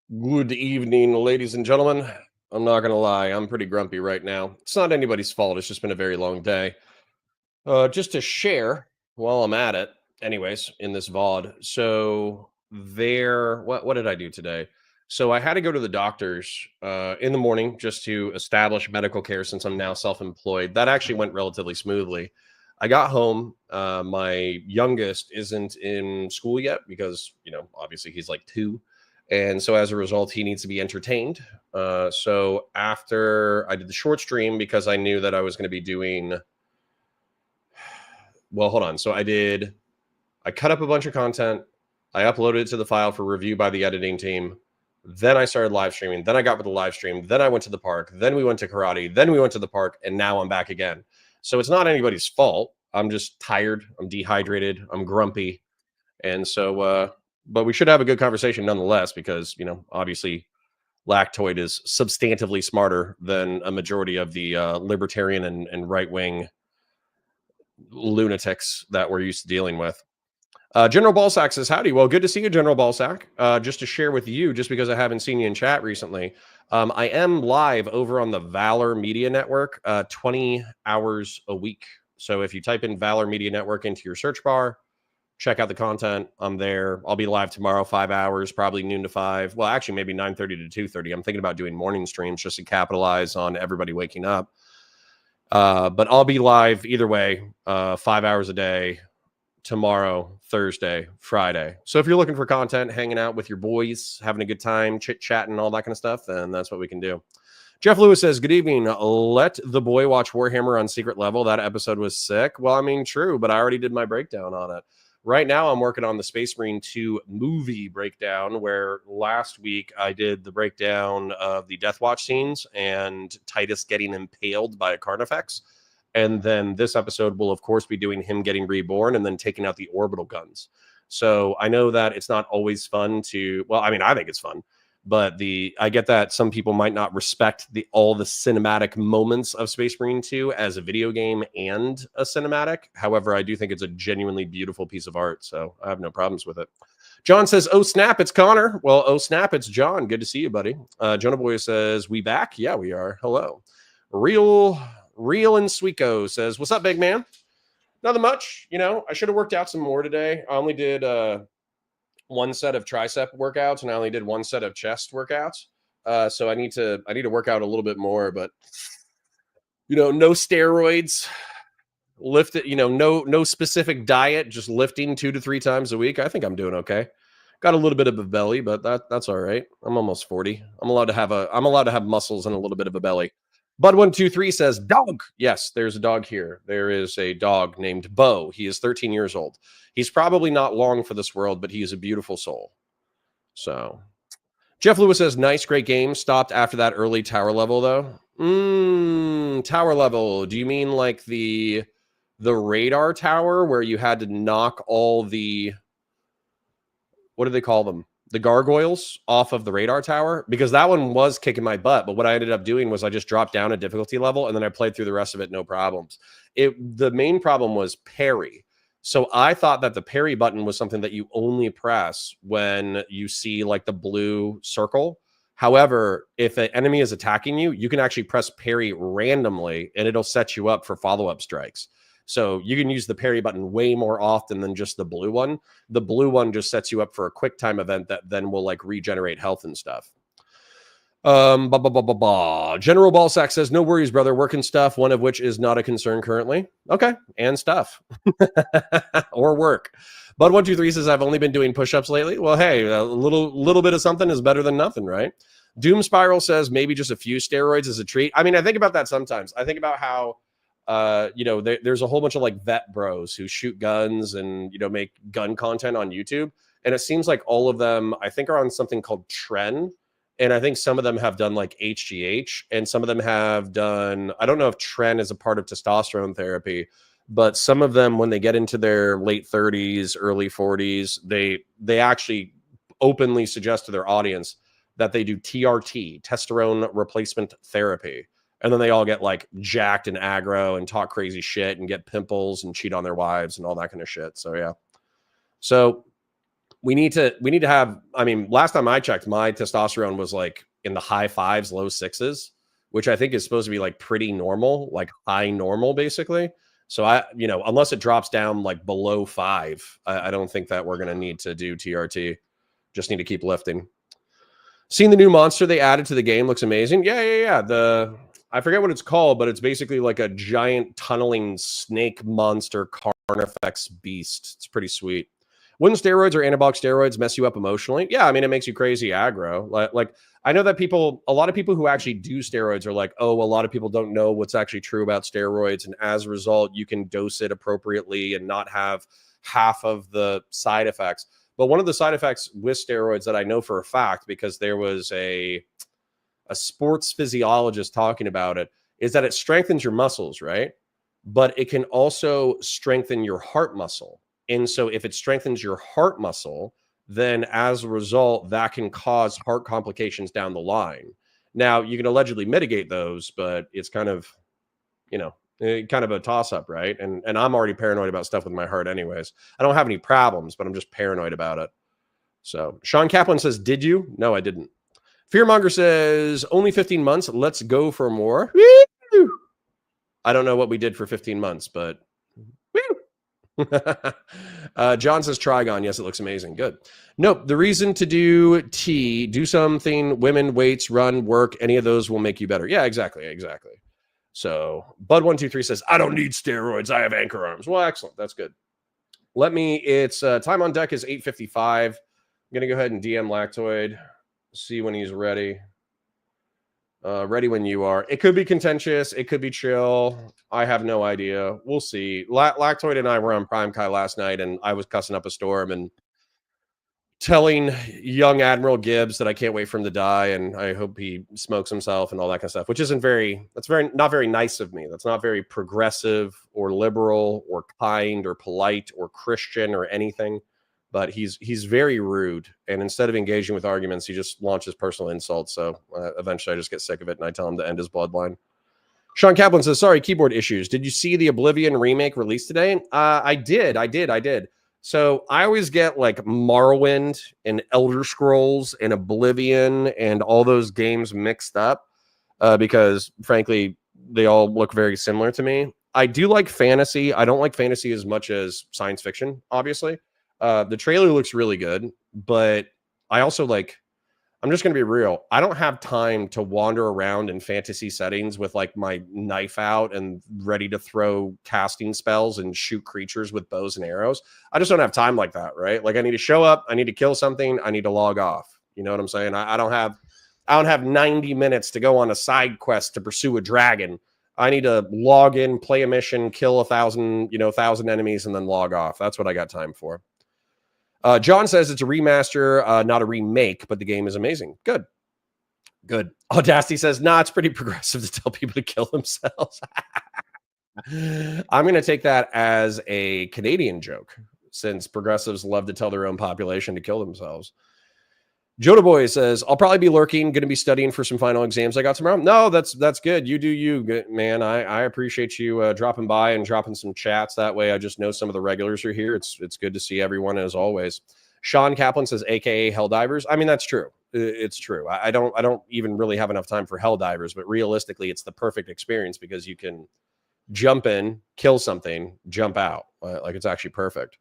Good evening, ladies and gentlemen. I'm not gonna lie, I'm pretty grumpy right now. It's not anybody's fault. It's just been a very long day. Just to share while I'm at it, anyways, in this VOD. So what did I do today? So I had to go to the doctor's in the morning just to establish medical care since I'm now self-employed. That actually went relatively smoothly. I got home. My youngest isn't in school yet because obviously he's like 2, and so as a result, he needs to be entertained. So after I did the short stream, because I knew that I was going to be doing, well, hold on. So I cut up a bunch of content. I uploaded it to the file for review by the editing team. Then I started live streaming. Then I got with the live stream. Then I went to the park. Then we went to karate. Then we went to the park. And now I'm back again. So it's not anybody's fault. I'm just tired. I'm dehydrated. I'm grumpy. And so, but we should have a good conversation nonetheless, because, obviously Lactoid is substantively smarter than a majority of the libertarian and right wing lunatics that we're used to dealing with. General Ballsack says, howdy. Well, good to see you, General Ballsack. Just to share with you, just because I haven't seen you in chat recently, I am live over on the Valor Media Network 20 hours a week. So if you type in Valor Media Network into your search bar, check out the content. I'm there. I'll be live tomorrow, 5 hours, probably noon to 5. Well, actually, maybe 9:30 to 2:30. I'm thinking about doing morning streams just to capitalize on everybody waking up. But I'll be live either way, 5 hours a day, tomorrow, Thursday, Friday. So if you're looking for content, hanging out with your boys, having a good time, chit-chatting, all that kind of stuff, then that's what we can do. Jeff Lewis says, good evening. Let the boy watch Warhammer on secret level. That episode was sick. Well, I mean, true, but I already did my breakdown on it. Right now, I'm working on the Space Marine 2 movie breakdown, where last week I did the breakdown of the Death Watch scenes and Titus getting impaled by a Carnifex. And then this episode will, of course, be doing him getting reborn and then taking out the orbital guns. So I know that it's not always fun to, well, I mean, I think it's fun, but I get that some people might not respect all the cinematic moments of Space Marine 2 as a video game and a cinematic. However, I do think it's a genuinely beautiful piece of art, so I have no problems with it. John says, oh, snap, it's Connor. Well, oh, snap, it's John. Good to see you, buddy. Jonah Boy says, we back? Yeah, we are. Hello. Real and Sweeko says, what's up, big man? Nothing much. I should have worked out some more today. I only did one set of tricep workouts, and I only did one set of chest workouts. So I need to work out a little bit more, but no steroids, lift it, no specific diet, just lifting 2 to 3 times a week. I think I'm doing okay. Got a little bit of a belly, but that's all right. I'm almost 40. I'm allowed to have muscles and a little bit of a belly. Bud123 says, dog. Yes, there's a dog here. There is a dog named Bo. He is 13 years old. He's probably not long for this world, but he is a beautiful soul. So Jeff Lewis says, nice, great game. Stopped after that early tower level, though. Tower level. Do you mean like the radar tower where you had to knock all the, what do they call them? The gargoyles off of the radar tower? Because that one was kicking my butt. But what I ended up doing was I just dropped down a difficulty level and then I played through the rest of it, no problems. The main problem was parry. So I thought that the parry button was something that you only press when you see like the blue circle. However, if an enemy is attacking you, you can actually press parry randomly and it'll set you up for follow-up strikes. So you can use the parry button way more often than just the blue one. The blue one just sets you up for a quick time event that then will like regenerate health and stuff. General Ballsack says, no worries, brother. Working stuff, one of which is not a concern currently. Okay. And stuff. Or work. Bud123 says, I've only been doing push-ups lately. Well, hey, a little bit of something is better than nothing, right? Doom Spiral says maybe just a few steroids as a treat. I mean, I think about that sometimes. I think about how there's a whole bunch of like vet bros who shoot guns and make gun content on YouTube, and it seems like all of them I think are on something called Tren, and I think some of them have done like HGH, and some of them have done, I don't know if Tren is a part of testosterone therapy, but some of them, when they get into their late 30s, early 40s, they actually openly suggest to their audience that they do TRT, testosterone replacement therapy. And then they all get like jacked and aggro and talk crazy shit and get pimples and cheat on their wives and all that kind of shit. So, yeah. So we need to have, I mean, last time I checked, my testosterone was like in the high 5s, low 6s, which I think is supposed to be like pretty normal, like high normal, basically. So unless it drops down like below 5, I don't think that we're going to need to do TRT. Just need to keep lifting. Seeing the new monster they added to the game looks amazing. Yeah. I forget what it's called, but it's basically like a giant tunneling snake monster Carnifex beast. It's pretty sweet. Wouldn't steroids or anabolic steroids mess you up emotionally? Yeah, I mean, it makes you crazy aggro. Like I know that a lot of people who actually do steroids are like, oh, a lot of people don't know what's actually true about steroids. And as a result, you can dose it appropriately and not have half of the side effects. But one of the side effects with steroids that I know for a fact, because there was a sports physiologist talking about it, is that it strengthens your muscles, right? But it can also strengthen your heart muscle. And so if it strengthens your heart muscle, then as a result, that can cause heart complications down the line. Now, you can allegedly mitigate those, but it's kind of, kind of a toss-up, right? And I'm already paranoid about stuff with my heart anyways. I don't have any problems, but I'm just paranoid about it. So Sean Kaplan says, did you? No, I didn't. Fearmonger says, only 15 months. Let's go for more. Woo! I don't know what we did for 15 months, but woo! John says, Trigon. Yes, it looks amazing. Good. Nope. The reason to do something, women, weights, run, work, any of those will make you better. Yeah, exactly. So Bud123 says, I don't need steroids. I have anchor arms. Well, excellent. That's good. It's time on deck is 8:55. I'm going to go ahead and DM Lactoid. See when he's ready. Ready when you are. It could be contentious. It could be chill. I have no idea. We'll see. Lactoid and I were on Prime Kai last night, and I was cussing up a storm and telling young Admiral Gibbs that I can't wait for him to die, and I hope he smokes himself and all that kind of stuff, which isn't that's not very nice of me. That's not very progressive or liberal or kind or polite or Christian or anything. But he's very rude, and instead of engaging with arguments, he just launches personal insults. So eventually I just get sick of it, and I tell him to end his bloodline. Sean Kaplan says, sorry, keyboard issues. Did you see the Oblivion remake released today? I did. So I always get like Morrowind and Elder Scrolls and Oblivion and all those games mixed up because, frankly, they all look very similar to me. I do like fantasy. I don't like fantasy as much as science fiction, obviously. The trailer looks really good, but I also I'm just going to be real. I don't have time to wander around in fantasy settings with like my knife out and ready to throw casting spells and shoot creatures with bows and arrows. I just don't have time like that, right? Like I need to show up, I need to kill something, I need to log off. You know what I'm saying? I don't have 90 minutes to go on a side quest to pursue a dragon. I need to log in, play a mission, kill 1,000 enemies, and then log off. That's what I got time for. John says it's a remaster, not a remake, but the game is amazing. Good. Audacity says, nah, it's pretty progressive to tell people to kill themselves. I'm going to take that as a Canadian joke, since progressives love to tell their own population to kill themselves. Joda Boy says, I'll probably be lurking, going to be studying for some final exams I got tomorrow. No, that's good. You do you, man. I appreciate you dropping by and dropping some chats. That way I just know some of the regulars are here. It's good to see everyone as always. Sean Kaplan says, AKA Helldivers. I mean, that's true. It's true. I don't even really have enough time for Helldivers, but realistically, it's the perfect experience because you can jump in, kill something, jump out. Like it's actually perfect.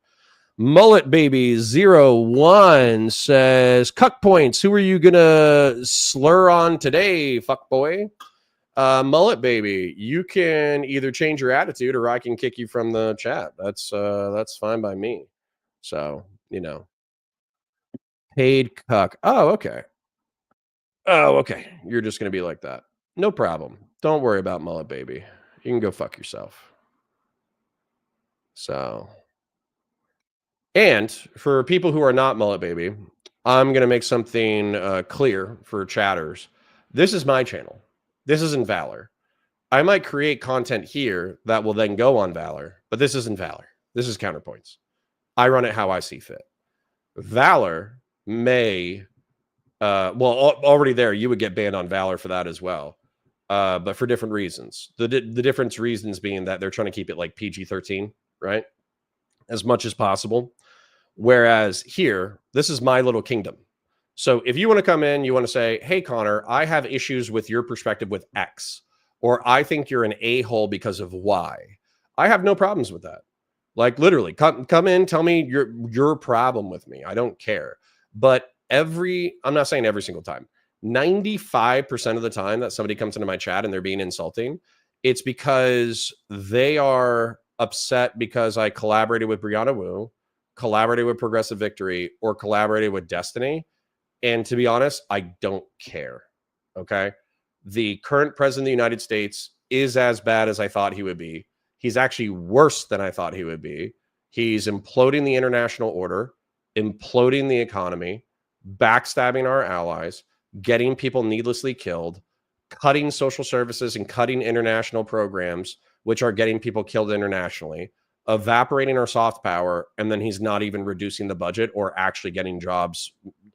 Mullet Baby 01 says, Cuck points. Who are you gonna slur on today, fuck boy? Mullet Baby, you can either change your attitude or I can kick you from the chat. That's fine by me. So, paid cuck. Oh, okay. You're just gonna be like that. No problem. Don't worry about Mullet Baby. You can go fuck yourself. So. And for people who are not Mullet Baby, I'm going to make something clear for chatters. This is my channel. This isn't Valor. I might create content here that will then go on Valor, but this isn't Valor. This is Counterpoints. I run it how I see fit. Valor may, already there, you would get banned on Valor for that as well, but for different reasons. The different reasons being that they're trying to keep it like PG-13, right? As much as possible. Whereas here, this is my little kingdom. So if you want to come in, you want to say, hey, Connor, I have issues with your perspective with X, or I think you're an a-hole because of Y. I have no problems with that. Like literally, come in, tell me your problem with me. I don't care. But I'm not saying every single time, 95% of the time that somebody comes into my chat and they're being insulting, it's because they are upset because I collaborated with Brianna Wu, collaborated with Progressive Victory, or collaborated with Destiny. And to be honest, I don't care. Okay. The current president of the United States is as bad as I thought he would be. He's actually worse than I thought he would be. He's imploding the international order, imploding the economy, backstabbing our allies, getting people needlessly killed, cutting social services and cutting international programs, which are getting people killed internationally, evaporating our soft power, and then he's not even reducing the budget or actually getting jobs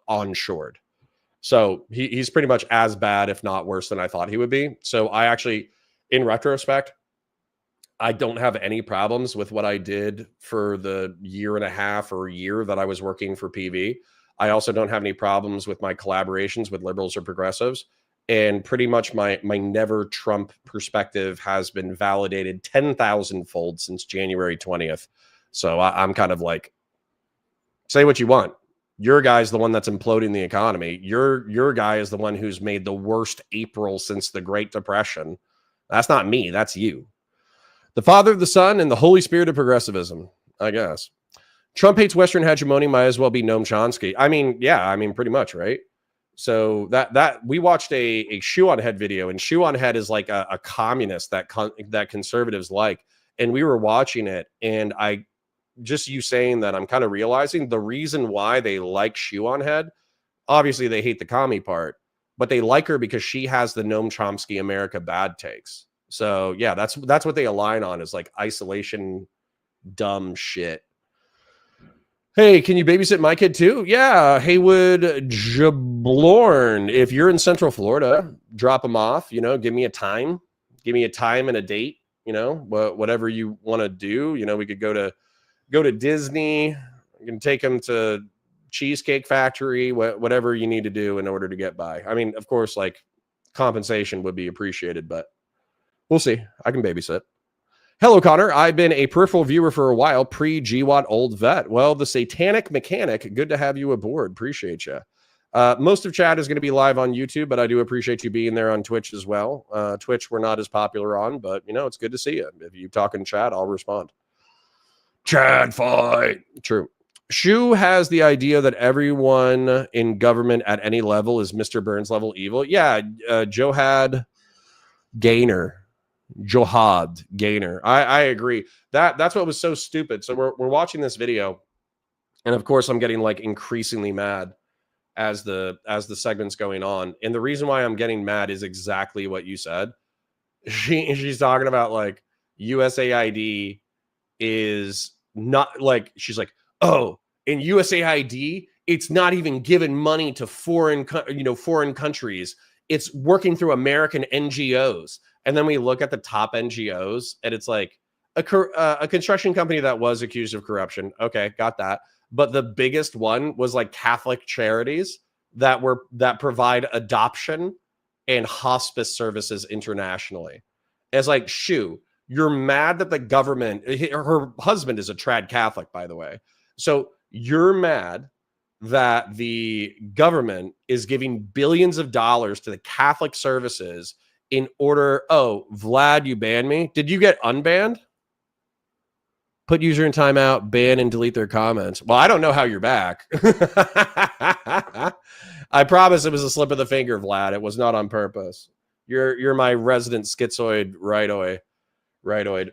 onshored. So he's pretty much as bad, if not worse, than I thought he would be. So I actually, in retrospect, I don't have any problems with what I did for the year and a half or year that I was working for PV. I also don't have any problems with my collaborations with liberals or progressives. And pretty much my never Trump perspective has been validated 10,000 fold since January 20th. So I'm kind of like, say what you want. Your guy's the one that's imploding the economy. Your guy is the one who's made the worst April since the Great Depression. That's not me. That's you. The Father, the Son, and the Holy Spirit of progressivism, I guess. Trump hates Western hegemony, might as well be Noam Chomsky. I mean, yeah, I mean, pretty much, right? So that we watched a Shue on Head video, and Shue on Head is like a communist that conservatives like. And we were watching it, and just you saying that, I'm kind of realizing the reason why they like Shue on Head. Obviously, they hate the commie part, but they like her because she has the Noam Chomsky America bad takes. So yeah, that's what they align on, is like isolation, dumb shit. Hey, can you babysit my kid too? Yeah, Haywood Jablorn. If you're in Central Florida, drop him off. Give me a time and a date. Whatever you want to do. We could go to Disney. You can take him to Cheesecake Factory. Whatever you need to do in order to get by. I mean, of course, like compensation would be appreciated, but we'll see. I can babysit. Hello, Connor. I've been a peripheral viewer for a while, pre-GWAT old vet. Well, the satanic mechanic, good to have you aboard. Appreciate you. Most of chat is going to be live on YouTube, but I do appreciate you being there on Twitch as well. Twitch we're not as popular on, but, it's good to see you. If you talk in chat, I'll respond. Chad fight. True. Shue has the idea that everyone in government at any level is Mr. Burns level evil. Yeah, Johad Gaynor. I agree. That's what was so stupid. So we're watching this video, and of course I'm getting like increasingly mad as the segment's going on. And the reason why I'm getting mad is exactly what you said. She's talking about like USAID is not like, she's like, oh, in USAID it's not even giving money to foreign countries. It's working through American NGOs. And then we look at the top NGOs, and it's like a construction company that was accused of corruption. Okay, got that. But the biggest one was like Catholic charities that provide adoption and hospice services internationally. And it's like, Shue, you're mad that the government, her husband is a trad Catholic, by the way. So you're mad that the government is giving billions of dollars to the Catholic services in order. Oh, Vlad, you banned me. Did you get unbanned? Put user in timeout, ban and delete their comments. Well, I don't know how you're back. I promise it was a slip of the finger, Vlad. It was not on purpose. You're my resident schizoid rightoid.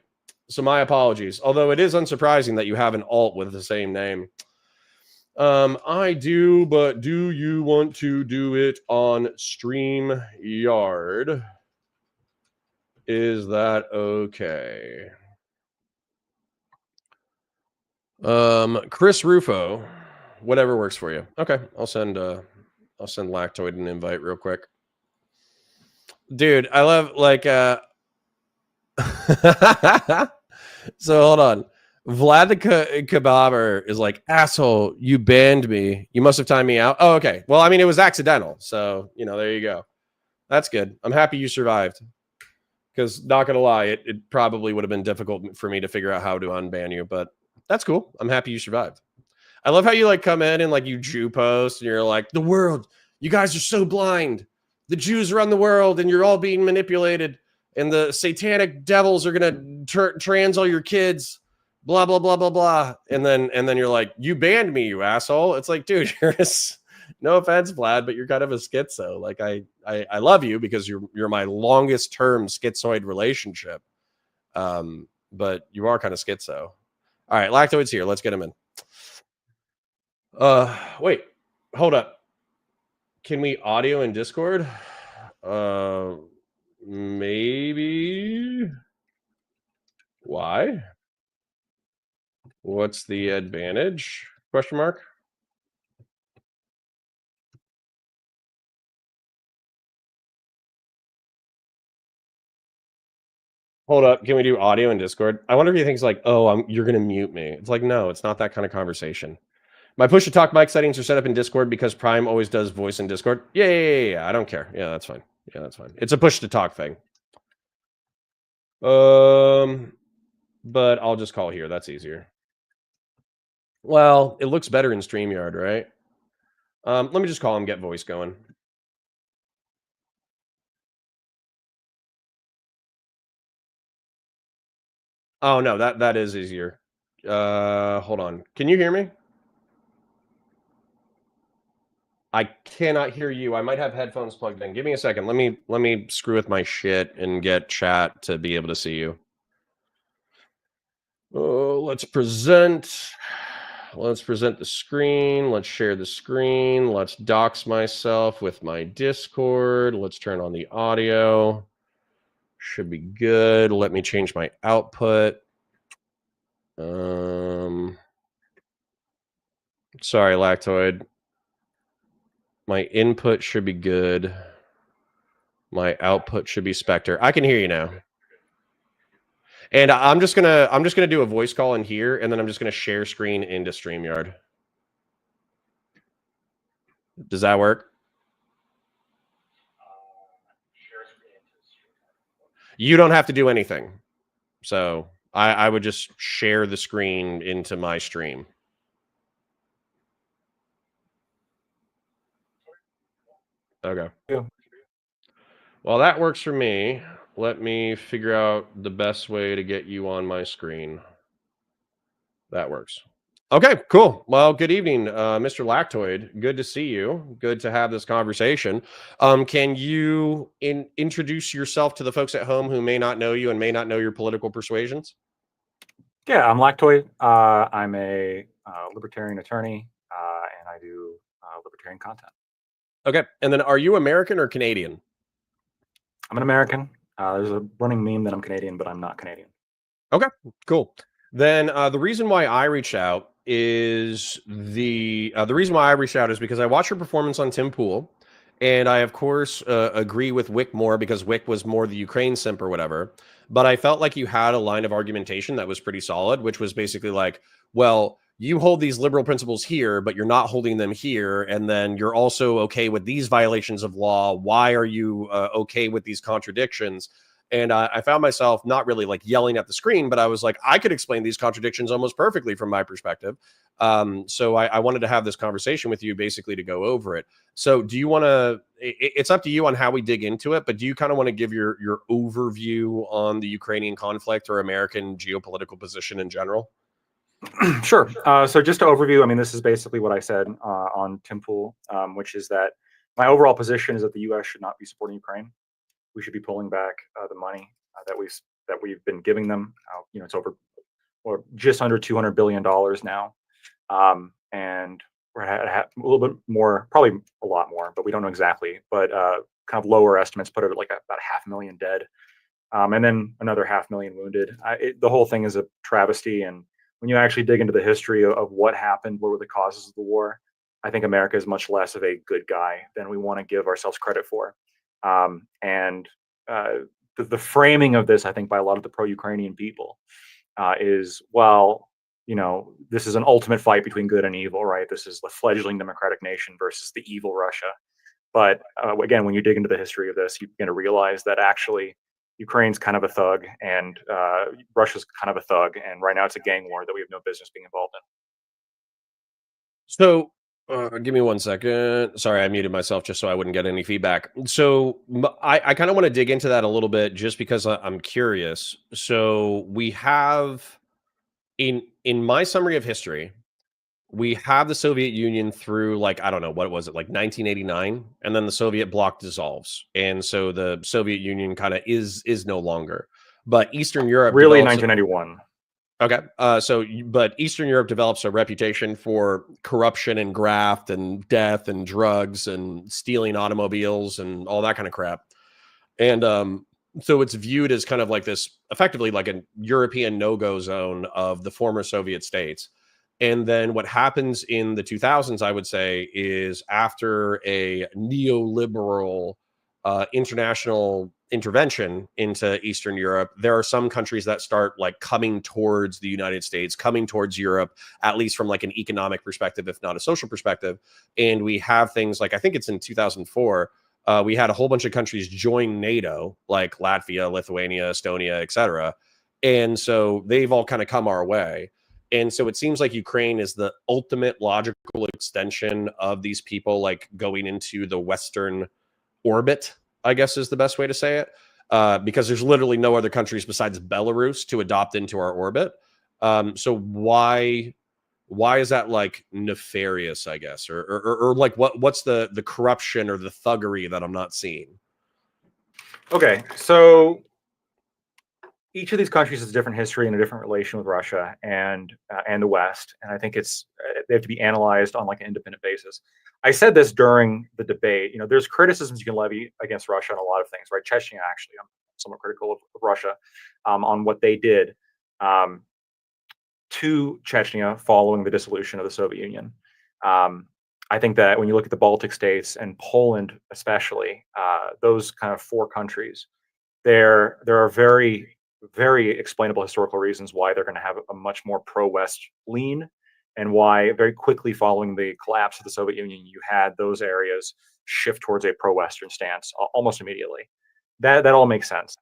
So my apologies. Although it is unsurprising that you have an alt with the same name. I do, but do you want to do it on StreamYard? Is that okay? Chris Rufo, whatever works for you. Okay, I'll send Lactoid an invite real quick. Dude, I love like so hold on. Vlad the Kebaber is like, asshole, you banned me. You must have timed me out. Oh, okay. Well, I mean, it was accidental. So, there you go. That's good. I'm happy you survived. Because not going to lie, it probably would have been difficult for me to figure out how to unban you. But that's cool. I'm happy you survived. I love how you like come in and like you Jew post and you're like, the world, you guys are so blind. The Jews run the world and you're all being manipulated. And the satanic devils are going to trans all your kids. Blah, blah, blah, blah, blah. And then you're like, you banned me, you asshole. It's like, dude, no offense, Vlad, but you're kind of a schizo. Like I love you because you're my longest term schizoid relationship. But you are kind of schizo. All right, Lactoid's here. Let's get him in. Wait, hold up. Can we audio in Discord? Maybe. Why? What's the advantage? Question mark. Hold up. Can we do audio in Discord? I wonder if he thinks like, oh, you're gonna mute me. It's like, no, it's not that kind of conversation. My push to talk mic settings are set up in Discord because Prime always does voice in Discord. Yeah. I don't care. Yeah, that's fine. It's a push to talk thing. But I'll just call here. That's easier. Well, it looks better in StreamYard, right? Let me just call him, get voice going. Oh no, that is easier. Hold on. Can you hear me? I cannot hear you. I might have headphones plugged in. Give me a second. Let me screw with my shit and get chat to be able to see you. Let's present. Let's present the screen. Let's share the screen. Let's dox myself with my Discord. Let's turn on the audio. Should be good. Let me change my output. Sorry, Lactoid. My input should be good. My output should be Spectre. I can hear you now. And I'm just gonna do a voice call in here, and then I'm just gonna share screen into StreamYard. Does that work? You don't have to do anything. So I would just share the screen into my stream. Okay. Yeah. Well, that works for me. Let me figure out the best way to get you on my screen. That works. Okay, cool. Well, good evening, Mr. Lactoid. Good to see you. Good to have this conversation. Can you introduce yourself to the folks at home who may not know you and may not know your political persuasions? Yeah, I'm Lactoid. I'm a libertarian attorney, and I do libertarian content. Okay, and then are you American or Canadian? I'm an American. There's a running meme that I'm Canadian, but I'm not Canadian. Okay, cool. Then the reason why I reached out is because I watched your performance on Tim Pool, and I of course agree with Wick more because Wick was more the Ukraine simp or whatever. But I felt like you had a line of argumentation that was pretty solid, which was basically like, well, you hold these liberal principles here, but you're not holding them here, and then you're also okay with these violations of law. Why are you okay with these contradictions? And I found myself not really like yelling at the screen, but I was like, I could explain these contradictions almost perfectly from my perspective. So I wanted to have this conversation with you basically to go over it. So do you want to, it's up to you on how we dig into it, but do you kind of want to give your overview on the Ukrainian conflict or American geopolitical position in general? Sure. So just to overview, I mean, this is basically what I said on Tim Pool, which is that my overall position is that the U.S. should not be supporting Ukraine. We should be pulling back the money that we've been giving them. It's over or just under $200 billion now, and we're at a little bit more, probably a lot more, but we don't know exactly. But kind of lower estimates put it at like about 500,000 dead, and then another 500,000 wounded. The whole thing is a travesty. And when you actually dig into the history of what happened, what were the causes of the war, I think America is much less of a good guy than we want to give ourselves credit for. And the framing of this, I think, by a lot of the pro-Ukrainian people is, well, this is an ultimate fight between good and evil, right? This is the fledgling democratic nation versus the evil Russia. But again, when you dig into the history of this, you're going to realize that actually Ukraine's kind of a thug, and Russia's kind of a thug, and right now it's a gang war that we have no business being involved in. So, give me 1 second. Sorry, I muted myself just so I wouldn't get any feedback. So, I kind of want to dig into that a little bit just because I'm curious. So, we have in my summary of history, we have the Soviet Union through, like, I don't know, what was it, like 1989, and then the Soviet bloc dissolves, and so the Soviet Union kind of is no longer. But Eastern Europe Really, develops 1991. Okay. But Eastern Europe develops a reputation for corruption and graft and death and drugs and stealing automobiles and all that kind of crap. And so it's viewed as kind of like this, effectively like a European no-go zone of the former Soviet states. And then what happens in the 2000s, I would say, is after a neoliberal international intervention into Eastern Europe, there are some countries that start like coming towards the United States, coming towards Europe, at least from like an economic perspective, if not a social perspective. And we have things like, I think it's in 2004, we had a whole bunch of countries join NATO, like Latvia, Lithuania, Estonia, etc. And so they've all kind of come our way. And so it seems like Ukraine is the ultimate logical extension of these people, like going into the Western orbit, I guess is the best way to say it, because there's literally no other countries besides Belarus to adopt into our orbit. So why is that like nefarious, I guess, or like what's the corruption or the thuggery that I'm not seeing? Okay, so each of these countries has a different history and a different relation with Russia and the West, and I think they have to be analyzed on like an independent basis. I said this during the debate. There's criticisms you can levy against Russia on a lot of things, right? Chechnya, actually, I'm somewhat critical of Russia on what they did to Chechnya following the dissolution of the Soviet Union. I think that when you look at the Baltic states and Poland, especially, those kind of four countries, there are very, very explainable historical reasons why they're going to have a much more pro-West lean, and why very quickly following the collapse of the Soviet Union, you had those areas shift towards a pro-Western stance almost immediately. That all makes sense.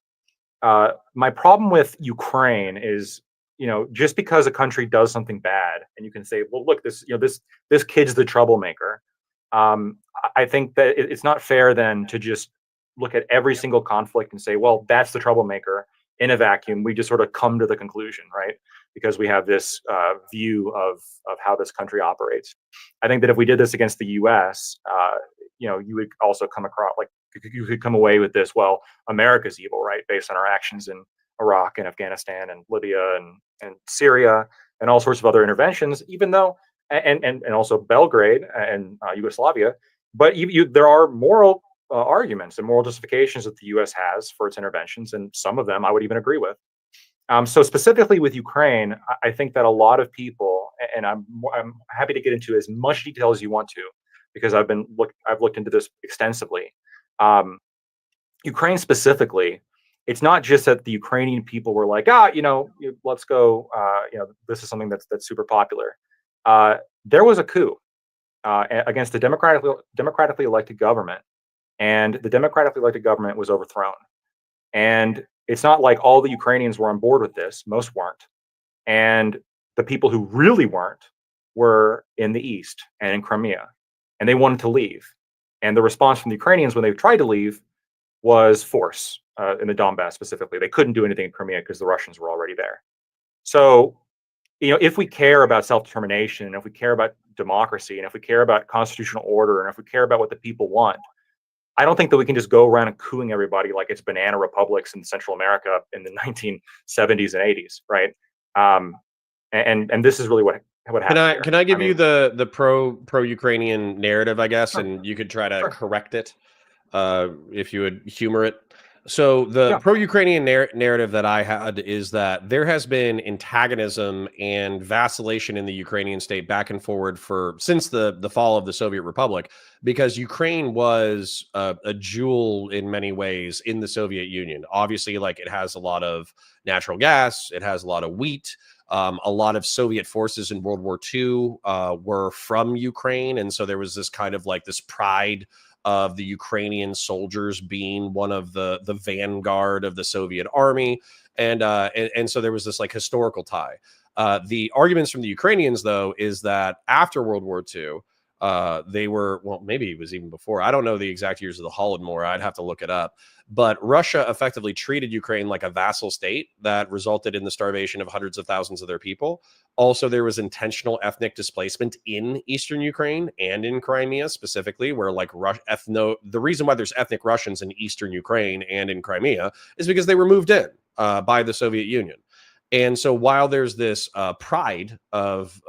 My problem with Ukraine is, just because a country does something bad, and you can say, well, look, this kid's the troublemaker. I think that it's not fair then to just look at every single conflict and say, well, that's the troublemaker in a vacuum. We just sort of come to the conclusion, right? Because we have this view of how this country operates. I think that if we did this against the U.S., you would also come across, like, you could come away with this, well, America's evil, right? Based on our actions in Iraq and Afghanistan and Libya and Syria and all sorts of other interventions, even though, and also Belgrade and Yugoslavia. But there are moral arguments and moral justifications that the U.S. has for its interventions, and some of them I would even agree with. So specifically with Ukraine, I think that a lot of people, and I'm happy to get into as much detail as you want to, because I've looked into this extensively. Ukraine specifically, it's not just that the Ukrainian people were like, let's go, this is something that's super popular. There was a coup against the democratically elected government, and the democratically elected government was overthrown. And it's not like all the Ukrainians were on board with this. Most weren't. And the people who really weren't were in the East and in Crimea, and they wanted to leave. And the response from the Ukrainians when they tried to leave was force in the Donbass specifically. They couldn't do anything in Crimea because the Russians were already there. So, if we care about self-determination, and if we care about democracy, and if we care about constitutional order, and if we care about what the people want, I don't think that we can just go around and cooing everybody like it's banana republics in Central America in the 1970s and 80s, right? And this is really what happened. Can I give you the pro-Ukrainian narrative, I guess, sure. and you could try to correct it if you would humor it. So the pro-Ukrainian narrative that I had is that there has been antagonism and vacillation in the Ukrainian state back and forward since the fall of the Soviet Republic, because Ukraine was a jewel in many ways in the Soviet Union. Obviously, like, it has a lot of natural gas, it has a lot of wheat, A lot of Soviet forces in World War II were from Ukraine, and so there was this kind of like this pride of the Ukrainian soldiers being one of the vanguard of the Soviet army, and so there was this like historical tie. The arguments from the Ukrainians, though, is that after World War II, they were, well, maybe it was even before. I don't know the exact years of the Holodomor. I'd have to look it up. But Russia effectively treated Ukraine like a vassal state that resulted in the starvation of hundreds of thousands of their people. Also, there was intentional ethnic displacement in Eastern Ukraine and in Crimea specifically, where like the reason why there's ethnic Russians in Eastern Ukraine and in Crimea is because they were moved in by the Soviet Union. And so while there's this pride of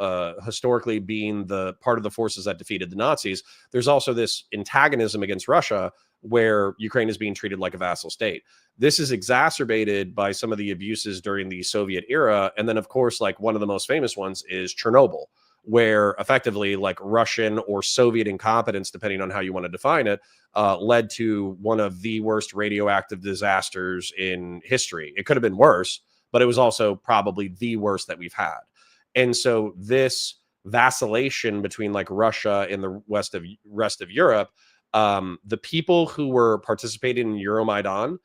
historically being the part of the forces that defeated the Nazis, there's also this antagonism against Russia where Ukraine is being treated like a vassal state. This is exacerbated by some of the abuses during the Soviet era. And then, of course, like one of the most famous ones is Chernobyl, where effectively like Russian or Soviet incompetence, depending on how you want to define it, led to one of the worst radioactive disasters in history. It could have been worse, but it was also probably the worst that we've had. And so this vacillation between like Russia and the rest of Europe, the people who were participating in Euromaidan,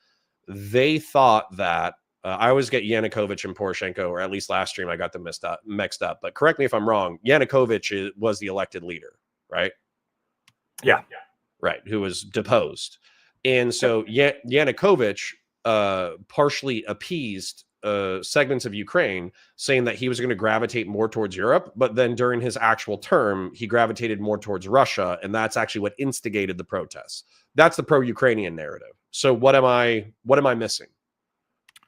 they thought that I always get Yanukovych and Poroshenko, or at least last stream I got them mixed up. But correct me if I'm wrong. Yanukovych was the elected leader, right? Yeah. Right, who was deposed. And so Yanukovych partially appeased segments of Ukraine, saying that he was going to gravitate more towards Europe, but then during his actual term, he gravitated more towards Russia, and that's actually what instigated the protests. That's the pro-Ukrainian narrative. So what am I missing?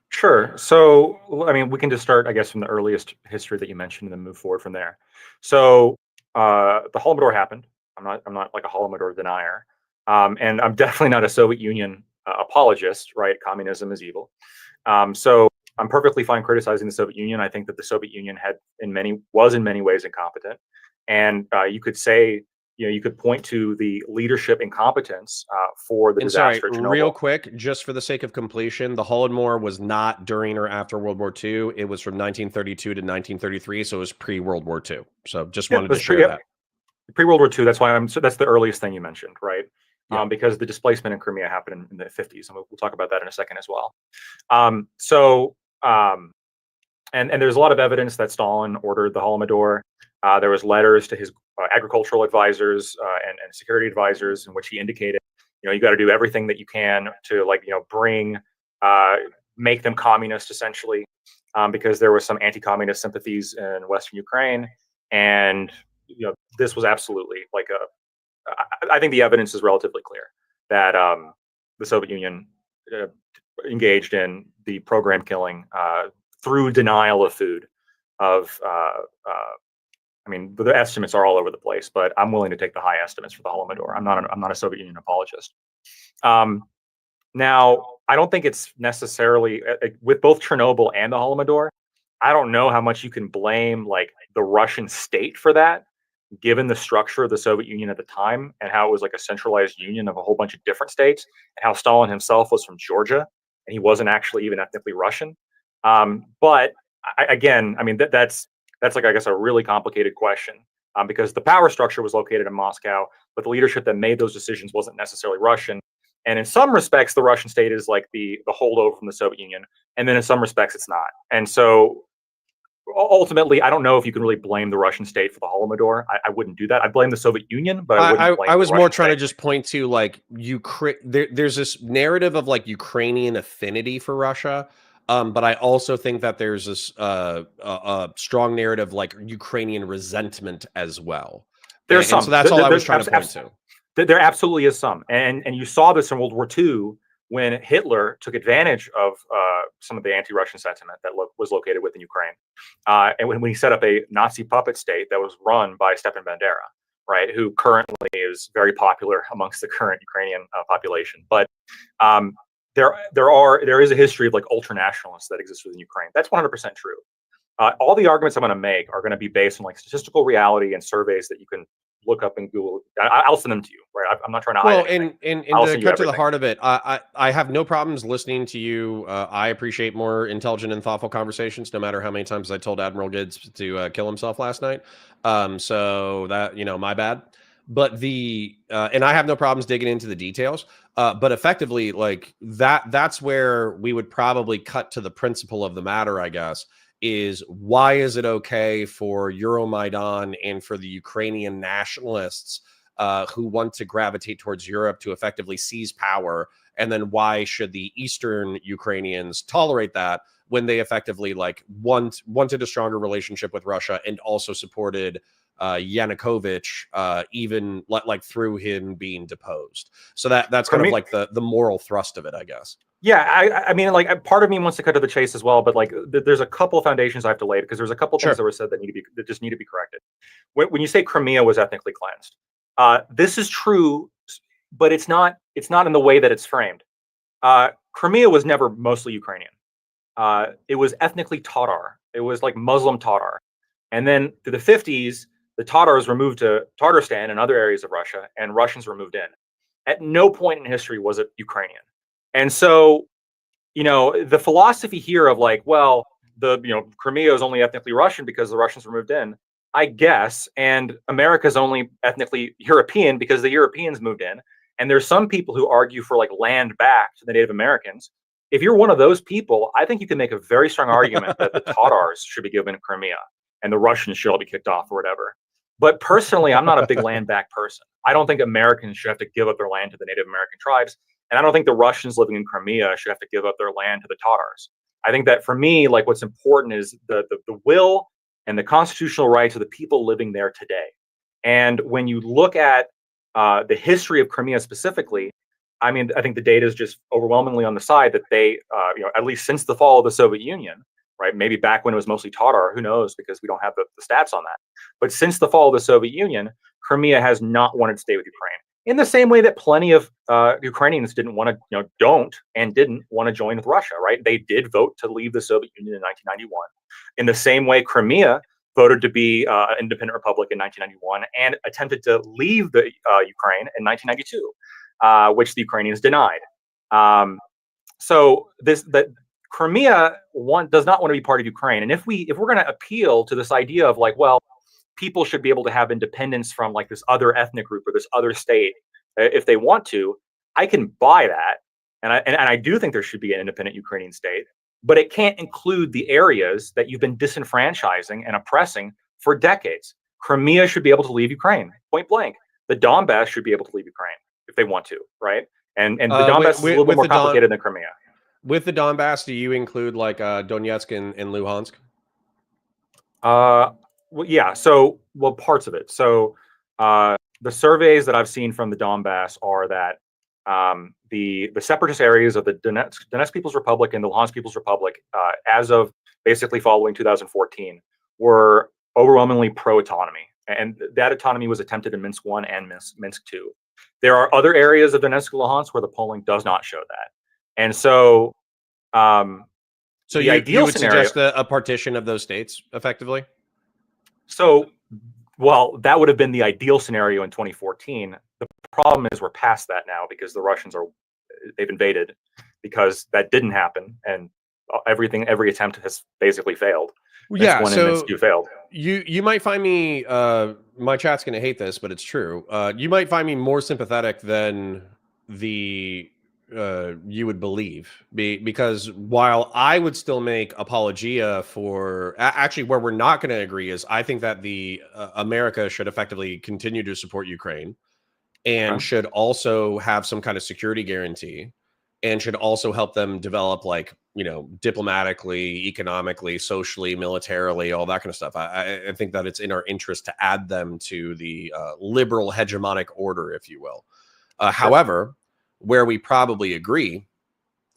Sure. So, I mean, we can just start, I guess, from the earliest history that you mentioned and then move forward from there. So, the Holodomor happened. I'm not like a Holodomor denier. And I'm definitely not a Soviet Union apologist, right? Communism is evil. So I'm perfectly fine criticizing the Soviet Union. I think that the Soviet Union was in many ways incompetent. And you could say, you could point to the leadership incompetence for the disaster. Sorry, real quick, just for the sake of completion, the Holodomor was not during or after World War II. It was from 1932 to 1933, so it was pre-World War II. So just wanted to share that. Pre-World War II. That's why so that's the earliest thing you mentioned, right? Yeah. Because the displacement in Crimea happened in the 50s, and we'll talk about that in a second as well. And there's a lot of evidence that Stalin ordered the Holodomor. There was letters to his agricultural advisors and security advisors in which he indicated, you got to do everything that you can to make them communist essentially, because there was some anti-communist sympathies in Western Ukraine, and this was absolutely like I think the evidence is relatively clear that the Soviet Union engaged in the program killing through denial of food. I mean, the estimates are all over the place, but I'm willing to take the high estimates for the Holodomor. I'm not a Soviet Union apologist. Now, I don't think it's necessarily with both Chernobyl and the Holodomor. I don't know how much you can blame like the Russian state for that, given the structure of the Soviet Union at the time and how it was like a centralized union of a whole bunch of different states, and how Stalin himself was from Georgia and he wasn't actually even ethnically Russian. But again, I mean, that's like, I guess, a really complicated question because the power structure was located in Moscow, but the leadership that made those decisions wasn't necessarily Russian. And in some respects, the Russian state is like the holdover from the Soviet Union. And then in some respects, it's not. And so ultimately, I don't know if you can really blame the Russian state for the Holodomor. I wouldn't do that. I blame the Soviet Union, but I was more trying to just point to like there's this narrative of like Ukrainian affinity for Russia. But I also think that there's this strong narrative like Ukrainian resentment as well. There's some. So that's all I was trying to point to. There absolutely is some. And you saw this in World War II when Hitler took advantage of some of the anti-Russian sentiment that was located within Ukraine. And when he set up a Nazi puppet state that was run by Stepan Bandera, right, who currently is very popular amongst the current Ukrainian population. But there is a history of like ultranationalists that exists within Ukraine. That's 100% true. All the arguments I'm going to make are going to be based on like statistical reality and surveys that you look up in Google. I'll send them to you. Right? I'm not trying to hide Well, anything. and I'll to send you cut to the everything. heart of it, I have no problems listening to you. I appreciate more intelligent and thoughtful conversations, no matter how many times I told Admiral Gibbs to kill himself last night. So that, my bad. But and I have no problems digging into the details. But effectively, like that's where we would probably cut to the principle of the matter, I guess, is why is it okay for Euromaidan and for the Ukrainian nationalists who want to gravitate towards Europe to effectively seize power? And then why should the Eastern Ukrainians tolerate that when they effectively like wanted a stronger relationship with Russia and also supported Yanukovych, even like through him being deposed? So that's kind of like the moral thrust of it, I guess. Yeah, I mean, like, part of me wants to cut to the chase as well, but like, there's a couple of foundations I have to lay because there's a couple of things that were said that just need to be corrected. When you say Crimea was ethnically cleansed, this is true, but it's not in the way that it's framed. Crimea was never mostly Ukrainian. It was ethnically Tatar. It was like Muslim Tatar, and then through the 50s, the Tatars were moved to Tatarstan and other areas of Russia, and Russians were moved in. At no point in history was it Ukrainian. And so, the philosophy here of like, well, Crimea is only ethnically Russian because the Russians were moved in, I guess, and America's only ethnically European because the Europeans moved in. And there's some people who argue for like land back to the Native Americans. If you're one of those people, I think you can make a very strong argument that the Tatars should be given Crimea and the Russians should all be kicked off or whatever. But personally, I'm not a big land back person. I don't think Americans should have to give up their land to the Native American tribes. And I don't think the Russians living in Crimea should have to give up their land to the Tatars. I think that for me, like, what's important is the will and the constitutional rights of the people living there today. And when you look at the history of Crimea specifically, I mean, I think the data is just overwhelmingly on the side that they, at least since the fall of the Soviet Union, right? Maybe back when it was mostly Tatar, who knows, because we don't have the stats on that. But since the fall of the Soviet Union, Crimea has not wanted to stay with Ukraine. In the same way that plenty of Ukrainians didn't want to, didn't want to join with Russia, right? They did vote to leave the Soviet Union in 1991. In the same way, Crimea voted to be an independent republic in 1991 and attempted to leave the Ukraine in 1992, which the Ukrainians denied. So that Crimea does not want to be part of Ukraine. And if we're going to appeal to this idea of like, well, people should be able to have independence from like this other ethnic group or this other state if they want to, I can buy that. And I do think there should be an independent Ukrainian state, but it can't include the areas that you've been disenfranchising and oppressing for decades. Crimea should be able to leave Ukraine, point blank. The Donbass should be able to leave Ukraine if they want to, right? And the Donbass is a little bit more complicated than Crimea. With the Donbass, do you include like Donetsk and Luhansk? Well, yeah. So, parts of it. So, the surveys that I've seen from the Donbass are that the separatist areas of the Donetsk People's Republic and the Luhansk People's Republic, as of basically following 2014, were overwhelmingly pro-autonomy, and that autonomy was attempted in Minsk I and Minsk II. There are other areas of Donetsk and Luhansk where the polling does not show that, and so. So you would suggest a partition of those states, effectively? So, well, that would have been the ideal scenario in 2014. The problem is we're past that now because the Russians they've invaded, because that didn't happen, and every attempt has basically failed. Yeah, so you failed. You might find me, my chat's going to hate this, but it's true. You might find me more sympathetic than you would believe, because while I would still make apologia for actually where we're not going to agree is I think that the America should effectively continue to support Ukraine and should also have some kind of security guarantee and should also help them develop, like, diplomatically, economically, socially, militarily, all that kind of stuff. I think that it's in our interest to add them to the liberal hegemonic order, if you will. However, where we probably agree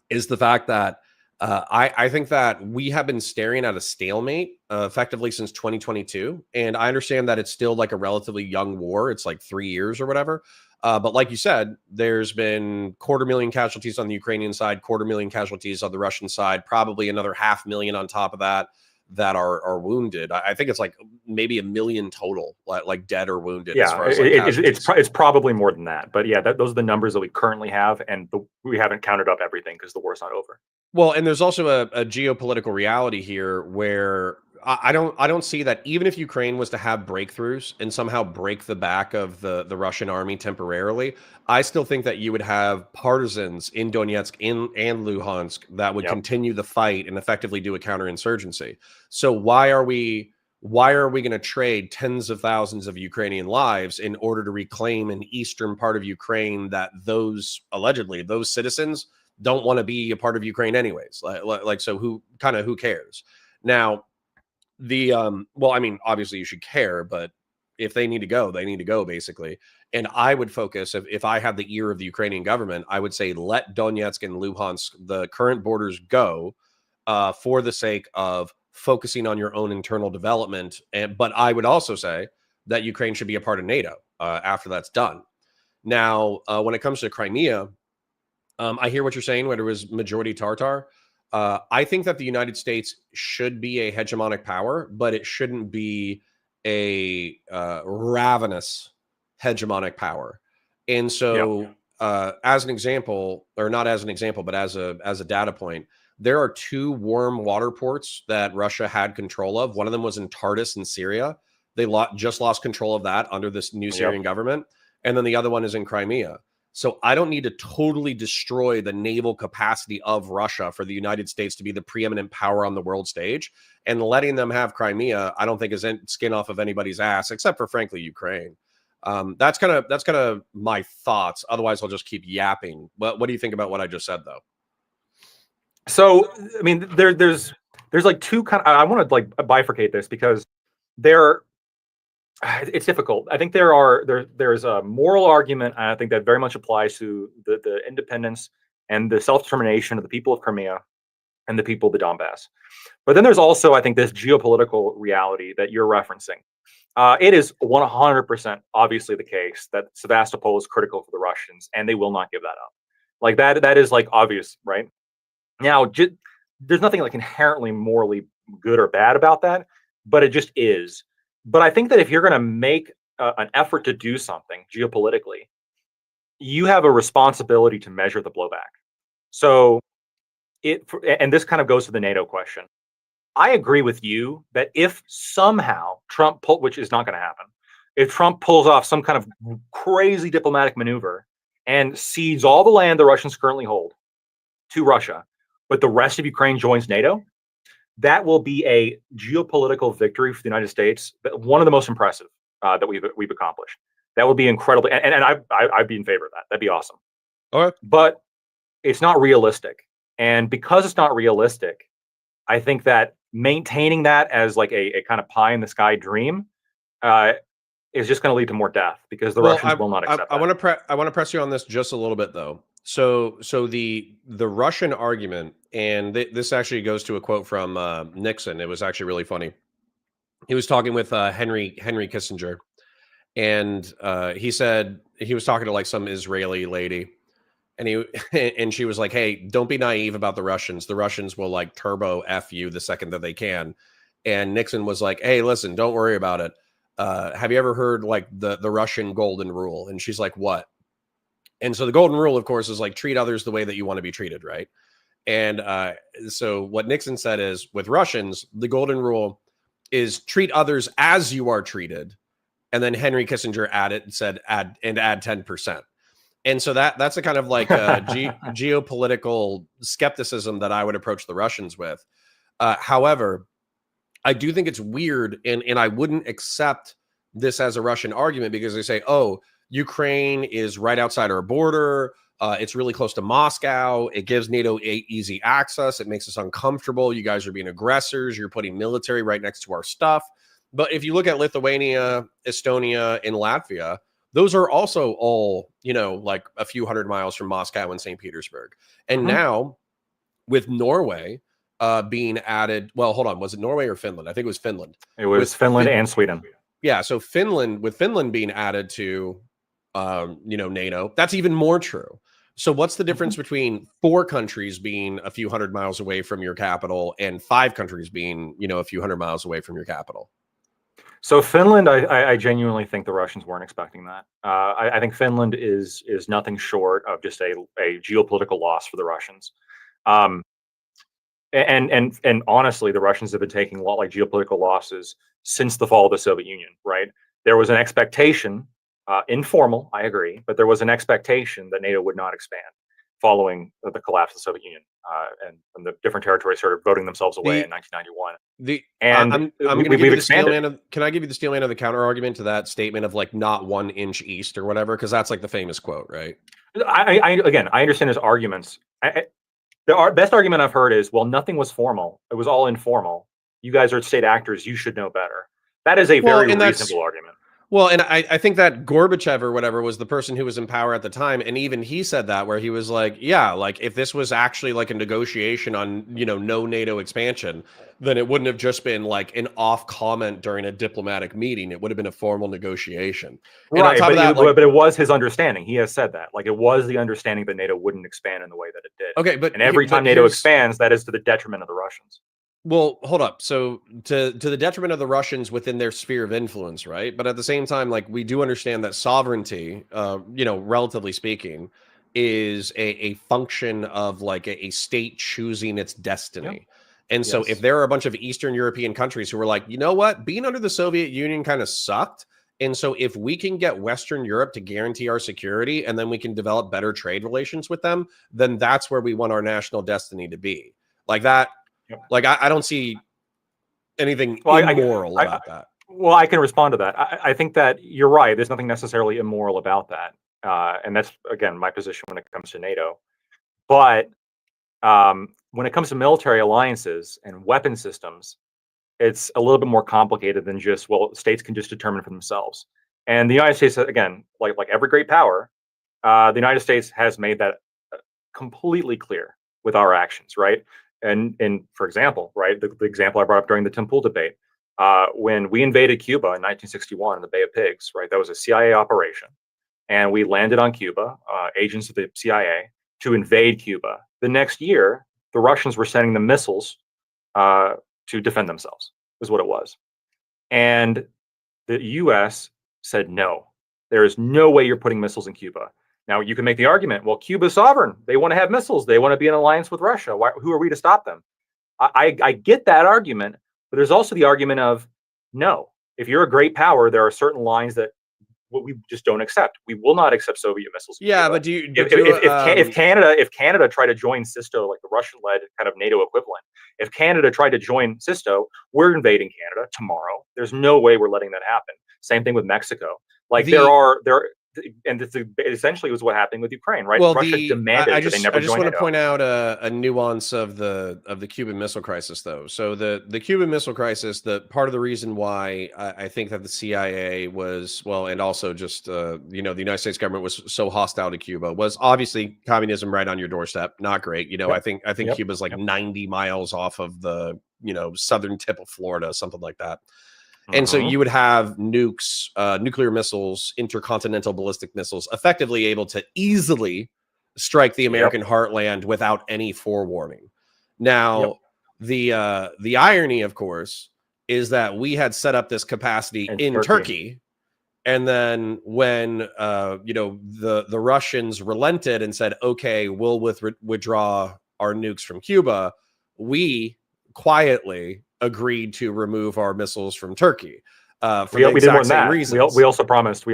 is the fact that I think that we have been staring at a stalemate effectively since 2022. And I understand that it's still like a relatively young war. It's like 3 years or whatever. But like you said, there's been 250,000 casualties on the Ukrainian side, 250,000 casualties on the Russian side, probably another 500,000 on top of that. that are wounded. I think it's like maybe 1 million total, like dead or wounded. Yeah, as far as like it's probably more than that. But yeah, those are the numbers that we currently have, and we haven't counted up everything because the war's not over. Well, and there's also a geopolitical reality here where I don't see that even if Ukraine was to have breakthroughs and somehow break the back of the Russian army temporarily, I still think that you would have partisans in Donetsk and Luhansk that would continue the fight and effectively do a counterinsurgency. So why are we going to trade tens of thousands of Ukrainian lives in order to reclaim an eastern part of Ukraine that those citizens don't want to be a part of Ukraine anyways? Like so who cares? Now, well, I mean, obviously you should care, but if they need to go, they need to go, basically. And I would focus, if I had the ear of the Ukrainian government, I would say let Donetsk and Luhansk, the current borders, go for the sake of focusing on your own internal development. But I would also say that Ukraine should be a part of NATO after that's done. Now, when it comes to Crimea, I hear what you're saying, when it was majority Tatar. I think that the United States should be a hegemonic power, but it shouldn't be a ravenous hegemonic power. And so, as an example, or not as an example, but as a data point, there are 2 warm water ports that Russia had control of. One of them was in Tartus in Syria. They just lost control of that under this new Syrian government. And then the other one is in Crimea. So I don't need to totally destroy the naval capacity of Russia for the United States to be the preeminent power on the world stage. And letting them have Crimea, I don't think is skin off of anybody's ass, except for, frankly, Ukraine. That's kind of my thoughts. Otherwise, I'll just keep yapping. What do you think about what I just said, though? So, I mean, there's like 2 kind of, I want to like bifurcate this because it's difficult. I think there's a moral argument, I think, that very much applies to the independence and the self-determination of the people of Crimea and the people of the Donbass. But then there's also, I think, this geopolitical reality that you're referencing. It is 100% obviously the case that Sevastopol is critical for the Russians, and they will not give that up. Like that is like obvious, right? Now, there's nothing like inherently morally good or bad about that, but it just is. But I think that if you're going to make an effort to do something geopolitically, you have a responsibility to measure the blowback. So and this kind of goes to the NATO question. I agree with you that if somehow Trump, which is not going to happen, if Trump pulls off some kind of crazy diplomatic maneuver and cedes all the land the Russians currently hold to Russia, but the rest of Ukraine joins NATO, that will be a geopolitical victory for the United States, one of the most impressive that we've accomplished. That would be incredible, and I'd be in favor of that. That'd be awesome. All right, but it's not realistic, and because it's not realistic, I think that maintaining that as like a kind of pie in the sky dream is just going to lead to more death because the Russians will not accept. I want to press you on this just a little bit, though. So the Russian argument, and this actually goes to a quote from Nixon. It was actually really funny. He was talking with Henry Kissinger, and he said he was talking to like some Israeli lady, and she was like, "Hey, don't be naive about the Russians. The Russians will like turbo F you the second that they can." And Nixon was like, "Hey, listen, don't worry about it. Have you ever heard like the Russian golden rule?" And she's like, "What?" And so the golden rule, of course, is like treat others the way that you want to be treated, right? And so what Nixon said is, with Russians, the golden rule is treat others as you are treated. And then Henry Kissinger said add 10%. And so that's a kind of like geopolitical skepticism that I would approach the Russians with. However, I do think it's weird, and I wouldn't accept this as a Russian argument because they say, oh, Ukraine is right outside our border. It's really close to Moscow. It gives NATO easy access. It makes us uncomfortable. You guys are being aggressors. You're putting military right next to our stuff. But if you look at Lithuania, Estonia, and Latvia, those are also all, like a few hundred miles from Moscow and St. Petersburg. And now with Norway being added, well, hold on. Was it Norway or Finland? I think it was Finland. It was Finland and Sweden. Yeah. So Finland being added to, NATO, that's even more true. So what's the difference between 4 countries being a few hundred miles away from your capital and 5 countries being, a few hundred miles away from your capital? So Finland, I genuinely think the Russians weren't expecting that. I think Finland is nothing short of just a geopolitical loss for the Russians. Um, and honestly, the Russians have been taking a lot like geopolitical losses since the fall of the Soviet Union. Right? There was an expectation, informal, I agree, but there was an expectation that NATO would not expand following the collapse of the Soviet Union, and the different territories started voting themselves away in 1991. I'm going to give you the steel expanded. man. Can I give you the steel man of the counter argument to that statement of like not 1 inch east or whatever? Because that's like the famous quote, right? Again, I understand his arguments. The best argument I've heard is, well, nothing was formal. It was all informal. You guys are state actors. You should know better. That is a very reasonable argument. Well, and I think that Gorbachev or whatever was the person who was in power at the time. And even he said that, where he was like, yeah, like if this was actually like a negotiation on, no NATO expansion, then it wouldn't have just been like an off comment during a diplomatic meeting. It would have been a formal negotiation. And right, but it was his understanding. He has said that. Like, it was the understanding that NATO wouldn't expand in the way that it did. Okay, but and every time NATO expands, that is to the detriment of the Russians. Well, hold up. So to the detriment of the Russians within their sphere of influence, right? But at the same time, like we do understand that sovereignty, relatively speaking, is a function of like a state choosing its destiny. Yep. And so if there are a bunch of Eastern European countries who are like, you know what, being under the Soviet Union kind of sucked. And so if we can get Western Europe to guarantee our security and then we can develop better trade relations with them, then that's where we want our national destiny to be. Like that. Yep. Like I don't see anything immoral about that. Well, I can respond to that. I think that you're right. There's nothing necessarily immoral about that, and that's again my position when it comes to NATO. But when it comes to military alliances and weapon systems, it's a little bit more complicated than just, well, states can just determine for themselves. And the United States, again, like every great power, the United States has made that completely clear with our actions, right? And for example, right, the example I brought up during the Tim Pool debate, when we invaded Cuba in 1961 in the Bay of Pigs, right, that was a CIA operation, and we landed on Cuba, agents of the CIA, to invade Cuba. The next year, the Russians were sending them missiles to defend themselves, is what it was. And the U.S. said, no, there is no way you're putting missiles in Cuba. Now, you can make the argument, well, Cuba's sovereign. They want to have missiles. They want to be in alliance with Russia. Who are we to stop them? I get that argument, but there's also the argument of, no, if you're a great power, there are certain lines that we just don't accept. We will not accept Soviet missiles. Yeah, but if Canada tried to join SISTO, like the Russian-led kind of NATO equivalent, if Canada tried to join SISTO, we're invading Canada tomorrow. There's no way we're letting that happen. Same thing with Mexico. Like and this essentially was what happened with Ukraine, right? Well, Russia demanded that they never join NATO. I just want to point out a nuance of the Cuban Missile Crisis, though. So the Cuban Missile Crisis, the part of the reason why I think that the CIA was, well, and also just the United States government was so hostile to Cuba was obviously communism right on your doorstep. Not great. Yep. I think Cuba's like 90 miles off of the southern tip of Florida, something like that. And so you would have nukes, nuclear missiles, intercontinental ballistic missiles, effectively able to easily strike the American heartland without any forewarning. Now, the irony, of course, is that we had set up this capacity in Turkey. And then when the Russians relented and said, "Okay, we'll withdraw our nukes from Cuba," we quietly agreed to remove our missiles from Turkey for the exact same reasons. We also promised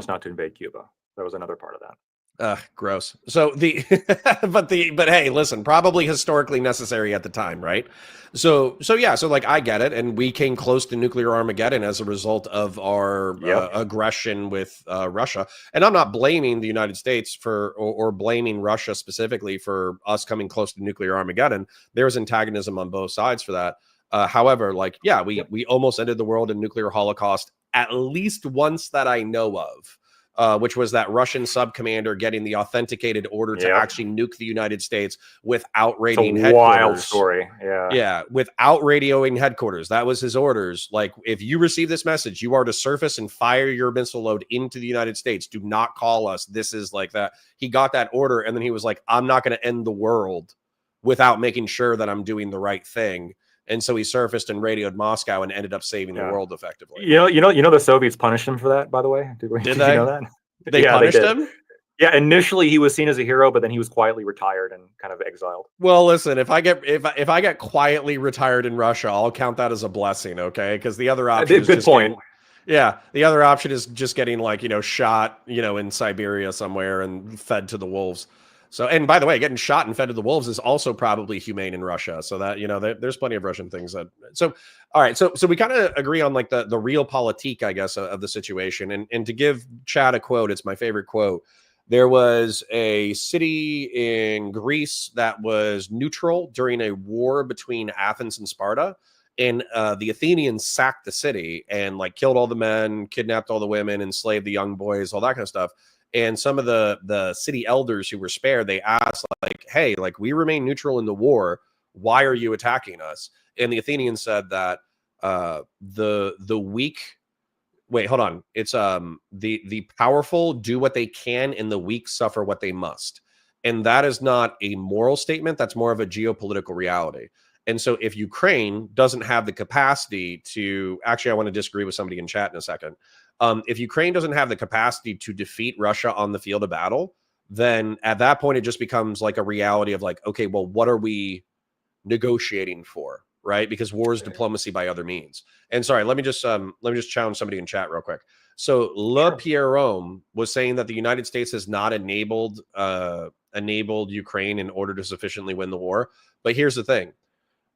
not to invade Cuba. That was another part of that. Gross. So but hey, listen, probably historically necessary at the time, right? So like I get it, and we came close to nuclear Armageddon as a result of our aggression with Russia. And I'm not blaming the United States for or blaming Russia specifically for us coming close to nuclear Armageddon. There was antagonism on both sides for that. However, we almost ended the world in nuclear holocaust at least once that I know of. which was that Russian sub commander getting the authenticated order to actually nuke the United States without raiding headquarters. Wild story. Yeah, without radioing headquarters. That was his orders. Like, if you receive this message, you are to surface and fire your missile load into the United States. Do not call us. This is like that. He got that order, and then he was like, I'm not going to end the world without making sure that I'm doing the right thing. And so he surfaced and radioed Moscow and ended up saving the world effectively. You know, the Soviets punished him for that, by the way. Did they? You know that? They punished him? Yeah, initially he was seen as a hero, but then he was quietly retired and kind of exiled. Well, listen, if I get quietly retired in Russia, I'll count that as a blessing, okay? Because the other option is good point. The other option is just getting, like, shot, in Siberia somewhere and fed to the wolves. So, and by the way, getting shot and fed to the wolves is also probably humane in Russia. So that, there's plenty of Russian things that, so, all right. So we kind of agree on, like, the real politique, I guess, of the situation. And to give Chad a quote, it's my favorite quote. There was a city in Greece that was neutral during a war between Athens and Sparta. And the Athenians sacked the city and, like, killed all the men, kidnapped all the women, enslaved the young boys, all that kind of stuff. And some of the city elders who were spared, they asked, like, hey, like, we remain neutral in the war. Why are you attacking us? And the Athenians said that the weak, wait, hold on. It's the powerful do what they can and the weak suffer what they must. And that is not a moral statement. That's more of a geopolitical reality. And so if Ukraine doesn't have the capacity to, actually, I want to disagree with somebody in chat in a second. If Ukraine doesn't have the capacity to defeat Russia on the field of battle, then at that point, it just becomes like a reality of, like, okay, well, what are we negotiating for? Right? Because war is diplomacy by other means. And sorry, let me just challenge somebody in chat real quick. So Le Pierrome was saying that the United States has not enabled Ukraine in order to sufficiently win the war. But here's the thing.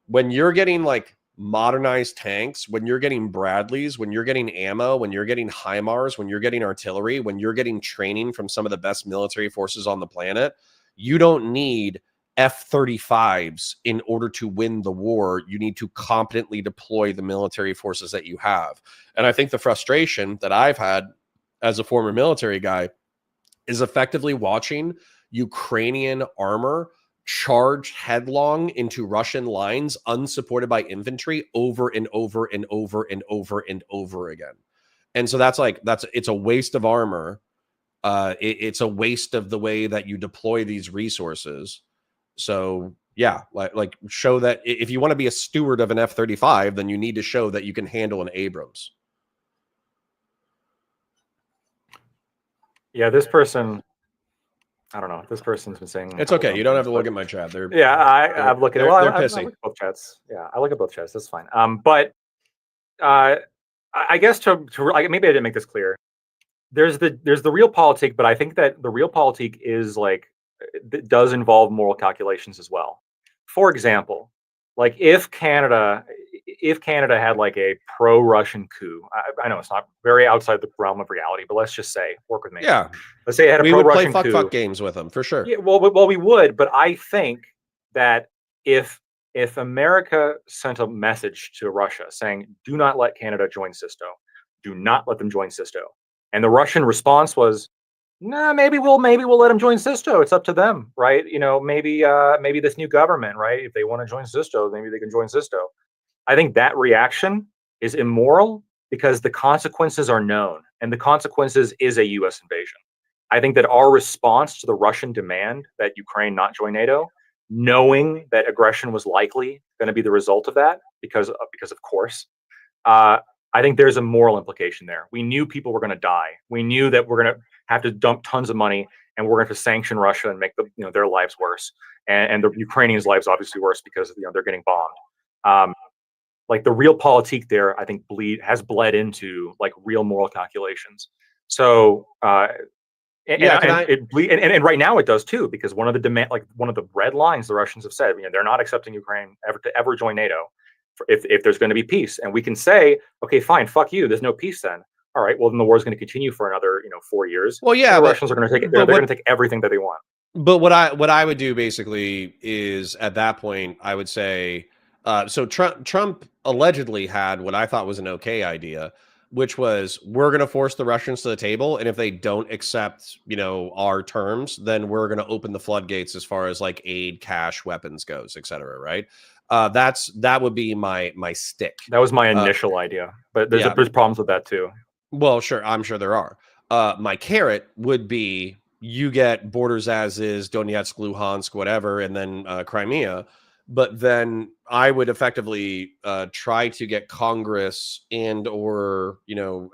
When you're getting, like, modernized tanks, when you're getting Bradleys, when you're getting ammo, when you're getting HIMARS, when you're getting artillery, when you're getting training from some of the best military forces on the planet, you don't need F-35s in order to win the war. You need to competently deploy the military forces that you have. And I think the frustration that I've had as a former military guy is effectively watching Ukrainian armor charged headlong into Russian lines unsupported by infantry over and over and over and over and over again. And so it's a waste of armor. It's a waste of the way that you deploy these resources. So yeah, like show that if you want to be a steward of an F-35, then you need to show that you can handle an Abrams. Yeah, this person, I don't know. This person's been saying it's okay. You don't have to look at my chat. I'm looking at. They're pissy. I look at both chats. Yeah, I look at both chats. That's fine. But I guess maybe I didn't make this clear. There's the real politic, but I think that the real politic is, like, it does involve moral calculations as well. For example, like, if Canada had, like, a pro-Russian coup, I know it's not very outside the realm of reality, but let's just say, work with me. Yeah. Let's say it had a pro-Russian coup. We would play fuck games with them, for sure. Yeah, well, we would, but I think that if America sent a message to Russia saying, do not let Canada join CISTO, do not let them join CISTO, and the Russian response was, nah, maybe we'll let them join CISTO. It's up to them, right? Maybe this new government, right? If they want to join CISTO, maybe they can join CISTO. I think that reaction is immoral because the consequences are known, and the consequences is a U.S. invasion. I think that our response to the Russian demand that Ukraine not join NATO, knowing that aggression was likely going to be the result of that, because of course, I think there's a moral implication there. We knew people were going to die. We knew that we're going to have to dump tons of money, and we're going to have to sanction Russia and make their lives worse, and the Ukrainians' lives obviously worse because they're getting bombed. Like, the real politique there, I think has bled into, like, real moral calculations. So and right now it does too, because one of the red lines the Russians have said, they're not accepting Ukraine ever join NATO if there's going to be peace. And we can say, okay, fine, fuck you. There's no peace then. All right, well, then the war is going to continue for another 4 years. Well, yeah, the Russians are going to take it. They're going to take everything that they want. But what I would do basically is, at that point, I would say, so Trump allegedly had what I thought was an okay idea, which was we're going to force the Russians to the table, and if they don't accept, our terms, then we're going to open the floodgates as far as like aid, cash, weapons goes, etc. Right? That would be my stick. That was my initial idea, but there's problems with that too. Well, sure, I'm sure there are. My carrot would be you get borders as is, Donetsk, Luhansk, whatever, and then Crimea. But then I would effectively try to get Congress or,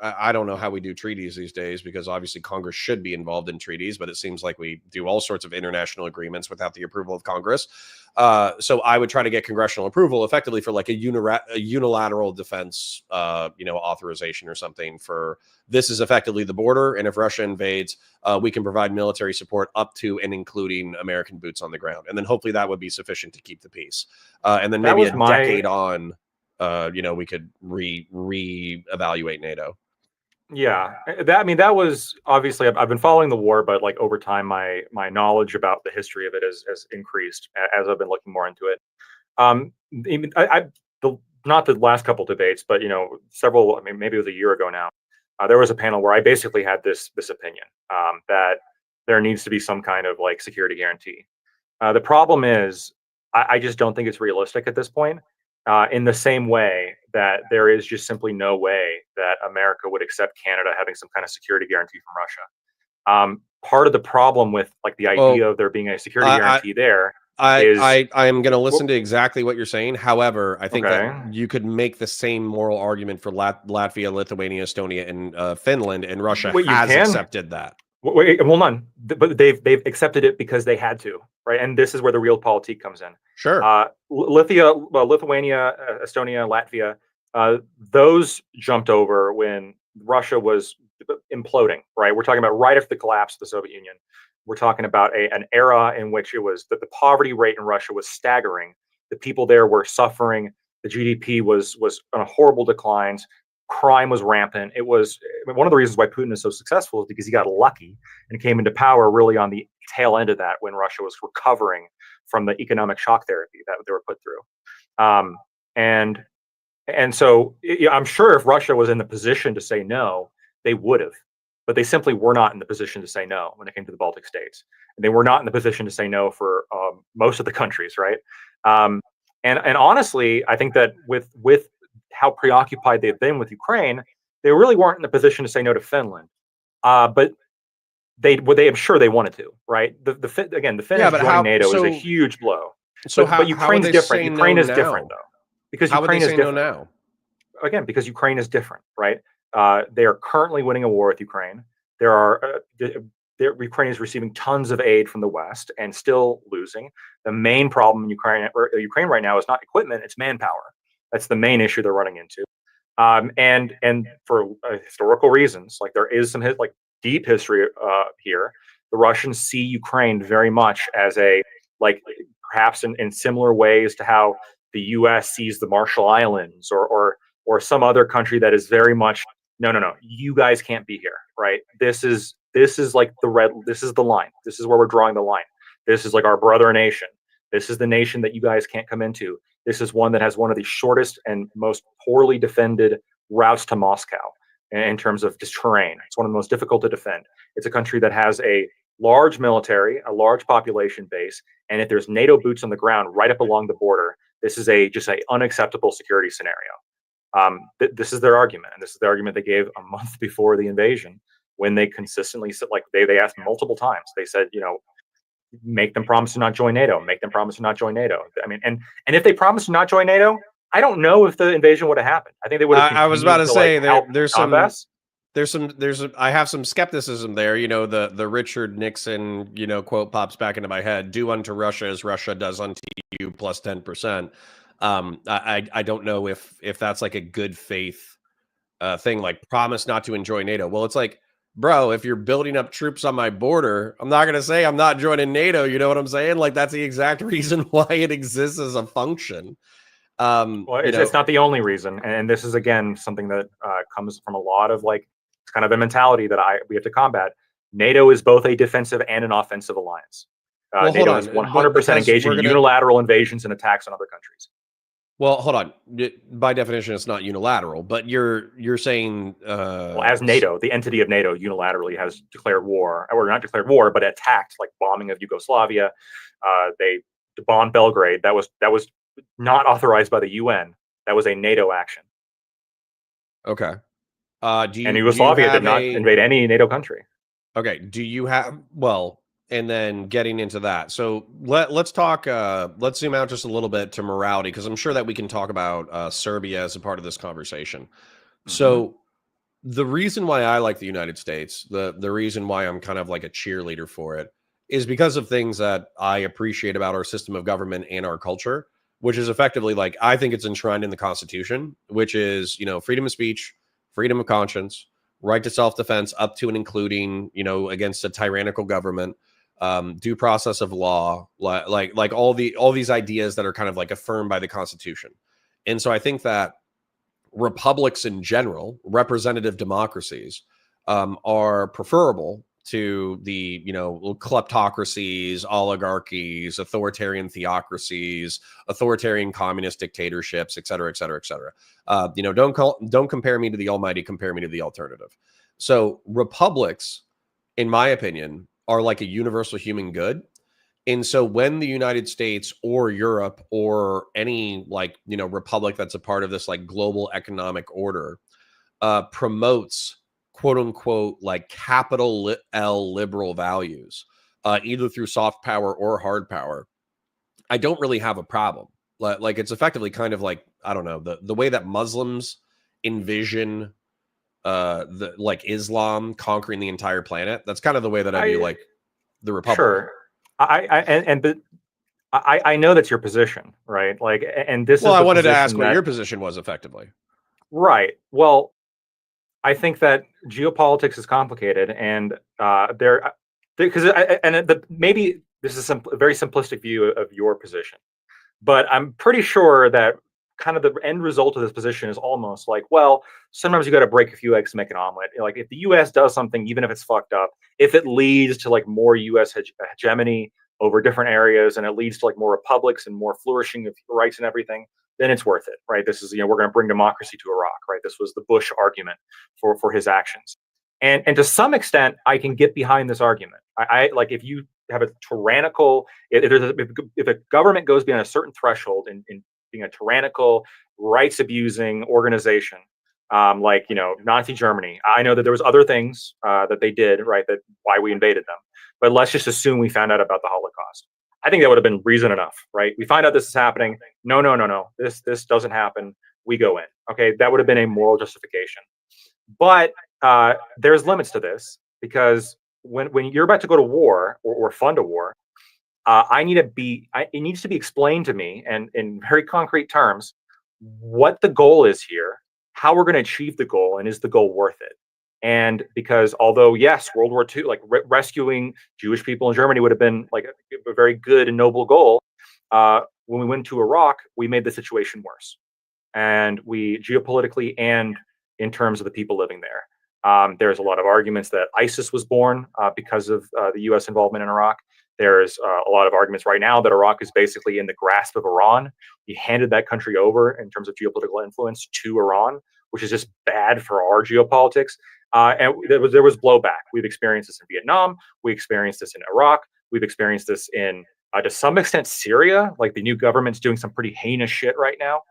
I don't know how we do treaties these days, because obviously Congress should be involved in treaties, but it seems like we do all sorts of international agreements without the approval of Congress. So I would try to get congressional approval effectively for like a unilateral defense, authorization or something for this is effectively the border. And if Russia invades, we can provide military support up to and including American boots on the ground. And then hopefully that would be sufficient to keep the peace. And then maybe decade on, we could reevaluate NATO. Yeah, that was obviously I've been following the war, but like over time, my knowledge about the history of it has increased as I've been looking more into it. Even not the last couple debates, but several. I mean, maybe it was a year ago now. There was a panel where I basically had this opinion that there needs to be some kind of like security guarantee. The problem is, I just don't think it's realistic at this point. In the same way that there is just simply no way that America would accept Canada having some kind of security guarantee from Russia. Part of the problem with like the idea of there being a security guarantee I am going to listen to exactly what you're saying. However, I think that you could make the same moral argument for Latvia, Lithuania, Estonia, and Finland, and Russia has accepted that. Well, none, but they've accepted it because they had to, right? And this is where the realpolitik comes in. Sure. Lithuania, Estonia, Latvia, those jumped over when Russia was imploding, right? We're talking about right after the collapse of the Soviet Union. We're talking about an era in which it was that the poverty rate in Russia was staggering. The people there were suffering. The GDP was on a horrible decline. Crime was rampant. It was one of the reasons why Putin is so successful is because he got lucky and came into power really on the tail end of that when Russia was recovering from the economic shock therapy that they were put through. And so I'm sure if Russia was in the position to say no, they would have, but they simply were not in the position to say no when it came to the Baltic states. And they were not in the position to say no for most of the countries, right? And honestly, I think that with how preoccupied they've been with Ukraine, they really weren't in the position to say no to Finland. But I'm sure they wanted to, right? The Finnish joining NATO is a huge blow. So but Ukraine's different. Ukraine is different though, because Ukraine is different now. Again, because Ukraine is different, right? They are currently winning a war with Ukraine. Ukraine is receiving tons of aid from the West and still losing. The main problem in Ukraine right now is not equipment; it's manpower. That's the main issue they're running into. And for historical reasons, like there is some deep history here. The Russians see Ukraine very much as perhaps in similar ways to how the U.S. sees the Marshall Islands or some other country that is very much no, you guys can't be here, right? This is like this is the line. This is where we're drawing the line. This is like our brother nation. This is the nation that you guys can't come into. This is one that has one of the shortest and most poorly defended routes to Moscow in terms of terrain. It's one of the most difficult to defend. It's a country that has a large military, a large population base, and if there's NATO boots on the ground right up along the border, this is just an unacceptable security scenario. This is their argument, and this is the argument they gave a month before the invasion when they consistently said, they asked multiple times. They said, make them promise to not join NATO. Make them promise to not join NATO. I mean, and if they promised to not join NATO, I don't know if the invasion would have happened. I think they would have. I was about to say there's I have some skepticism there. The Richard Nixon quote pops back into my head: "Do unto Russia as Russia does unto you," plus 10%. I don't know if that's like a good faith thing. Like promise not to enjoy NATO. Well, it's like, bro, if you're building up troops on my border, I'm not going to say I'm not joining NATO. You know what I'm saying? Like, that's the exact reason why it exists as a function. Well, it's not the only reason. And this is, again, something that comes from a lot of it's kind of a mentality that we have to combat. NATO is both a defensive and an offensive alliance. NATO is 100% engaged in unilateral invasions and attacks on other countries. Well, hold on. By definition, it's not unilateral, but you're saying Well, as NATO, the entity of NATO unilaterally has declared war, or not declared war, but attacked, like bombing of Yugoslavia. They bombed Belgrade. That was not authorized by the UN. That was a NATO action. okay. And Do you Yugoslavia did have not invade any NATO country. okay? Do you have and then getting into that. So let's talk. Let's zoom out just a little bit to morality, because I'm sure that we can talk about Serbia as a part of this conversation. So the reason why I like the United States, the reason why I'm kind of like a cheerleader for it, is because of things that I appreciate about our system of government and our culture, which is effectively like, I think it's enshrined in the Constitution, which is, freedom of speech, freedom of conscience, right to self-defense, up to and including, against a tyrannical government, due process of law, like all these ideas that are kind of like affirmed by the Constitution. And so I think that republics in general, representative democracies, are preferable to the kleptocracies, oligarchies, authoritarian theocracies, authoritarian communist dictatorships, et cetera, et cetera, et cetera. Don't compare me to the almighty, compare me to the alternative. So republics, in my opinion, are like a universal human good. And so when the United States or Europe or any republic that's a part of this like global economic order promotes quote unquote like capital L liberal values, either through soft power or hard power, I don't really have a problem. Like it's effectively kind of like, I don't know, the way that Muslims envision the like Islam conquering the entire planet. That's kind of the way that I view like the Republic. Sure. I know that's your position, right? Like, and this well, is I the wanted to ask position what your position was effectively. Right. Well, I think that geopolitics is complicated, and maybe this is a very simplistic view of your position, but I'm pretty sure that kind of the end result of this position is almost like, well, sometimes you got to break a few eggs to make an omelet. Like if the U.S. does something, even if it's fucked up, if it leads to like more U.S. hegemony over different areas, and it leads to like more republics and more flourishing of rights and everything, then it's worth it, right? This is, we're going to bring democracy to Iraq, right? This was the Bush argument for his actions, and to some extent, I can get behind this argument. I like if you have a tyrannical, if a government goes beyond a certain threshold in being a tyrannical, rights abusing organization, like Nazi Germany. I know that there was other things that they did, right? That why we invaded them, but let's just assume we found out about the Holocaust. I think that would have been reason enough, right? We find out this is happening. No. This doesn't happen. We go in. Okay, that would have been a moral justification. But there's limits to this, because when you're about to go to war or fund a war, it needs to be explained to me, and in very concrete terms, what the goal is here, how we're going to achieve the goal, and is the goal worth it? And because although yes, World War II, like rescuing Jewish people in Germany would have been like a very good and noble goal, when we went to Iraq, we made the situation worse, and we geopolitically and in terms of the people living there. There's a lot of arguments that ISIS was born because of the U.S. involvement in Iraq. There's a lot of arguments right now that Iraq is basically in the grasp of Iran. We handed that country over in terms of geopolitical influence to Iran, which is just bad for our geopolitics. And there was blowback. We've experienced this in Vietnam. We experienced this in Iraq. We've experienced this in, to some extent, Syria. Like the new government's doing some pretty heinous shit right now.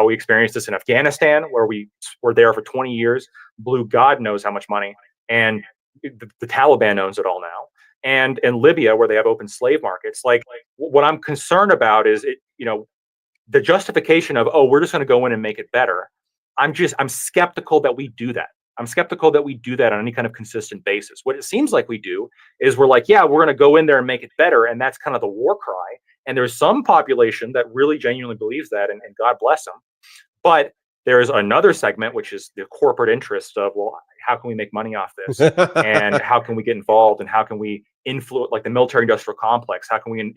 We experienced this in Afghanistan, where we were there for 20 years, blew God knows how much money, and the Taliban owns it all now. And in Libya, where they have open slave markets, like what I'm concerned about is the justification of, oh, we're just going to go in and make it better. I'm skeptical that we do that. I'm skeptical that we do that on any kind of consistent basis. What it seems like we do is we're like, yeah, we're going to go in there and make it better. And that's kind of the war cry. And there's some population that really genuinely believes that, and God bless them. But there is another segment, which is the corporate interest of, well, how can we make money off this? And how can we get involved? And how can we influence, like the military industrial complex? How can we,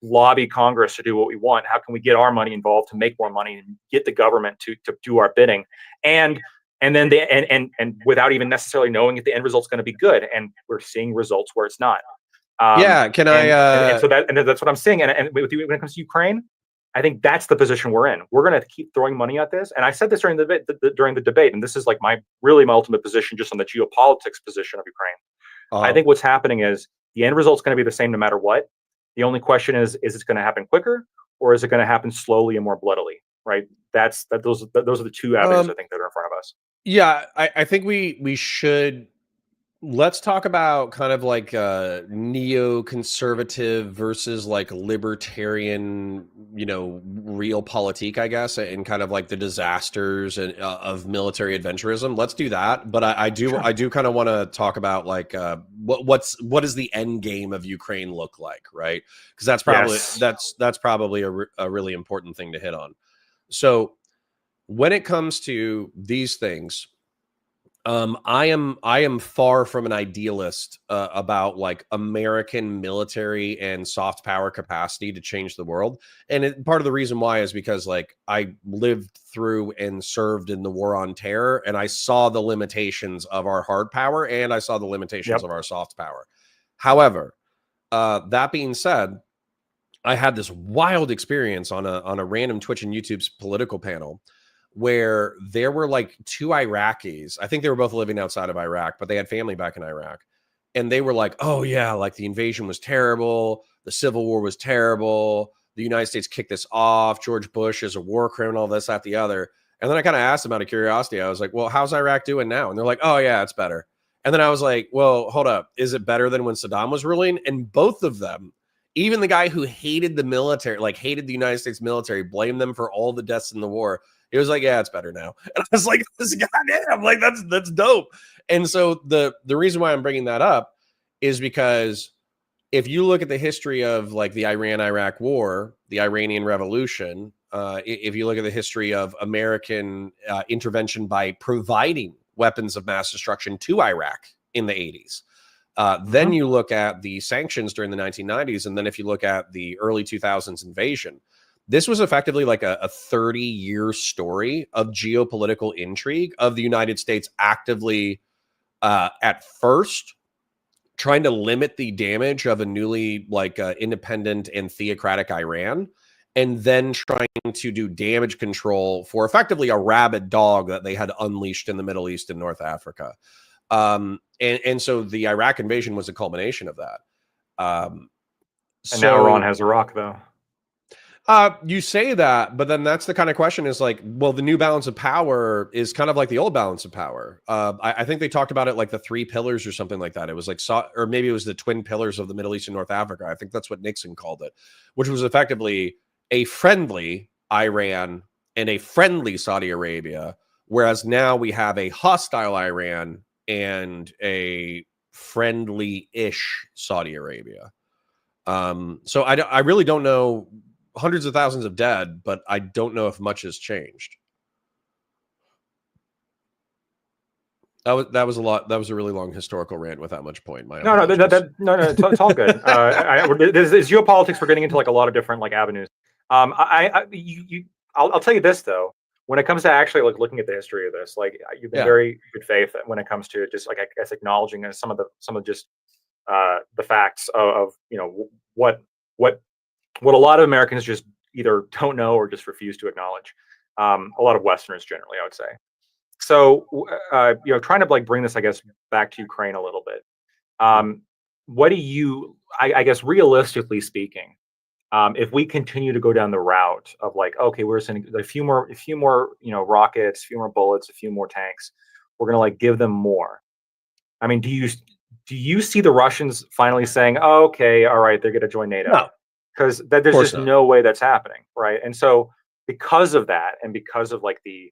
lobby Congress to do what we want? How can we get our money involved to make more money and get the government to do our bidding? And then without even necessarily knowing if the end result's going to be good. And we're seeing results where it's not. Yeah, can I? So that's what I'm saying. And when it comes to Ukraine, I think that's the position we're in. We're going to keep throwing money at this. And I said this during the debate, and this is like my ultimate position just on the geopolitics position of Ukraine. I think what's happening is the end result's going to be the same no matter what. The only question is it going to happen quicker, or is it going to happen slowly and more bloodily? Right. Those are the two avenues I think that are in front of us. Yeah, I think we should. Let's talk about kind of like neoconservative versus like libertarian, realpolitik, I guess, and kind of like the disasters and of military adventurism. Let's do that. But I do kind of want to talk about like what does the end game of Ukraine look like, right? Because that's probably that's probably a really important thing to hit on. So when it comes to these things, I am far from an idealist about like American military and soft power capacity to change the world. And part of the reason why is because like I lived through and served in the war on terror, and I saw the limitations of our hard power, and I saw the limitations of our soft power. However, that being said, I had this wild experience on a random Twitch and YouTube's political panel where there were like two Iraqis. I think they were both living outside of Iraq, but they had family back in Iraq. And they were like, oh yeah, like the invasion was terrible. The Civil War was terrible. The United States kicked this off. George Bush is a war criminal, this, that, the other. And then I kind of asked them out of curiosity. I was like, well, how's Iraq doing now? And they're like, oh yeah, it's better. And then I was like, well, hold up. Is it better than when Saddam was ruling? And both of them, even the guy who hated the military, like hated the United States military, blamed them for all the deaths in the war. It was like, yeah, it's better now. And I was like, this goddamn, like that's dope. And so the reason why I'm bringing that up is because if you look at the history of like the Iran-Iraq war, the Iranian Revolution, if you look at the history of American intervention by providing weapons of mass destruction to Iraq in the 80s, then you look at the sanctions during the 1990s, and then if you look at the early 2000s invasion, this was effectively like a 30-year story of geopolitical intrigue of the United States actively, at first, trying to limit the damage of a newly like independent and theocratic Iran, and then trying to do damage control for effectively a rabid dog that they had unleashed in the Middle East and North Africa. And so the Iraq invasion was a culmination of that. And now Iran has Iraq, though. You say that, but then that's the kind of question is like, well, the new balance of power is kind of like the old balance of power. I think they talked about it like the three pillars or something like that. It was like, or maybe it was the twin pillars of the Middle East and North Africa. I think that's what Nixon called it, which was effectively a friendly Iran and a friendly Saudi Arabia. Whereas now we have a hostile Iran and a friendly-ish Saudi Arabia. So I really don't know. Hundreds of thousands of dead, but I don't know if much has changed. That was a lot. That was a really long historical rant without much point. No, it's all good. There's geopolitics. We're getting into like a lot of different like avenues. I'll tell you this though. When it comes to actually like looking at the history of this, like you've been very good faith when it comes to just like I guess acknowledging some of just the facts of what a lot of Americans just either don't know or just refuse to acknowledge. A lot of Westerners generally, I would say. So, trying to like bring this, I guess, back to Ukraine a little bit. What do you, I guess, realistically speaking, if we continue to go down the route of like, okay, we're sending a few more, rockets, a few more bullets, a few more tanks, we're gonna like give them more. I mean, do you see the Russians finally saying, oh, okay, all right, they're gonna join NATO? No. Because there's just no way that's happening, right? And so because of that, and because of like the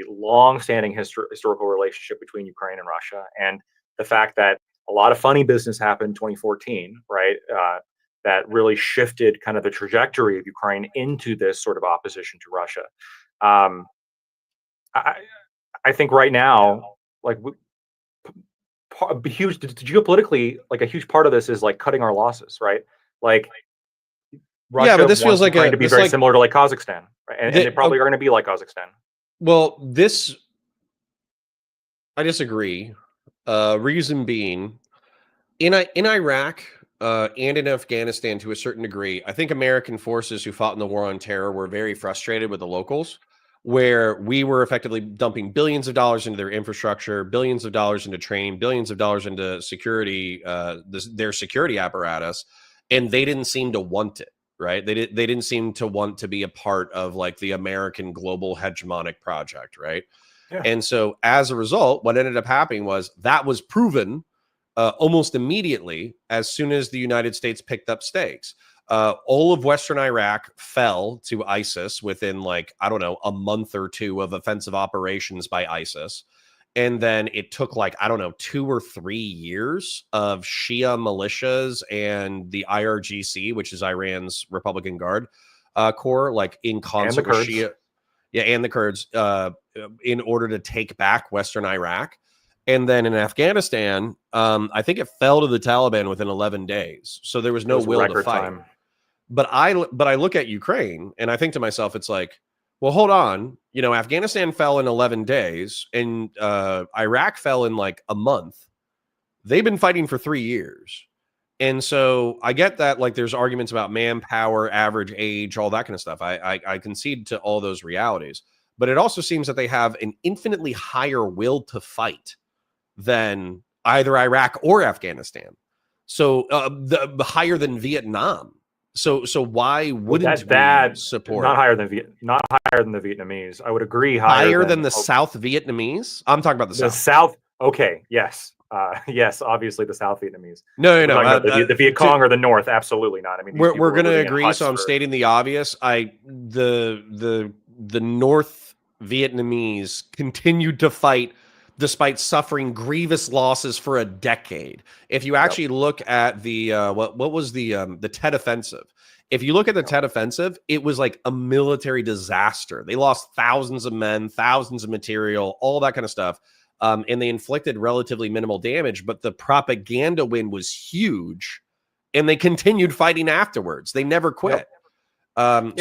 long-standing historical relationship between Ukraine and Russia, and the fact that a lot of funny business happened in 2014, right? That really shifted kind of the trajectory of Ukraine into this sort of opposition to Russia. I think right now, like geopolitically, like a huge part of this is like cutting our losses, right? Like Russia but this feels like to be very similar to like Kazakhstan, right? And they probably are going to be like Kazakhstan. Well, I disagree. Reason being, in Iraq, and in Afghanistan to a certain degree, I think American forces who fought in the war on terror were very frustrated with the locals, where we were effectively dumping billions of dollars into their infrastructure, billions of dollars into training, billions of dollars into security, their security apparatus, and they didn't seem to want it. Right? They didn't seem to want to be a part of like the American global hegemonic project. Right? Yeah. And so as a result, what ended up happening was that was proven almost immediately as soon as the United States picked up stakes. All of Western Iraq fell to ISIS within, like, I don't know, a month or two of offensive operations by ISIS. And then it took, like, I don't know, 2 or 3 years of Shia militias and the IRGC, which is Iran's Republican Guard Corps, like in concert with Shia. Yeah, and the Kurds, in order to take back Western Iraq. And then in Afghanistan, I think it fell to the Taliban within 11 days. So there was no will to fight. Time. But I look at Ukraine and I think to myself, it's like, well, hold on. You know, Afghanistan fell in 11 days and Iraq fell in like a month. They've been fighting for 3 years. And so I get that, like, there's arguments about manpower, average age, all that kind of stuff. I concede to all those realities. But it also seems that they have an infinitely higher will to fight than either Iraq or Afghanistan. So the higher than Vietnam. So why wouldn't we support? Not higher than the Vietnamese. I would agree. Higher than the South Vietnamese? I'm talking about the South. The South. Okay. Yes. Yes, obviously the South Vietnamese. No. The Viet Cong or the North, absolutely not. I mean, we're going to agree. So I'm stating the obvious. The North Vietnamese continued to fight despite suffering grievous losses for a decade. If you actually look at the what was the Tet Offensive? If you look at the Tet Offensive, it was like a military disaster. They lost thousands of men, thousands of material, all that kind of stuff. And they inflicted relatively minimal damage, but the propaganda win was huge, and they continued fighting afterwards. They never quit. So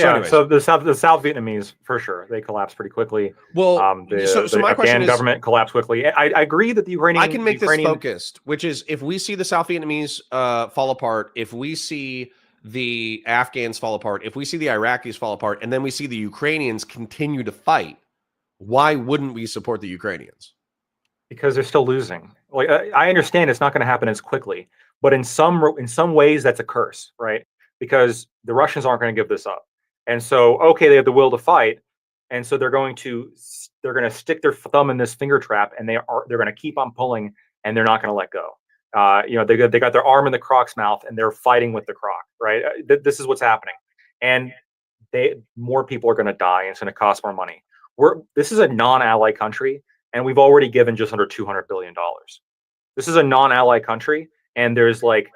the South Vietnamese, for sure, they collapsed pretty quickly. Well, so my Afghan government collapsed quickly. I agree that the Ukrainian. I can make this focused, which is if we see the South Vietnamese fall apart, if we see the Afghans fall apart, if we see the Iraqis fall apart, and then we see the Ukrainians continue to fight, why wouldn't we support the Ukrainians? Because they're still losing. Like I understand it's not going to happen as quickly, but in some ways that's a curse, right? Because the Russians aren't going to give this up, and so they have the will to fight, and so they're going to stick their thumb in this finger trap, and they're going to keep on pulling, and they're not going to let go. They got their arm in the croc's mouth, and they're fighting with the croc, right? This is what's happening, and more people are going to die, and it's going to cost more money. This is a non-ally country. And we've already given just under $200 billion. This is a non-ally country, and there's like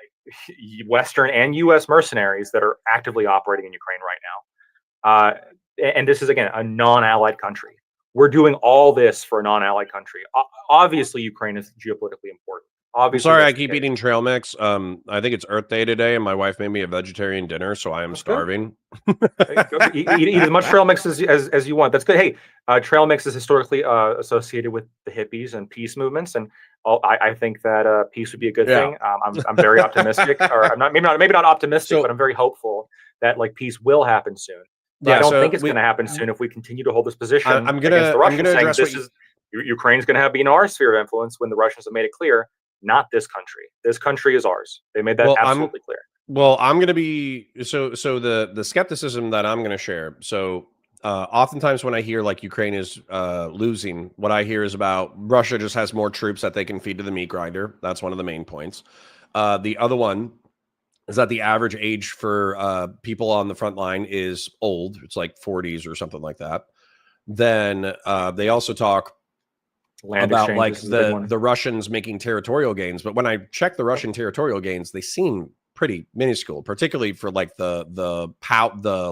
Western and U.S. mercenaries that are actively operating in Ukraine right now. And this is, again, a non-allied country. We're doing all this for a non-allied country. Obviously, Ukraine is geopolitically important. Obviously, sorry, I keep eating trail mix. I think it's Earth Day today, and my wife made me a vegetarian dinner, so I am starving. Eat as much trail mix as you want. That's good. Hey, trail mix is historically associated with the hippies and peace movements, and I think that peace would be a good thing. I'm very optimistic, or I'm not maybe not optimistic, but I'm very hopeful that like peace will happen soon. But I don't think it's going to happen soon if we continue to hold this position against the Russians, saying Ukraine's going to be in our sphere of influence when the Russians have made it clear. Not this country. This country is ours. They made that absolutely clear. Well, I'm going to be so the skepticism that I'm going to share. So oftentimes when I hear like Ukraine is losing, what I hear is about Russia just has more troops that they can feed to the meat grinder. That's one of the main points. The other one is that the average age for people on the front line is old. It's like 40s or something like that. Then they also talk about like the Russians making territorial gains, but when I check the Russian territorial gains, they seem pretty minuscule, particularly for like the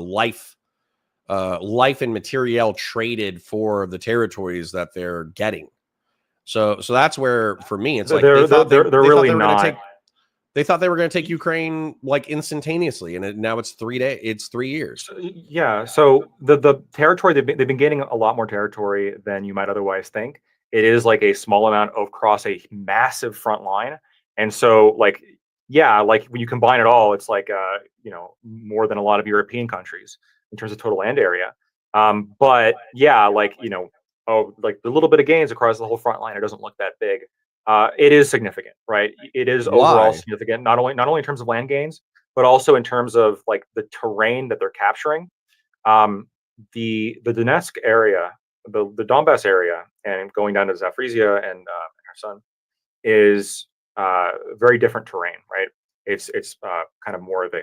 life and materiel traded for the territories that they're getting. So that's where for me it's like they're really not. They thought they were going to take Ukraine like instantaneously, and now it's 3 days. It's 3 years. Yeah. So the territory they've been gaining a lot more territory than you might otherwise think. It is like a small amount across a massive front line. And so like yeah, like when you combine it all, it's like more than a lot of European countries in terms of total land area. But yeah, like like the little bit of gains across the whole front line, it doesn't look that big. It is significant, right? It is overall Why? significant, not only in terms of land gains, but also in terms of like the terrain that they're capturing. Um, the Donetsk area, the Donbass area, and going down to Zaporizhia and Kherson is very different terrain, right? It's kind of more of a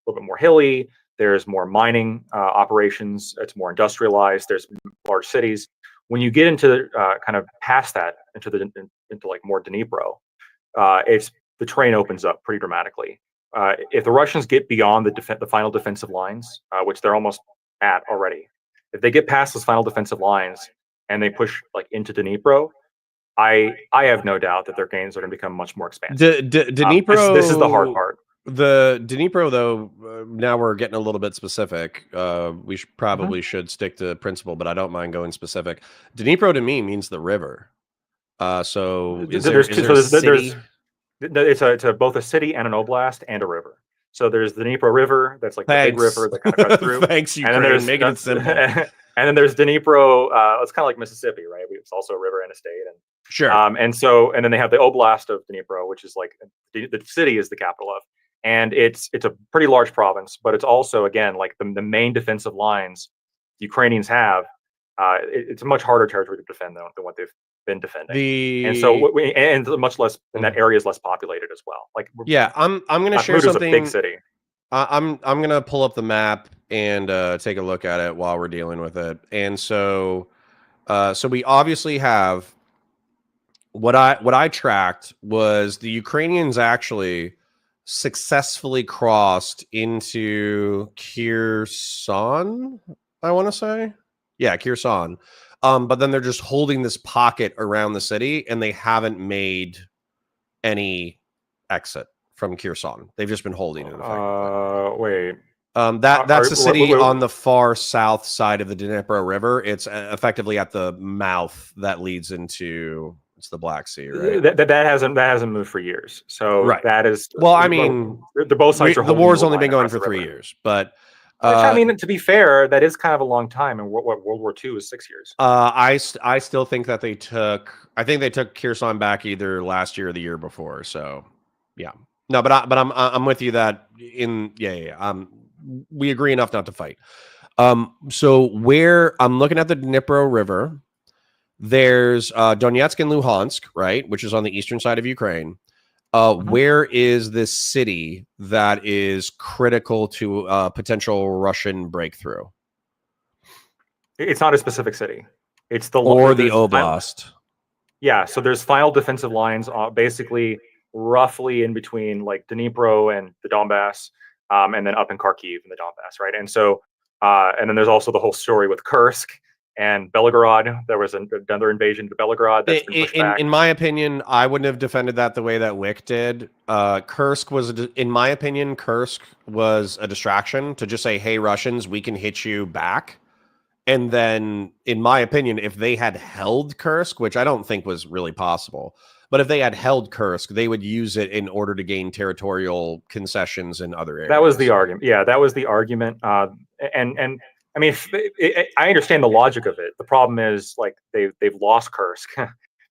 little bit more hilly. There's more mining operations. It's more industrialized. There's large cities. When you get into kind of past that into like more Dnipro, it's the terrain opens up pretty dramatically. If the Russians get beyond the final defensive lines, which they're almost at already, if they get past those final defensive lines and they push like into Dnipro, I have no doubt that their gains are going to become much more expansive. Dnipro. This is the hard part. The Dnipro, though, now we're getting a little bit specific. We Mhm. should stick to principle, but I don't mind going specific. Dnipro to me means the river. So There's is two. there a So city? it's both a city and an oblast and a river. So there's the Dnipro River, that's like the big Thanks, river that kind of cuts through, thanks, and then Ukraine, there's making it simple. and then there's Dnipro. It's kind of like Mississippi, right? It's also a river and a state, Sure. and then they have the oblast of Dnipro, which is like the city is the capital of, and it's a pretty large province, but it's also again like the main defensive lines the Ukrainians have. It's a much harder territory to defend than what they've been defending. And so, The and much less, and that Mhm. area is less populated as well. Like, Yeah, I'm gonna share Bakhmut is a big something. city. I'm gonna pull up the map and take a look at it while we're dealing with it. And so we obviously have what I tracked was the Ukrainians actually successfully crossed into Kherson, I want to say. Yeah, Kherson. But then they're just holding this pocket around the city and they haven't made any exit from Kherson. They've just been holding it effectively. Wait, That's a city wait, on the far south side of the Dnipro River. It's effectively at the mouth that leads into it's the Black Sea, right? that hasn't moved for years. So Right. that is, Well, I mean, the both sides are the holding war's the only line been going across for the 3 years, river. but Which I uh, mean, to be fair, that is kind of a long time, and World War II is 6 years. I still think that I think they took Kherson back either last year or the year before. So, yeah, no, but I'm with you that we agree enough not to fight. So where I'm looking at the Dnipro River, there's Donetsk and Luhansk, right, which is on the eastern side of Ukraine. Mhm. Where is this city that is critical to potential Russian breakthrough, It's not a specific city. It's or the there's final, oblast? yeah. So there's final defensive lines, basically roughly in between like Dnipro and the Donbass, and then up in Kharkiv in the Donbass, right? And so, and then there's also the whole story with Kursk and Belgorod. There was another invasion to Belgorod that's been pushed back. In my opinion, I wouldn't have defended that the way that Wick did. Kursk was, in my opinion, Kursk was a distraction to just say, "Hey, Russians, we can hit you back." And then, in my opinion, if they had held Kursk, which I don't think was really possible, but if they had held Kursk, they would use it in order to gain territorial concessions in other That was the areas. argument. Yeah, that was the argument. And I mean, I understand the logic of it. The problem is like they've lost Kursk.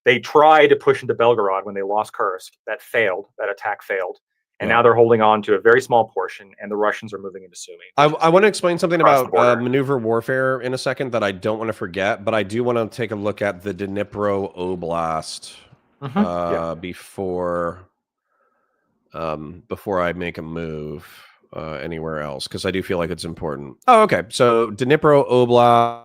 They tried to push into Belgorod when they lost Kursk. That failed. That attack failed. And Yeah. now they're holding on to a very small portion, and the Russians are moving into Sumy, which is I want to explain something across the about border. maneuver warfare in a second that I don't want to forget, but I do want to take a look at the Dnipro Oblast Yeah. before I make a move anywhere else, because I do feel like it's important. Oh, okay. So Dnipro Oblast,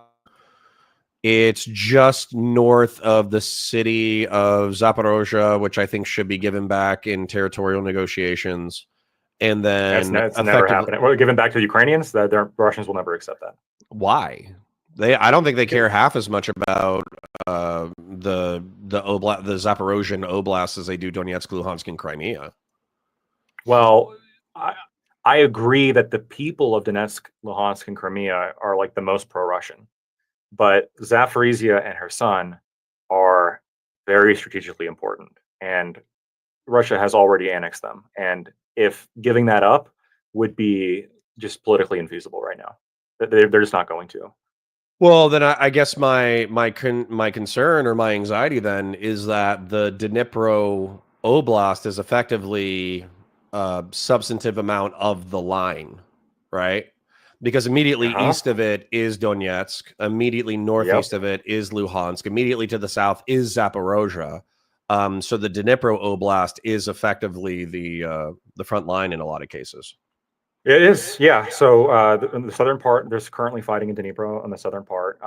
it's just north of the city of Zaporozhye, which I think should be given back in territorial negotiations. And then That's never effectively, happening. Well, given back to the Ukrainians, the Russians will never accept that. why? I don't think they care half as much about the Zaporozhian Oblast as they do Donetsk, Luhansk, and Crimea. Well, I agree that the people of Donetsk, Luhansk, and Crimea are like the most pro-Russian, but Zaporizhia and Kherson are very strategically important, and Russia has already annexed them, and if giving that up would be just politically infeasible right now. They're just not going to. Well, then I guess my concern or my anxiety then is that the Dnipro Oblast is effectively a substantive amount of the line, right? Because immediately Uh-huh. east of it is Donetsk, immediately Yep. northeast of it is Luhansk, immediately to the south is Zaporozhye. So the Dnipro Oblast is effectively the front line in a lot of cases. It is, yeah. So in the southern part, there's currently fighting in Dnipro on the southern part.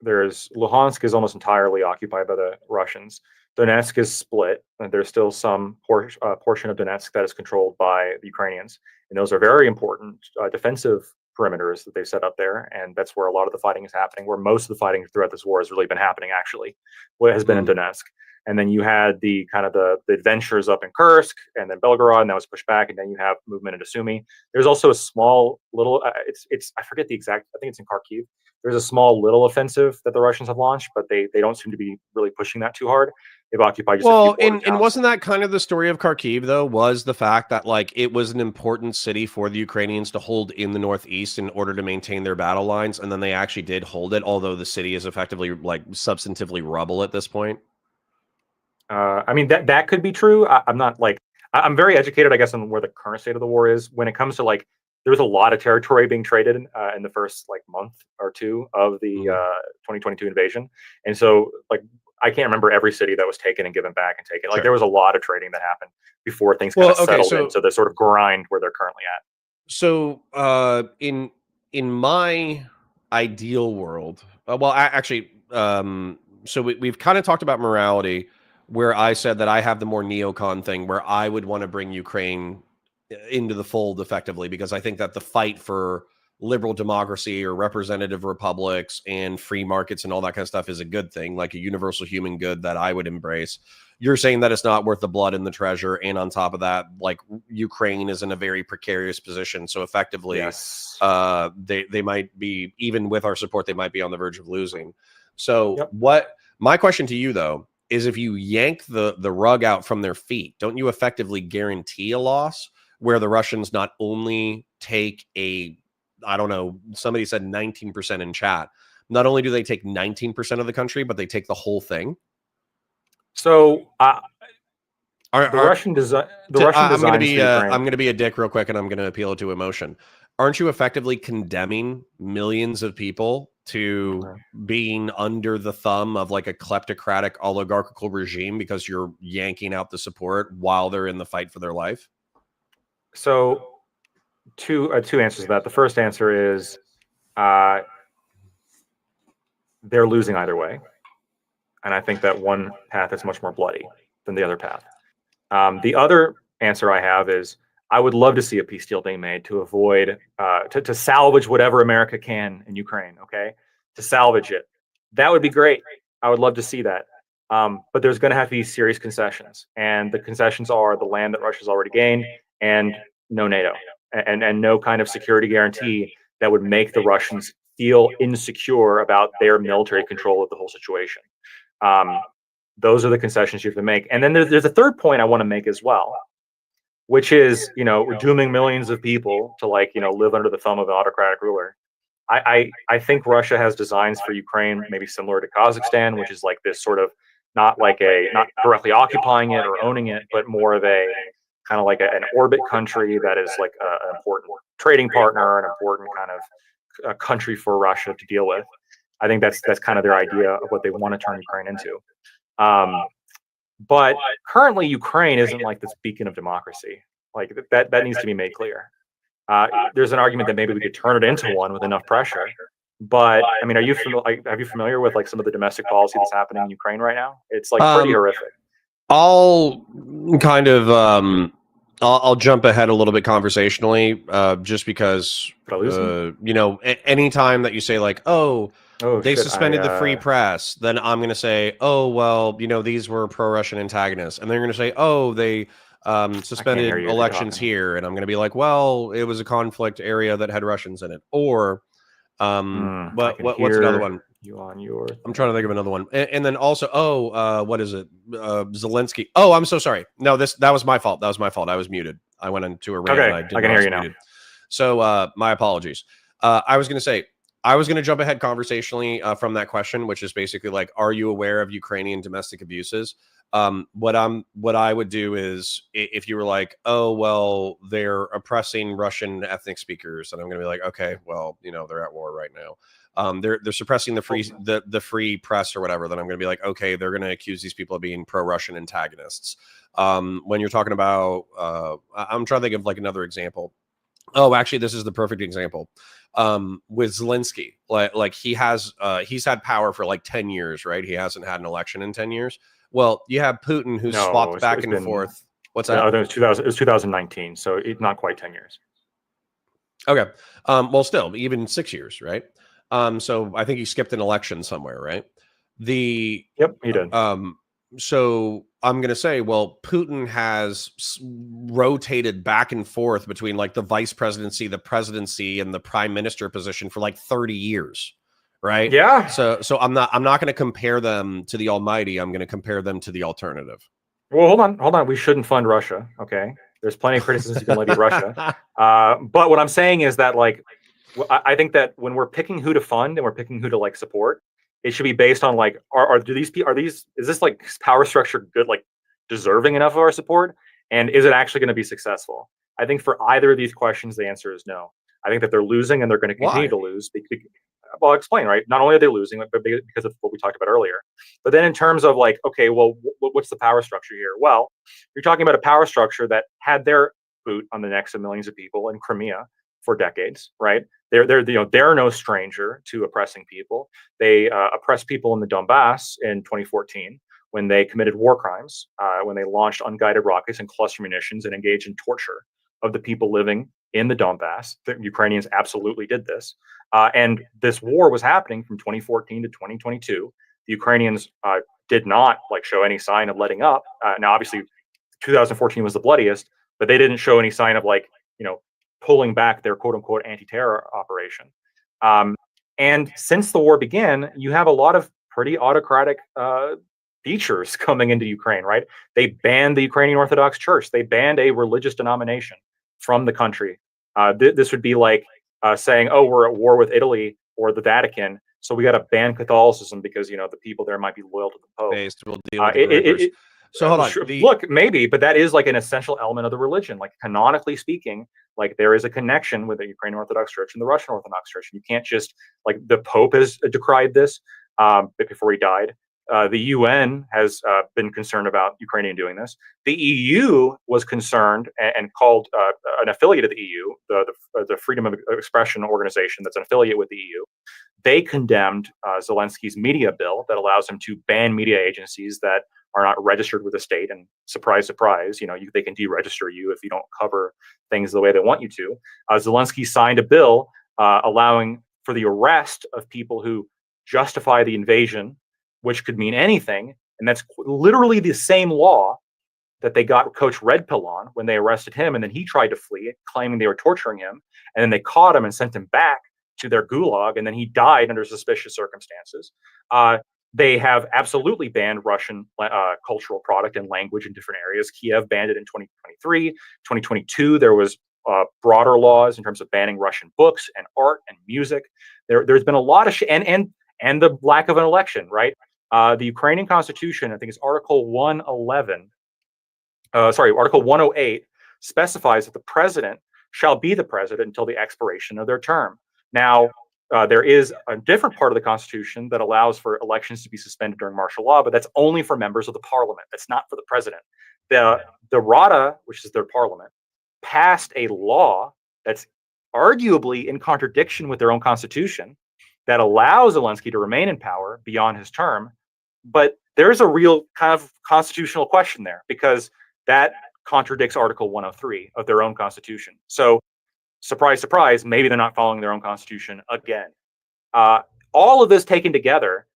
There's Luhansk is almost entirely occupied by the Russians. Donetsk is split, and there's still some portion of Donetsk that is controlled by the Ukrainians, and those are very important defensive perimeters that they've set up there, and that's where a lot of the fighting is happening. Where most of the fighting throughout this war has really been happening, actually, what has been in Donetsk. And then you had the kind of the adventures up in Kursk and then Belgorod, and that was pushed back. And then you have movement into Sumy. There's also a small little, it's I forget the exact, I think it's in Kharkiv. There's a small little offensive that the Russians have launched, but they don't seem to be really pushing that too hard. They've occupied just a few border and towns. wasn't that kind of the story of Kharkiv, though, was the fact that like it was an important city for the Ukrainians to hold in the northeast in order to maintain their battle lines, and then they actually did hold it, although the city is effectively like substantively rubble at this point. I mean, that could be true. I'm not like, I'm very educated, I guess, on where the current state of the war is. When it comes to like, there was a lot of territory being traded in the first like month or two of the 2022 invasion. And so like, I can't remember every city that was taken and given back and taken. Like there was a lot of trading that happened before things kind of settled into the sort of grind where they're currently at. So in my ideal world, so we've kind of talked about morality, where I said that I have the more neocon thing, where I would want to bring Ukraine into the fold effectively, because I think that the fight for liberal democracy or representative republics and free markets and all that kind of stuff is a good thing, like a universal human good that I would embrace. You're saying that it's not worth the blood and the treasure, and on top of that, like Ukraine is in a very precarious position, so effectively, yes. They might be, even with our support, they might be on the verge of losing. So what my question to you though is, if you yank the rug out from their feet, don't you effectively guarantee a loss, where the Russians not only take I don't know, somebody said 19% in chat. Not only do they take 19% of the country, but they take the whole thing. So the Russian design. I'm going to be a dick real quick, and I'm going to appeal to emotion. Aren't you effectively condemning millions of people to being under the thumb of like a kleptocratic oligarchical regime because you're yanking out the support while they're in the fight for their life? So two answers to that. The first answer is they're losing either way, and I think that one path is much more bloody than the other path. The other answer I have is I would love to see a peace deal being made to avoid to salvage whatever America can in Ukraine. Okay, to salvage it, that would be great. I would love to see that. But there's going to have to be serious concessions, and the concessions are the land that Russia's already gained, and no NATO, and no kind of security guarantee that would make the Russians feel insecure about their military control of the whole situation. Those are the concessions you have to make. And then there's a third point I want to make as well, which is, we're dooming millions of people to live under the thumb of an autocratic ruler. I think Russia has designs for Ukraine, maybe similar to Kazakhstan, which is like this sort of not directly occupying it or owning it, but more of a kind of like an orbit country that is like an important trading partner, an important kind of a country for Russia to deal with. I think that's kind of their idea of what they want to turn Ukraine into. But currently, Ukraine isn't like this beacon of democracy. Like that needs to be made clear. There's an argument that maybe we could turn it into one with enough pressure. But I mean, have you familiar with like some of the domestic policy that's happening in Ukraine right now? It's like pretty horrific. I'll kind of I'll jump ahead a little bit conversationally, just because anytime that you say like, they suspended the free press, then I'm going to say, oh, well, these were pro-Russian antagonists. And they're going to say, oh, they suspended elections here. And I'm going to be like, well, it was a conflict area that had Russians in it. Or what's another one? You on your I'm trying to think of another one. And then also, what is it? Zelensky. Oh, I'm so sorry. No, that was my fault. That was my fault. I was muted. I went into a rant and I Okay, didn't I know can I hear was you now. muted. So my apologies. I was going to say, I was going to jump ahead conversationally from that question, which is basically like, are you aware of Ukrainian domestic abuses? What I would do is, if you were like, oh well, they're oppressing Russian ethnic speakers, and I'm going to be like, okay, well, they're at war right now. They're suppressing the free press or whatever. Then I'm going to be like, okay, they're going to accuse these people of being pro-Russian antagonists. When you're talking about, I'm trying to think of like another example. Oh, actually, this is the perfect example. With Zelensky, like he's had power for like 10 years, right? He hasn't had an election in 10 years. Well, you have Putin who's No, swapped it's back and been forth. What's I that? think it was 2000. It was 2019, so not quite 10 years. Okay. Well, still, even 6 years, right? So I think he skipped an election somewhere, right? The Yep, he did. So I'm going to say, well, Putin has rotated back and forth between like the vice presidency, the presidency, and the prime minister position for like 30 years, right? Yeah. So I'm not going to compare them to the almighty. I'm going to compare them to the alternative. Well, hold on. We shouldn't fund Russia. Okay, there's plenty of criticisms you can levy Russia. But what I'm saying is that like, I think that when we're picking who to fund and we're picking who to like support, it should be based on like, is this like power structure good, like deserving enough of our support, and is it actually going to be successful? I think for either of these questions, the answer is no. I think that they're losing and they're going to continue Why? to lose. Well, I'll explain, right? Not only are they losing, but because of what we talked about earlier. But then in terms of like, okay, well, what's the power structure here? Well, you're talking about a power structure that had their boot on the necks of millions of people in Crimea for decades, right? They're no stranger to oppressing people. They oppressed people in the Donbass in 2014 when they committed war crimes, when they launched unguided rockets and cluster munitions and engaged in torture of the people living in the Donbass. The Ukrainians absolutely did this. And this war was happening from 2014 to 2022. The Ukrainians did not like show any sign of letting up. Now, obviously, 2014 was the bloodiest, but they didn't show any sign of like pulling back their quote unquote anti-terror operation. And since the war began, you have a lot of pretty autocratic features coming into Ukraine, right? They banned the Ukrainian Orthodox Church. They banned a religious denomination from the country. This would be like saying, "Oh, we're at war with Italy or the Vatican, so we got to ban Catholicism because the people there might be loyal to the Pope." We'll deal with the grippers. So hold on. Look, maybe, but that is like an essential element of the religion. Like canonically speaking, like there is a connection with the Ukrainian Orthodox Church and the Russian Orthodox Church. You can't just like the Pope has decried this before he died. The UN has been concerned about Ukrainian doing this. The EU was concerned and called an affiliate of the EU, the Freedom of Expression organization that's an affiliate with the EU. They condemned Zelensky's media bill that allows him to ban media agencies that are not registered with the state. And surprise, surprise, they can deregister you if you don't cover things the way they want you to. Zelensky signed a bill allowing for the arrest of people who justify the invasion, which could mean anything. And that's literally the same law that they got Coach Red Pill on when they arrested him. And then he tried to flee, claiming they were torturing him. And then they caught him and sent him back to their gulag. And then he died under suspicious circumstances. They have absolutely banned Russian cultural product and language in different areas. Kiev banned it in 2023. 2022, there was broader laws in terms of banning Russian books and art and music. There's been a lot of and the lack of an election, right? The Ukrainian Constitution, I think it's Article 111, Article 108 specifies that the president shall be the president until the expiration of their term. Now, there is a different part of the Constitution that allows for elections to be suspended during martial law, but that's only for members of the parliament. That's not for the president. The Rada, which is their parliament, passed a law that's arguably in contradiction with their own constitution that allows Zelensky to remain in power beyond his term. But there's a real kind of constitutional question there because that contradicts Article 103 of their own constitution. So surprise, surprise, maybe they're not following their own constitution again. All of this taken together,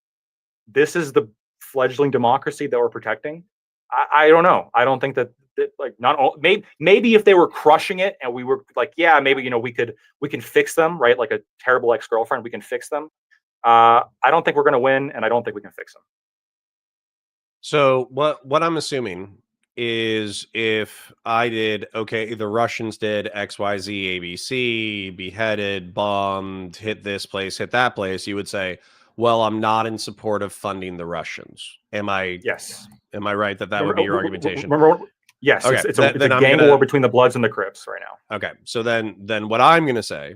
this is the fledgling democracy that we're protecting. I don't know. I don't think that like maybe if they were crushing it and we were like, yeah, maybe we can fix them, right? Like a terrible ex-girlfriend, we can fix them. I don't think we're going to win, and I don't think we can fix them. So what I'm assuming is if I did, okay, the Russians did X, Y, Z, ABC, beheaded, bombed, hit this place, hit that place, you would say, well, I'm not in support of funding the Russians. Yes. Am I right that that would be your argumentation? Yes, Okay, it's a gang war between the Bloods and the Crips right now. Okay, so then what I'm going to say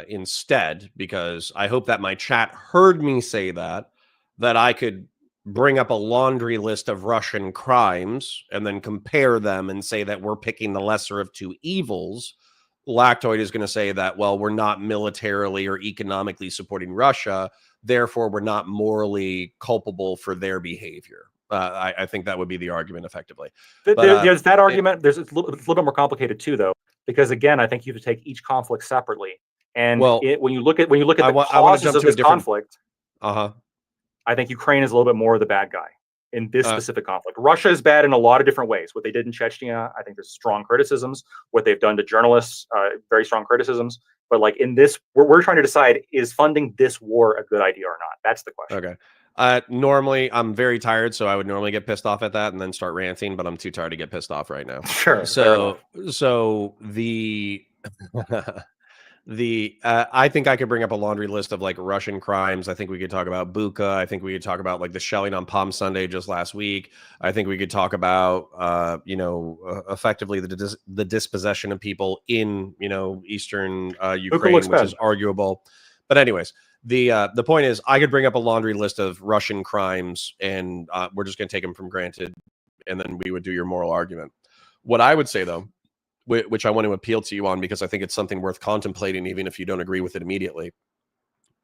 instead, because I hope that my chat heard me say that I could bring up a laundry list of Russian crimes and then compare them and say that we're picking the lesser of two evils. Lactoid is going to say that, well, we're not militarily or economically supporting Russia, therefore we're not morally culpable for their behavior. I think that would be the argument effectively. There's that argument. It's a little bit more complicated too, though, because again, I think you have to take each conflict separately. And when you look at the causes of this conflict, I think Ukraine is a little bit more of the bad guy in this specific conflict. Russia is bad in a lot of different ways. What they did in Chechnya, I think there's strong criticisms. What they've done to journalists, very strong criticisms. But like in this, we're trying to decide, is funding this war a good idea or not? That's the question. Okay. Normally, I'm very tired, so I would normally get pissed off at that and then start ranting, but I'm too tired to get pissed off right now. Sure. So the I think I could bring up a laundry list of like Russian crimes. I think we could talk about Bucha. I think we could talk about like the shelling on Palm Sunday just last week. I think we could talk about effectively the dispossession of people in eastern Ukraine, which is arguable. But anyways, the point is, I could bring up a laundry list of Russian crimes, and we're just going to take them from granted, and then we would do your moral argument. What I would say, though, which I want to appeal to you on, because I think it's something worth contemplating, even if you don't agree with it immediately,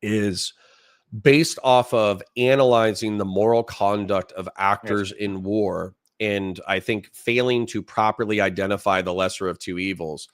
is based off of analyzing the moral conduct of actors in war, and I think failing to properly identify the lesser of two evils,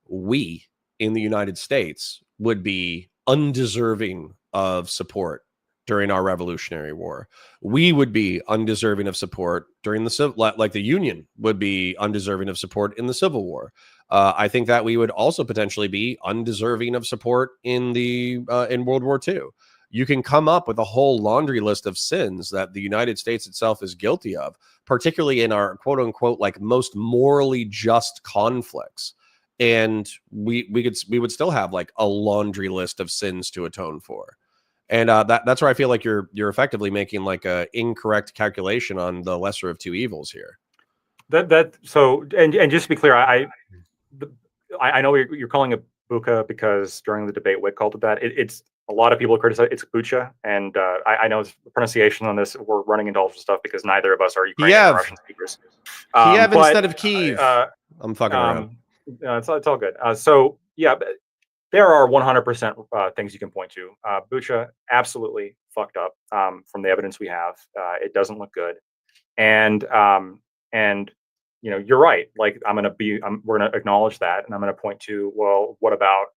we in the United States would be undeserving of support during our Revolutionary War. We would be undeserving of support during the Civil, like the Union would be undeserving of support in the Civil War. I think that we would also potentially be undeserving of support in in World War II. You can come up with a whole laundry list of sins that the United States itself is guilty of, particularly in our quote unquote like most morally just conflicts. And we would still have like a laundry list of sins to atone for. And that's where I feel like you're effectively making like a incorrect calculation on the lesser of two evils here. So just to be clear, I know you're calling it Bucha because during the debate Wick called it that. It's a lot of people criticize it's Bucha, and I know the pronunciation on this. We're running into all this stuff because neither of us are Ukrainian or Russian speakers. Kiev instead of Kyiv. I'm fucking around. It's all good. So yeah. There are 100% things you can point to. Bucha absolutely fucked up from the evidence we have. It doesn't look good, and you're right. Like we're gonna acknowledge that, and I'm gonna point to, well, what about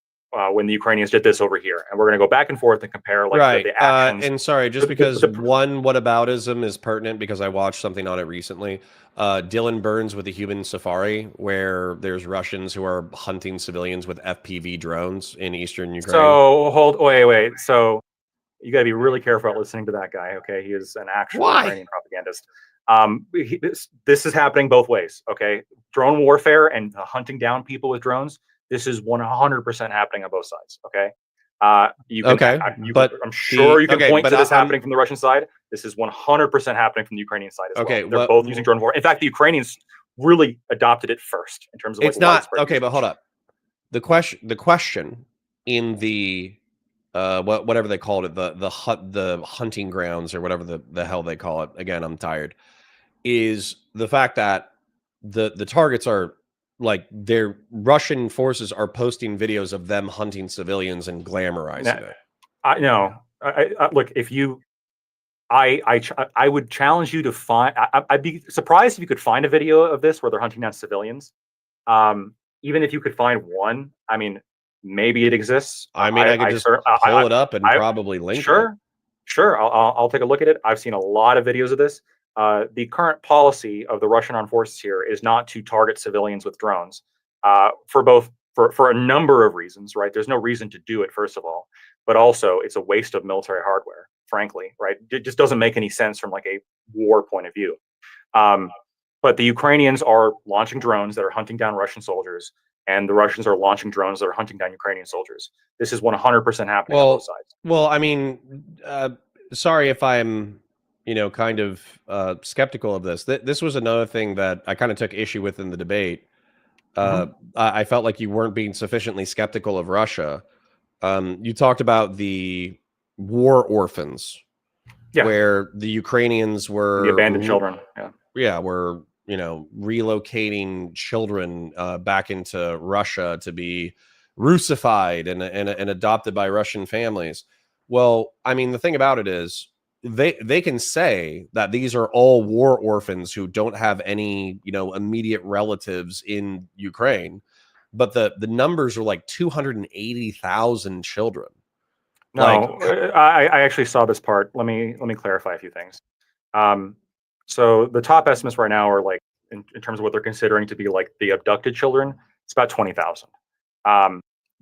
when the Ukrainians did this over here? And we're gonna go back and forth and compare like the actions. And sorry, just because one whataboutism is pertinent because I watched something on it recently. Dylan Burns with the Human Safari, where there's Russians who are hunting civilians with FPV drones in eastern Ukraine. So wait. So you got to be really careful about listening to that guy. Okay, he is an actual Ukrainian propagandist. This is happening both ways. Okay, drone warfare and hunting down people with drones. This is 100% happening on both sides. Okay. I'm sure you can point to this happening from the Russian side. This is 100% happening from the Ukrainian side as well. They're both using drone war. In fact, the Ukrainians really adopted it first in terms of it's not okay. But hold up, the question in the whatever they called it, the hunting grounds or whatever the hell they call it. Again, I'm tired. Is the fact that the targets are like their Russian forces are posting videos of them hunting civilians and glamorizing it. I know. Look, if you, I would challenge you to find. I'd be surprised if you could find a video of this where they're hunting down civilians. Even if you could find one, I mean, maybe it exists. I mean, I could just pull it up and probably link it. Sure. I'll take a look at it. I've seen a lot of videos of this. The current policy of the Russian armed forces here is not to target civilians with drones for both for a number of reasons, right? There's no reason to do it, first of all, but also it's a waste of military hardware, frankly, right? It just doesn't make any sense from like a war point of view. But the Ukrainians are launching drones that are hunting down Russian soldiers, and the Russians are launching drones that are hunting down Ukrainian soldiers. This is 100% happening on both sides. Well, I mean, sorry if I'm, kind of skeptical of this. This was another thing that I kind of took issue with in the debate. I felt like you weren't being sufficiently skeptical of Russia. You talked about the war orphans, where the Ukrainians were the abandoned children. Were relocating children back into Russia to be Russified and adopted by Russian families. Well, I mean, the thing about it is they can say that these are all war orphans who don't have any, immediate relatives in Ukraine, but the numbers are like 280,000 children. No, I actually saw this part. Let me clarify a few things. So the top estimates right now are like in terms of what they're considering to be like the abducted children, it's about 20,000.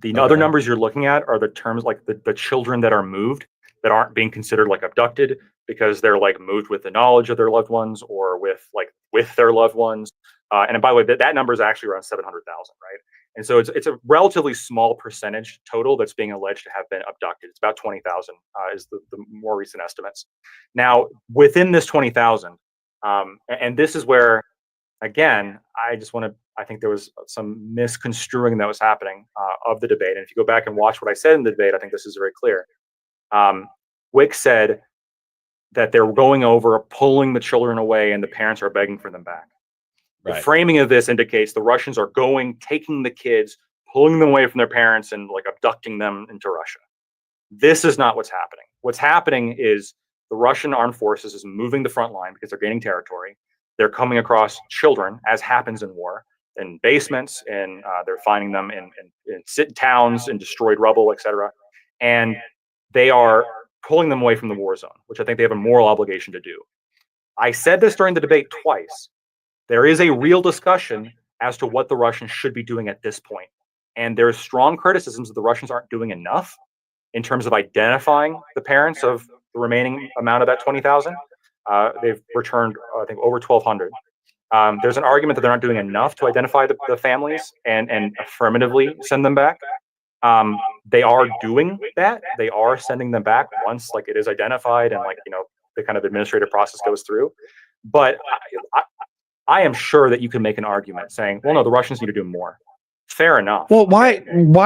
The other numbers you're looking at are the terms like the children that are moved that aren't being considered like abducted because they're like moved with the knowledge of their loved ones or with their loved ones. And by the way, that number is actually around 700,000, right? And so it's a relatively small percentage total that's being alleged to have been abducted. It's about 20,000 is the more recent estimates. Now, within this 20,000, and this is where, again, I think there was some misconstruing that was happening of the debate. And if you go back and watch what I said in the debate, I think this is very clear. Wick said that they're going over, pulling the children away, and the parents are begging for them back. Right. The framing of this indicates the Russians are taking the kids, pulling them away from their parents, and like abducting them into Russia. This is not what's happening. What's happening is the Russian armed forces is moving the front line because they're gaining territory. They're coming across children, as happens in war, in basements, and they're finding them in towns, in destroyed rubble, etc. And they are pulling them away from the war zone, which I think they have a moral obligation to do. I said this during the debate twice. There is a real discussion as to what the Russians should be doing at this point. And there's strong criticisms that the Russians aren't doing enough in terms of identifying the parents of the remaining amount of that 20,000. They've returned, I think, over 1,200. There's an argument that they're not doing enough to identify the families and affirmatively send them back. They are doing that. They are sending them back once it is identified and the kind of administrative process goes through. But I am sure that you can make an argument saying, well, no, the Russians need to do more. Fair enough. Well, why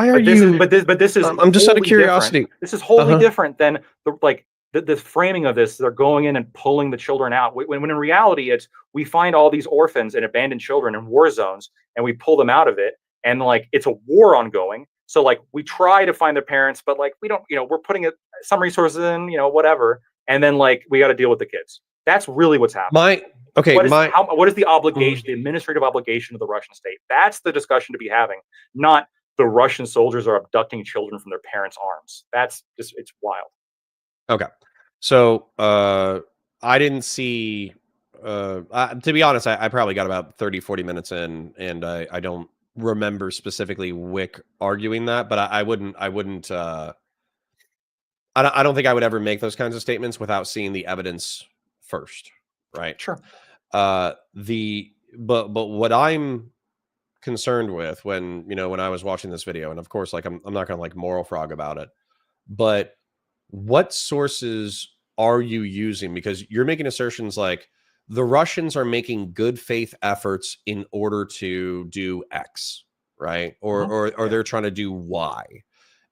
are you? But this is. I'm just out of curiosity. This is wholly different than the framing of this. They're going in and pulling the children out. When in reality, it's we find all these orphans and abandoned children in war zones, and we pull them out of it, and it's a war ongoing. So we try to find their parents, but we don't. We're putting some resources in, whatever, and then we got to deal with the kids. That's really what's happening. What is the obligation, the administrative obligation of the Russian state? That's the discussion to be having, not the Russian soldiers are abducting children from their parents' arms. That's just, it's wild. Okay. So I didn't see, to be honest, I probably got about 30, 40 minutes in, and I don't remember specifically Wick arguing that, but I don't think I would ever make those kinds of statements without seeing the evidence first. Right. Sure. But what I'm concerned with when I was watching this video, and of course, I'm not gonna moral frog about it, but what sources are you using? Because you're making assertions like the Russians are making good faith efforts in order to do X, right? Or they're trying to do Y.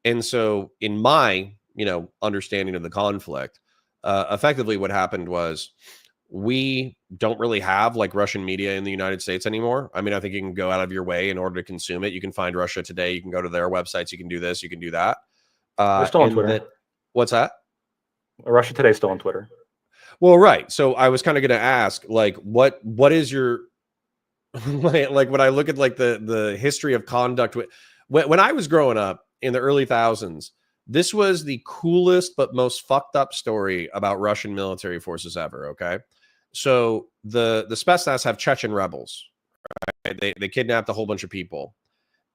And so in my, understanding of the conflict, effectively what happened was we don't really have Russian media in the United States anymore. I mean, I think you can go out of your way in order to consume it. You can find Russia Today. You can go to their websites. You can do this. You can do that. They're still on Twitter. What's that? Russia Today is still on Twitter. Well, right. So I was kind of going to ask, what is your when I look at the history of conduct when I was growing up in the early thousands, this was the coolest but most fucked up story about Russian military forces ever. Okay. So the Spetsnaz have Chechen rebels, right? They kidnapped a whole bunch of people.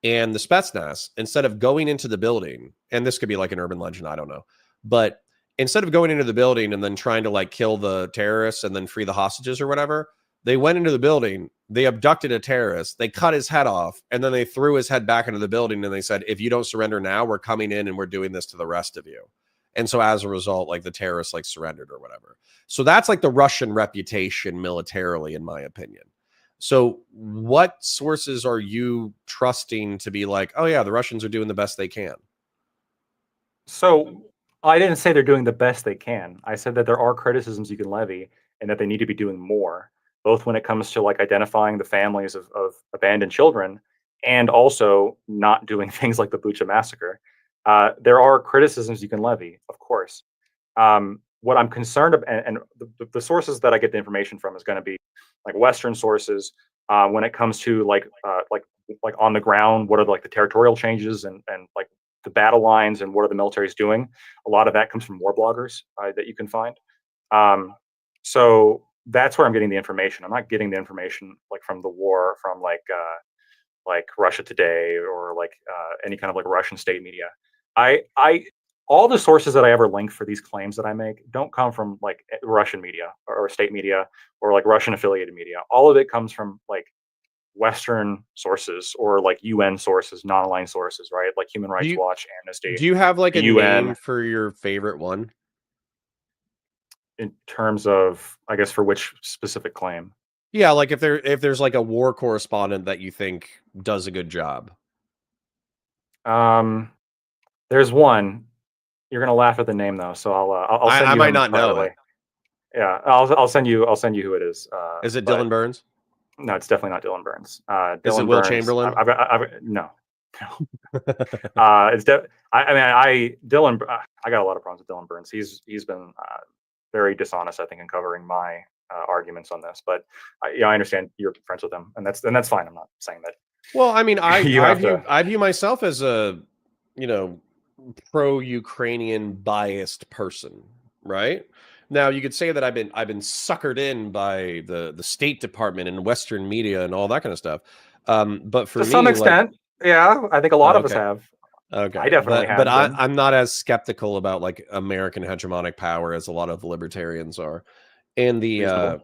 And the Spetsnaz, instead of going into the building, and this could be like an urban legend, I don't know, but instead of going into the building and then trying to like kill the terrorists and then free the hostages or whatever, they went into the building, they abducted a terrorist, they cut his head off, and then they threw his head back into the building and they said, if you don't surrender now, we're coming in and we're doing this to the rest of you. And so as a result, like the terrorists like surrendered or whatever. So that's like the Russian reputation militarily, in my opinion. So what sources are you trusting to be like, oh yeah, the Russians are doing the best they can? So I didn't say they're doing the best they can. I said that there are criticisms you can levy and that they need to be doing more, both when it comes to like identifying the families of abandoned children and also not doing things like the Bucha massacre. There are criticisms you can levy, of course. What I'm concerned about, and the sources that I get the information from is going to be like Western sources. When it comes to like on the ground, what are like the territorial changes and like the battle lines and what are the militaries doing? A lot of that comes from war bloggers that you can find. So that's where I'm getting the information. I'm not getting the information like from the war, from like Russia Today or like any kind of like Russian state media. I all the sources that I ever link for these claims that I make don't come from like Russian media or state media or like Russian affiliated media. All of it comes from like Western sources or like UN sources, non-aligned sources, right? Like Human Rights Watch, Amnesty. Do you have like a UN name for your favorite one? In terms of, I guess, for which specific claim? Yeah, like if there's like a war correspondent that you think does a good job. There's one. You're gonna laugh at the name though, so I'll send you. I might not know it. Yeah, I'll send you who it is. Is it Dylan Burns? No, it's definitely not Dylan Burns. Is it Will Chamberlain? No. It's Dylan. I got a lot of problems with Dylan Burns. He's been very dishonest, I think, in covering my arguments on this. But I understand you're friends with him, and that's fine. I'm not saying that. Well, I mean, I view myself as a pro-Ukrainian biased person, right? Now you could say that I've been suckered in by the State Department and Western media and all that kind of stuff. But for to some extent, yeah, I think a lot of us have. Okay, I definitely have. But I'm not as skeptical about like American hegemonic power as a lot of libertarians are. And the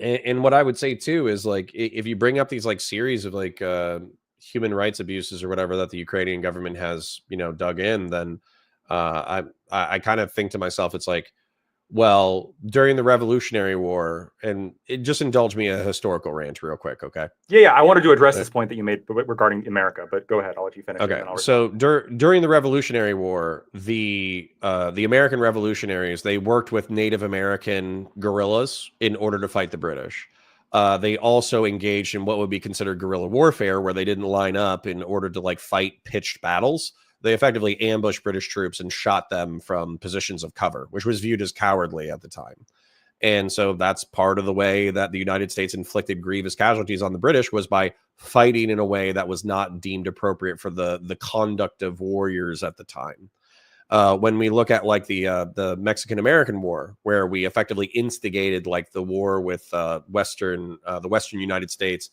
and what I would say too is like if you bring up these like series of like human rights abuses or whatever that the Ukrainian government has dug in, then I kind of think to myself, it's like, well, during the Revolutionary War, and just indulge me a historical rant real quick, okay? Yeah, I wanted to address this point that you made regarding America, but go ahead. I'll let you finish. Okay, so during the Revolutionary War, the American revolutionaries, they worked with Native American guerrillas in order to fight the British. They also engaged in what would be considered guerrilla warfare, where they didn't line up in order to like fight pitched battles. They effectively ambushed British troops and shot them from positions of cover, which was viewed as cowardly at the time. And so that's part of the way that the United States inflicted grievous casualties on the British, was by fighting in a way that was not deemed appropriate for the conduct of warriors at the time. When we look at like the Mexican-American War, where we effectively instigated like the war with the Western United States,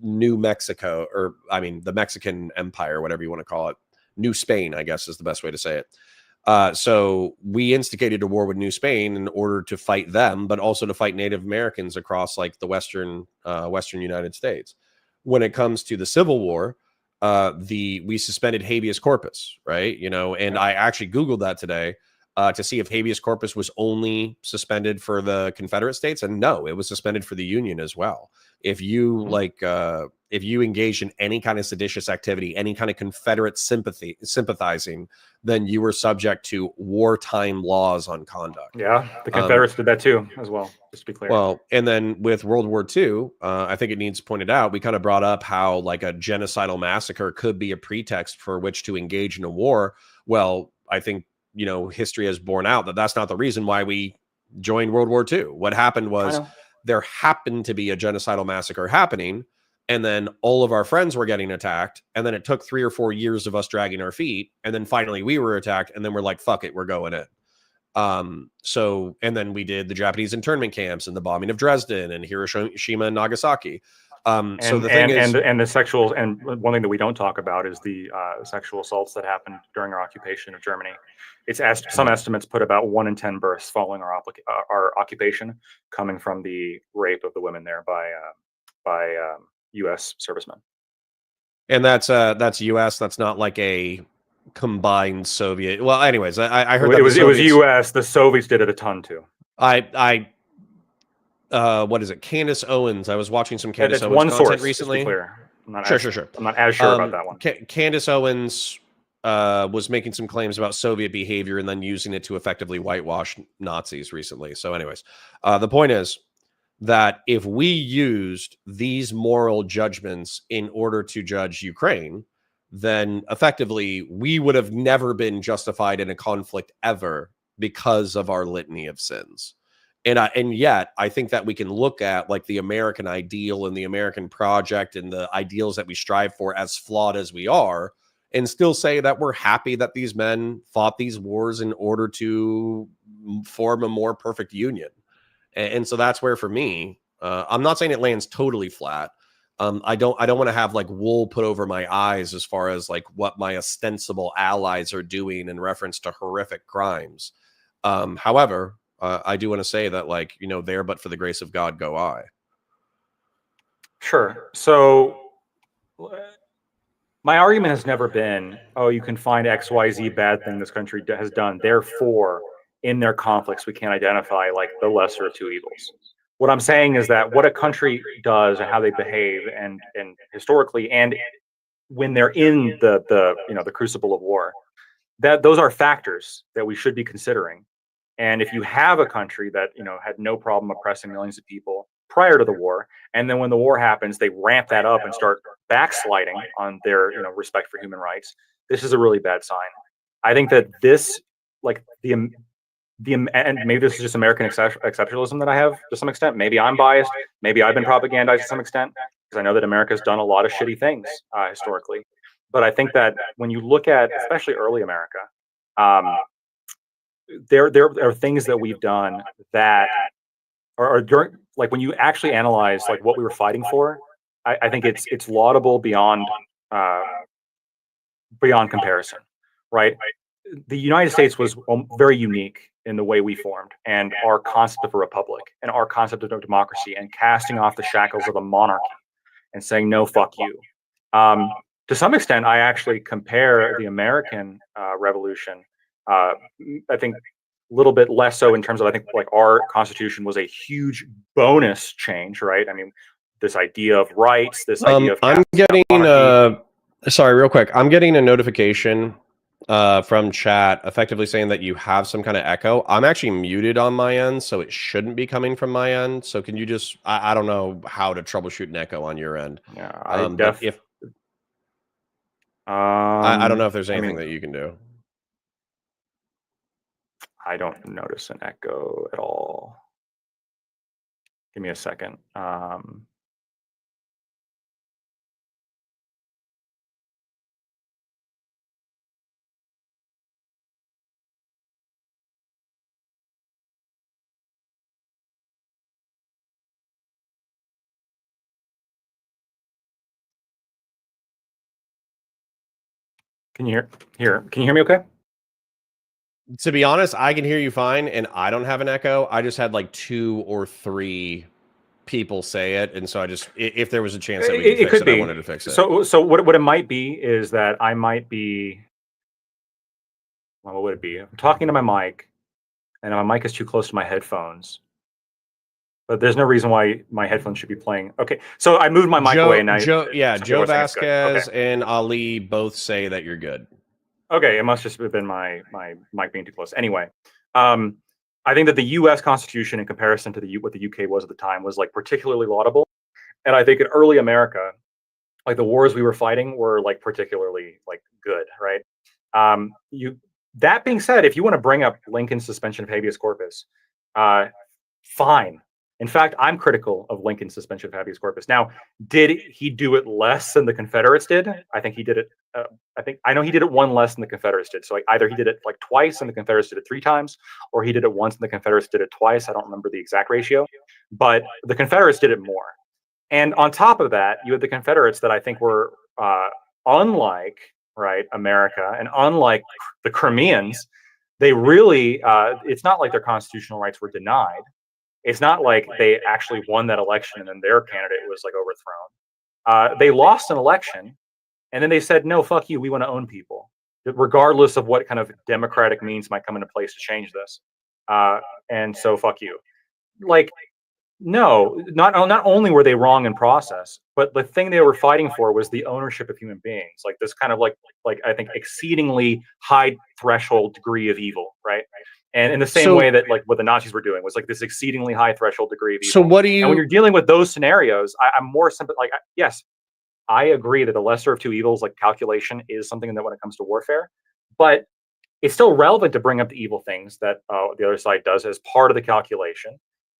New Mexico, or I mean the Mexican Empire, whatever you want to call it. New Spain, I guess is the best way to say it. So we instigated a war with New Spain in order to fight them, but also to fight Native Americans across like the Western United States. When it comes to the Civil War, we suspended habeas corpus, right? And I actually Googled that today to see if habeas corpus was only suspended for the Confederate States, and no, it was suspended for the Union as well. If you if you engaged in any kind of seditious activity, any kind of Confederate sympathizing, then you were subject to wartime laws on conduct. Yeah, the Confederates did that too, as well, just to be clear. Well, and then with World War II, I think it needs pointed out, we kind of brought up how like a genocidal massacre could be a pretext for which to engage in a war. Well, I think, history has borne out that that's not the reason why we joined World War II. What happened was there happened to be a genocidal massacre happening, and then all of our friends were getting attacked, and then it took 3 or 4 years of us dragging our feet, and then finally we were attacked, and then we're like, fuck it, we're going in. And then we did the Japanese internment camps and the bombing of Dresden and Hiroshima and Nagasaki. So the thing is, and the sexual, and one thing that we don't talk about is the sexual assaults that happened during our occupation of Germany. It's some estimates put about 1 in 10 births following our occupation coming from the rape of the women there by U.S. servicemen. and that's U.S. That's not like a combined Soviet. Well, anyways, I heard that it was U.S. The Soviets did it a ton too. What is it? Candace Owens. I was watching some Candace Owens one content source, recently. Sure. Sure. I'm not as sure about that one. Candace Owens was making some claims about Soviet behavior and then using it to effectively whitewash Nazis recently. So anyways, the point is that if we used these moral judgments in order to judge Ukraine, then effectively we would have never been justified in a conflict ever because of our litany of sins. And yet I think that we can look at like the American ideal and the American project and the ideals that we strive for, as flawed as we are, and still say that we're happy that these men fought these wars in order to form a more perfect union. And so that's where, for me, I'm not saying it lands totally flat. I don't want to have like wool put over my eyes as far as like what my ostensible allies are doing in reference to horrific crimes. However, I do want to say that, like, you know, there, but for the grace of God, go I. Sure. So my argument has never been, oh, you can find XYZ bad thing this country has done, therefore, in their conflicts, we can't identify like the lesser of two evils. What I'm saying is that what a country does and how they behave, and historically, and when they're in the crucible of war, that those are factors that we should be considering. And if you have a country that had no problem oppressing millions of people prior to the war, and then when the war happens, they ramp that up and start backsliding on their respect for human rights, this is a really bad sign. I think that this, like and maybe this is just American exceptionalism that I have to some extent. Maybe I'm biased. Maybe I've been propagandized to some extent, because I know that America's done a lot of shitty things historically. But I think that when you look at especially early America, there are things that we've done that are during, like, when you actually analyze like what we were fighting for, I think it's laudable beyond comparison, right? The United States was very unique in the way we formed, and our concept of a republic, and our concept of democracy, and casting off the shackles of a monarchy and saying, no, fuck you. To some extent, I actually compare the American Revolution, I think a little bit less so in terms of, I think, like, our Constitution was a huge bonus change, right? I mean, this idea of rights, this idea of I'm getting sorry, real quick. I'm getting a notification from chat effectively saying that you have some kind of echo. I'm actually muted on my end, so it shouldn't be coming from my end. So can you just, I don't know how to troubleshoot an echo on your end. Yeah, but if I don't know if there's anything that you can do. I don't notice an echo at all. Give me a second. Can you hear me okay? To be honest, I can hear you fine, and I don't have an echo. I just had like 2 or 3 people say it, and so I just, if there was a chance that we could fix it, I wanted to fix it. So what it might be is that I might be, well, what would it be? I'm talking to my mic, and my mic is too close to my headphones. But there's no reason why my headphones should be playing. Okay, so I moved my mic away. Now, Joe Vasquez and Ali both say that you're good. Okay, it must just have been my mic being too close. Anyway, I think that the U.S. Constitution, in comparison to what the UK was at the time, was like particularly laudable. And I think in early America, like, the wars we were fighting were like particularly like good, right? That being said, if you want to bring up Lincoln's suspension of habeas corpus, fine. In fact, I'm critical of Lincoln's suspension of habeas corpus. Now, did he do it less than the Confederates did? I think he did it. I know he did it one less than the Confederates did. So, like, either he did it like twice and the Confederates did it 3 times, or he did it once and the Confederates did it twice. I don't remember the exact ratio, but the Confederates did it more. And on top of that, you had the Confederates that I think were unlike America and unlike the Crimeans. They really, it's not like their constitutional rights were denied. It's not like they actually won that election and then their candidate was like overthrown. They lost an election and then they said, no, fuck you, we want to own people, regardless of what kind of democratic means might come into place to change this. And so fuck you. Like, no, not only were they wrong in process, but the thing they were fighting for was the ownership of human beings, like this kind of like I think exceedingly high threshold degree of evil, right? And in the same way that like what the Nazis were doing was like this exceedingly high threshold degree of evil. So what do you? And when you're dealing with those scenarios, I'm more simple. Like, yes, I agree that the lesser of two evils, like calculation, is something that when it comes to warfare, but it's still relevant to bring up the evil things that the other side does as part of the calculation.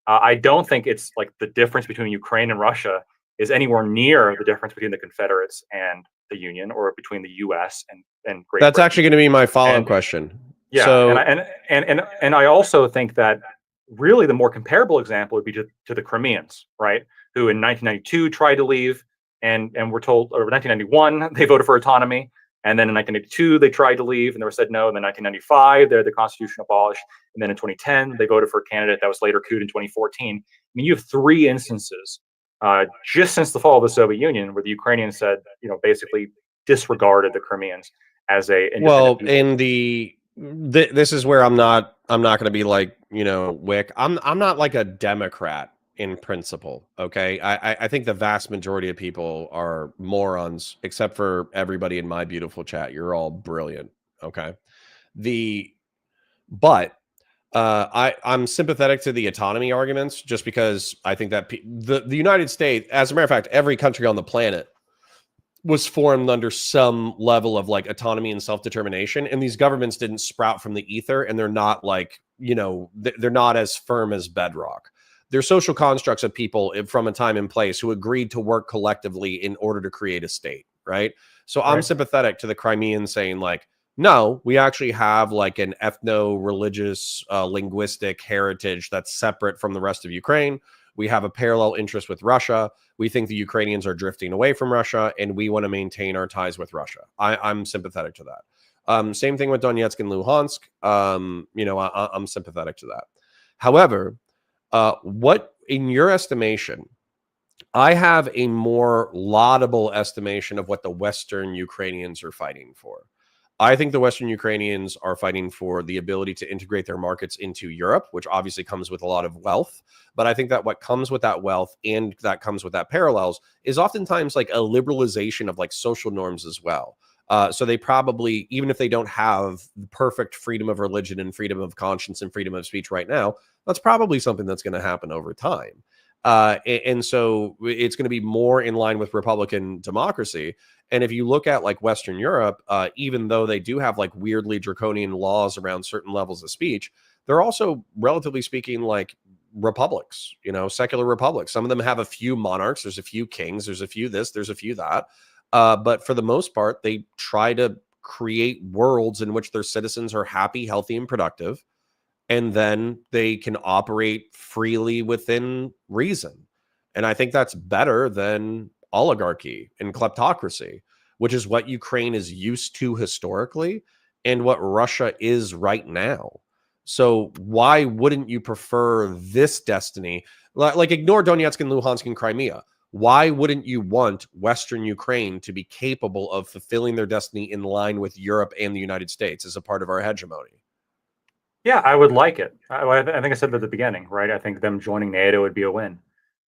I don't think it's like the difference between Ukraine and Russia is anywhere near the difference between the Confederates and the Union, or between the U.S. and Great That's Britain. actually going to be my follow-up question. Yeah, so, and I also think that really the more comparable example would be to the Crimeans, right? Who in 1992 tried to leave, and were told, or 1991 they voted for autonomy. And then in 1982, they tried to leave and they were said no. And then 1995, they're the constitution abolished. And then in 2010, they voted for a candidate that was later couped in 2014. I mean, you have three instances just since the fall of the Soviet Union where the Ukrainians said, basically disregarded the Crimeans as a well, in this is where I'm not going to be like, Wick. I'm not like a Democrat in principle. Okay. I think the vast majority of people are morons, except for everybody in my beautiful chat. You're all brilliant. Okay. But I'm sympathetic to the autonomy arguments, just because I think that the United States, as a matter of fact, every country on the planet was formed under some level of like autonomy and self-determination, and these governments didn't sprout from the ether, and they're not like, they're not as firm as bedrock. They're social constructs of people from a time and place who agreed to work collectively in order to create a state, right? So I'm sympathetic to the Crimeans saying like, no, we actually have like an ethno-religious linguistic heritage that's separate from the rest of Ukraine. We have a parallel interest with Russia. We think the Ukrainians are drifting away from Russia, and we want to maintain our ties with Russia. I'm sympathetic to that. Same thing with Donetsk and Luhansk. I'm sympathetic to that. However, what, in your estimation, I have a more laudable estimation of what the Western Ukrainians are fighting for. I think the Western Ukrainians are fighting for the ability to integrate their markets into Europe, which obviously comes with a lot of wealth. But I think that what comes with that wealth, and that comes with that parallels, is oftentimes like a liberalization of like social norms as well. So they probably, even if they don't have perfect freedom of religion and freedom of conscience and freedom of speech right now, that's probably something that's going to happen over time. And so it's going to be more in line with Republican democracy. And if you look at like Western Europe, even though they do have like weirdly draconian laws around certain levels of speech, they're also, relatively speaking, like republics, secular republics. Some of them have a few monarchs. There's a few kings. There's a few this, there's a few that. But for the most part, they try to create worlds in which their citizens are happy, healthy, and productive. And then they can operate freely within reason. And I think that's better than oligarchy and kleptocracy, which is what Ukraine is used to historically and what Russia is right now. So why wouldn't you prefer this destiny? Like ignore Donetsk and Luhansk and Crimea. Why wouldn't you want Western Ukraine to be capable of fulfilling their destiny in line with Europe and the United States as a part of our hegemony? Yeah, I would like it. I think I said at the beginning, right? I think them joining NATO would be a win.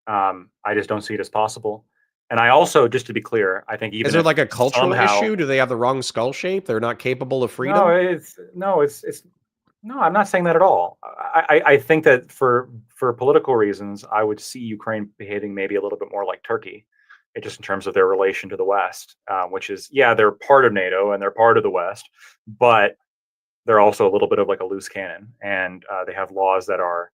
I just don't see it as possible. And I also, just to be clear, I think even is there like a cultural issue? Do they have the wrong skull shape? They're not capable of freedom? No, I'm not saying that at all. I think that for political reasons, I would see Ukraine behaving maybe a little bit more like Turkey, just in terms of their relation to the West, which is, yeah, they're part of NATO and they're part of the West, but they're also a little bit of like a loose cannon, and they have laws that are,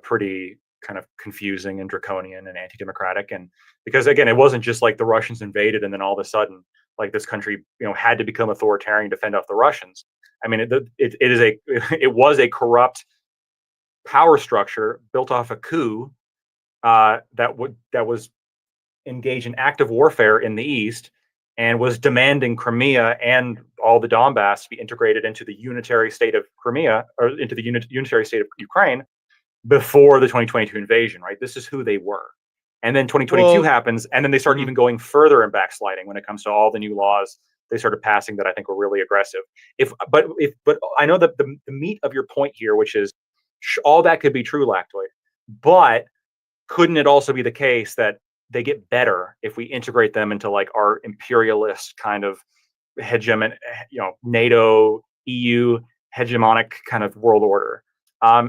pretty kind of confusing and draconian and anti-democratic. And because again, it wasn't just like the Russians invaded and then all of a sudden, like this country, had to become authoritarian to fend off the Russians. I mean, it was a corrupt power structure built off a coup that was engaged in active warfare in the east and was demanding Crimea and all the Donbass to be integrated into the unitary state of Crimea, or into the unitary state of Ukraine, before the 2022 invasion, right? This is who they were. And then 2022 happens, and then they start even going further and backsliding when it comes to all the new laws they started passing that I think were really aggressive. But I know that the meat of your point here, which is all that could be true, Lactoid, but couldn't it also be the case that they get better if we integrate them into like our imperialist kind of hegemon, NATO, EU hegemonic kind of world order?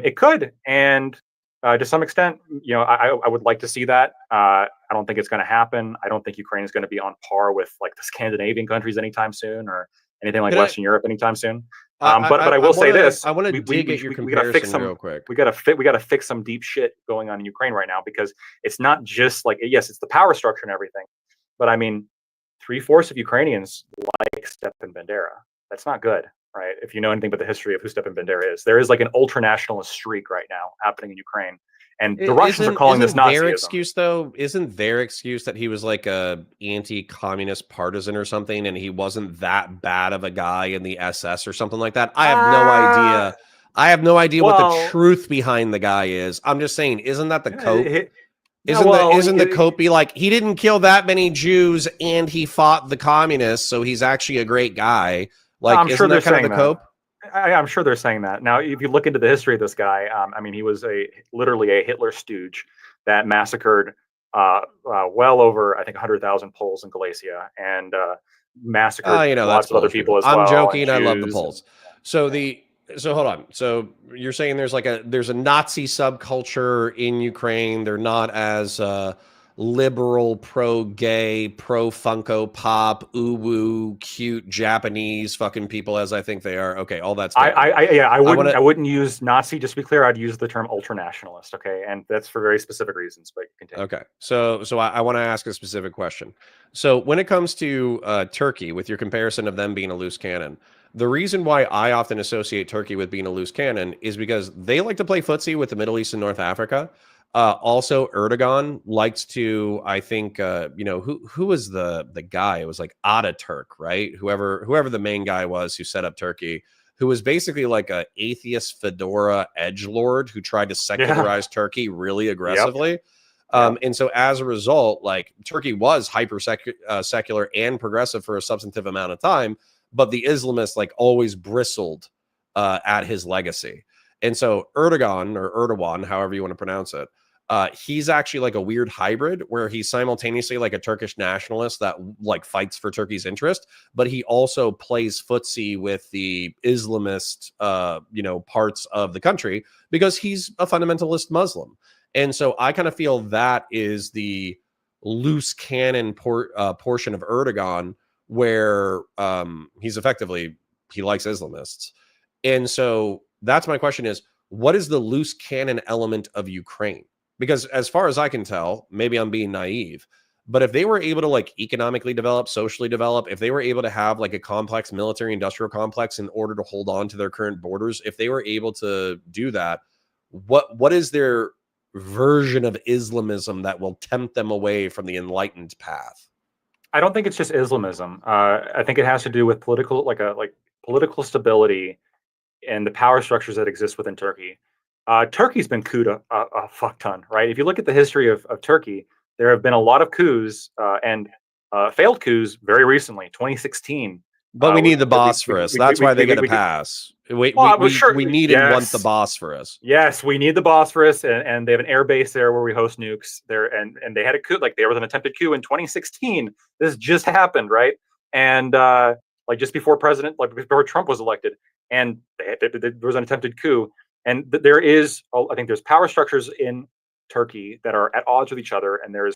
It could, and to some extent, I would like to see that. I don't think it's going to happen. I don't think Ukraine is going to be on par with like the Scandinavian countries anytime soon, or anything like Western Europe anytime soon. But I will say this: I want to dig at your comparison real quick. We got to fix some deep shit going on in Ukraine right now, because it's not just like, yes, it's the power structure and everything, but I mean, 3/4 of Ukrainians like Stepan Bandera. That's not good, right? If you know anything about the history of who Stepan Bandera is, there is like an ultra-nationalist streak right now happening in Ukraine. And the Russians are calling this Nazism. Their excuse, though, isn't their excuse that he was like a anti-communist partisan or something, and he wasn't that bad of a guy in the SS or something like that? I have no idea. I have no idea what the truth behind the guy is. I'm just saying, isn't that the cope? Isn't the cope be like, he didn't kill that many Jews and he fought the communists, so he's actually a great guy? Like, I'm sure isn't that kind of the cope? I'm sure they're saying that. Now, if you look into the history of this guy, I mean, he was literally a Hitler stooge that massacred well over, I think, 100,000 Poles in Galicia, and massacred lots of other people as well. I'm joking. I love the Poles. So hold on. So you're saying there's a Nazi subculture in Ukraine. They're not as liberal, pro-gay, pro-Funko Pop, ooh-woo, cute Japanese fucking people as I think they are. Okay, all that's I wouldn't use Nazi, just to be clear. I'd use the term ultranationalist, okay? And that's for very specific reasons, but continue. Okay, so I want to ask a specific question. So when it comes to Turkey, with your comparison of them being a loose cannon, the reason why I often associate Turkey with being a loose cannon is because they like to play footsie with the Middle East and North Africa. Also, Erdogan likes to, I think, who was the guy? It was like Ataturk, right? Whoever the main guy was who set up Turkey, who was basically like a atheist fedora edgelord who tried to secularize Turkey really aggressively. Yep. And so as a result, like, Turkey was hyper secular and progressive for a substantive amount of time, but the Islamists like always bristled at his legacy. And so Erdogan, or Erdogan, however you want to pronounce it, he's actually like a weird hybrid where he's simultaneously like a Turkish nationalist that like fights for Turkey's interest, but he also plays footsie with the Islamist, parts of the country because he's a fundamentalist Muslim. And so I kind of feel that is the loose cannon portion of Erdogan, where he's effectively, he likes Islamists. And so that's my question is, what is the loose cannon element of Ukraine? Because as far as I can tell, maybe I'm being naive, but if they were able to like economically develop, socially develop, if they were able to have like a complex military industrial complex in order to hold on to their current borders, if they were able to do that, what is their version of Islamism that will tempt them away from the enlightened path? I don't think it's just Islamism. I think it has to do with political stability and the power structures that exist within Turkey. Turkey's been couped a fuck ton, right? If you look at the history of Turkey, there have been a lot of coups and failed coups very recently, 2016. But we need the Bosphorus. That's why they get a pass. We need and want the Bosphorus. Yes, we need the Bosphorus, and they have an air base there where we host nukes there, and they had a coup, like there was an attempted coup in 2016. This just happened, right? And like just before before Trump was elected, and there was an attempted coup. And there is, I think there's power structures in Turkey that are at odds with each other, and there's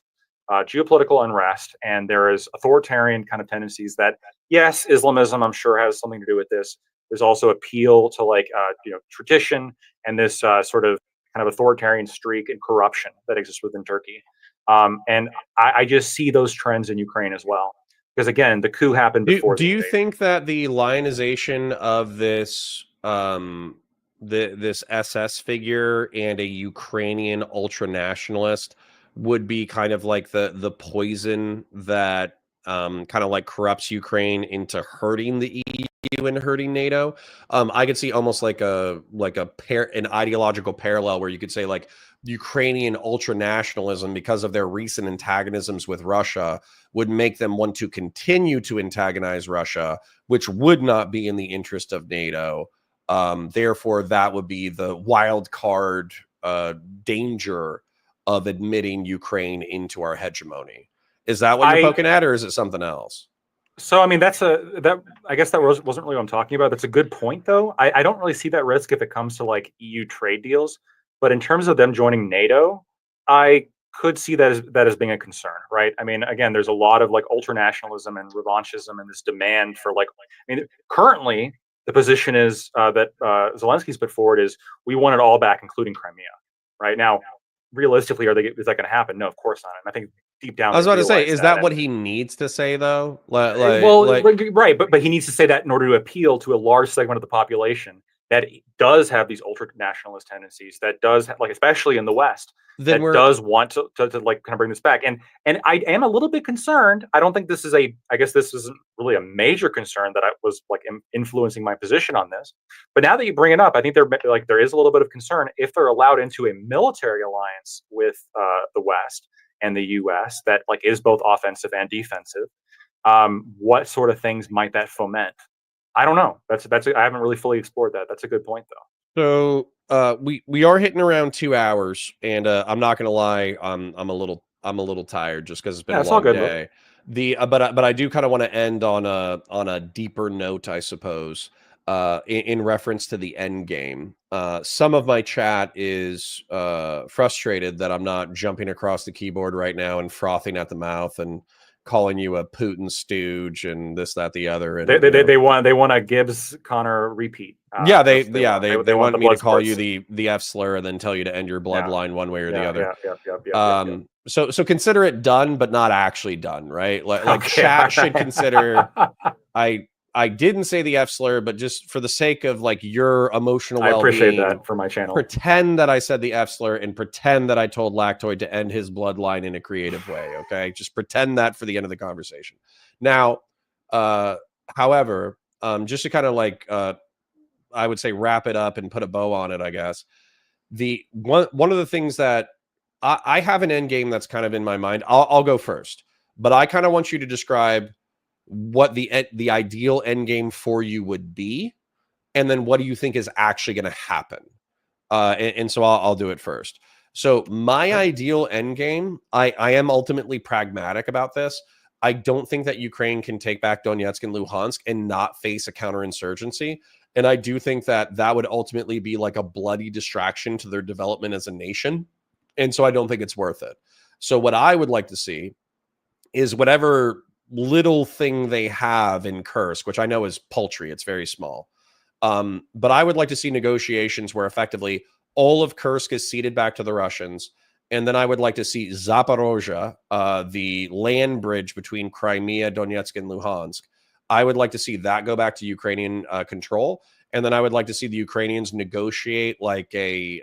geopolitical unrest, and there is authoritarian kind of tendencies that, yes, Islamism, I'm sure, has something to do with this. There's also appeal to like, tradition and this sort of kind of authoritarian streak and corruption that exists within Turkey. And I just see those trends in Ukraine as well. Because again, the coup happened before. Do you think that the lionization of this this SS figure and a Ukrainian ultra-nationalist would be kind of like the poison that kind of like corrupts Ukraine into hurting the EU and hurting NATO. I could see almost like an ideological parallel where you could say like Ukrainian ultranationalism, because of their recent antagonisms with Russia, would make them want to continue to antagonize Russia, which would not be in the interest of NATO. Therefore, that would be the wild card danger of admitting Ukraine into our hegemony. Is that what you're poking at, or is it something else? So, I mean, I guess that wasn't really what I'm talking about. That's a good point, though. I don't really see that risk if it comes to like EU trade deals. But in terms of them joining NATO, I could see that as being a concern, right? I mean, again, there's a lot of like ultranationalism and revanchism and this demand for like, I mean, currently the position is that Zelensky's put forward is we want it all back, including Crimea. Right now, realistically, is that going to happen? No, of course not. And I think deep down, I was about to say, is that what he needs to say though? Right, but he needs to say that in order to appeal to a large segment of the population that does have these ultra nationalist tendencies, that does like, especially in the West, that does want to like kind of bring this back. And I am a little bit concerned. I don't think this is I guess this isn't really a major concern that I was like influencing my position on this. But now that you bring it up, I think there is a little bit of concern if they're allowed into a military alliance with the West and the U.S. that like is both offensive and defensive. What sort of things might that foment? I don't know. I haven't really fully explored that. That's a good point, though. So we are hitting around 2 hours, and I'm not gonna lie, I'm a little tired just because it's been a long day. But I do kind of want to end on a deeper note, I suppose. In reference to the end game, some of my chat is frustrated that I'm not jumping across the keyboard right now and frothing at the mouth and calling you a Putin stooge and this, that, the other. And they want a Gibbs Connor repeat. They want me to call you the F slur and then tell you to end your bloodline one way or the other. So consider it done, but not actually done, right? Like chat should consider. I didn't say the F slur, but just for the sake of like your emotional well-being, I appreciate that for my channel. Pretend that I said the F slur and pretend that I told Lactoid to end his bloodline in a creative way. Okay, just pretend that for the end of the conversation. Now, however, just to kind of like I would say wrap it up and put a bow on it, I guess. The one of the things that I have an end game that's kind of in my mind. I'll go first, but I kind of want you to describe what the ideal end game for you would be, and then what do you think is actually going to happen. And so I'll do it first. So my ideal end game, I am ultimately pragmatic about this. I don't think that Ukraine can take back Donetsk and Luhansk and not face a counterinsurgency. And I do think that that would ultimately be like a bloody distraction to their development as a nation. And so I don't think it's worth it. So what I would like to see is whatever little thing they have in Kursk, which I know is paltry, it's very small. But I would like to see negotiations where effectively all of Kursk is ceded back to the Russians. And then I would like to see Zaporozhye, the land bridge between Crimea, Donetsk, and Luhansk. I would like to see that go back to Ukrainian control. And then I would like to see the Ukrainians negotiate like a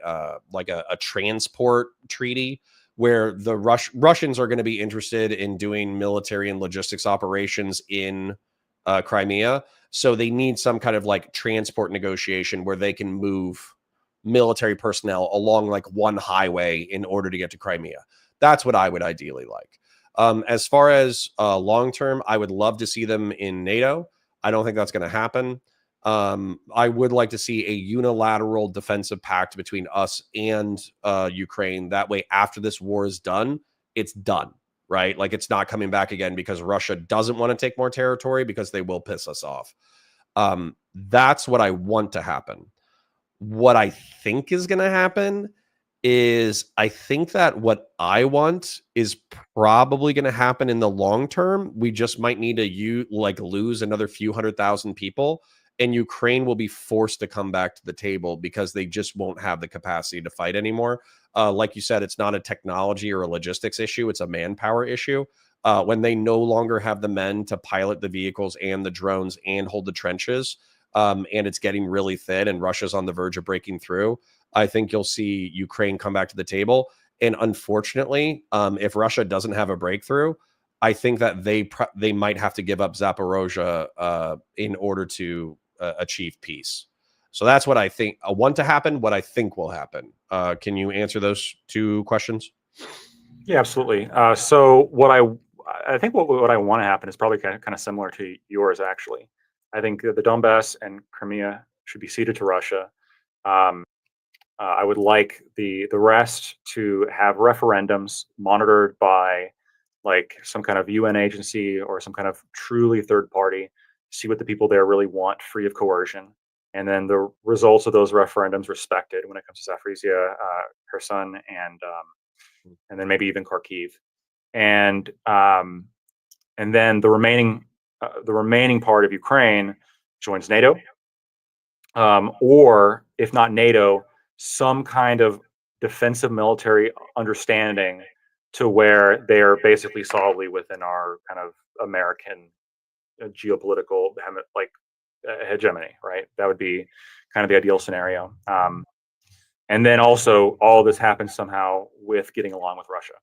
transport treaty where the Russians are going to be interested in doing military and logistics operations in Crimea. So they need some kind of like transport negotiation where they can move military personnel along like one highway in order to get to Crimea. That's what I would ideally like. As far as long term, I would love to see them in NATO. I don't think that's going to happen. I would like to see a unilateral defensive pact between us and Ukraine. That way, after this war is done, it's done, right? Like it's not coming back again because Russia doesn't want to take more territory because they will piss us off. That's what I want to happen. What I think is going to happen is I think that what I want is probably going to happen in the long term. We just might need to lose another few 100,000 people, and Ukraine will be forced to come back to the table because they just won't have the capacity to fight anymore. Like you said, it's not a technology or a logistics issue. It's a manpower issue. When they no longer have the men to pilot the vehicles and the drones and hold the trenches, and it's getting really thin and Russia's on the verge of breaking through, I think you'll see Ukraine come back to the table. And unfortunately, if Russia doesn't have a breakthrough, I think that they might have to give up Zaporozhye in order to achieve peace. So that's what I think. I want to happen. What I think will happen. Can you answer those two questions? Yeah, absolutely. So I think what I want to happen is probably kind of similar to yours, actually. I think that the Donbass and Crimea should be ceded to Russia. Um, I would like the rest to have referendums monitored by like some kind of UN agency or some kind of truly third party, see what the people there really want, free of coercion, and then the results of those referendums respected when it comes to Zaporizhia, Kherson, and then maybe even Kharkiv, and then the remaining part of Ukraine joins NATO, or if not NATO, some kind of defensive military understanding to where they're basically solidly within our kind of American geopolitical hegemony, right? That would be kind of the ideal scenario. And then also all this happens somehow with getting along with Russia,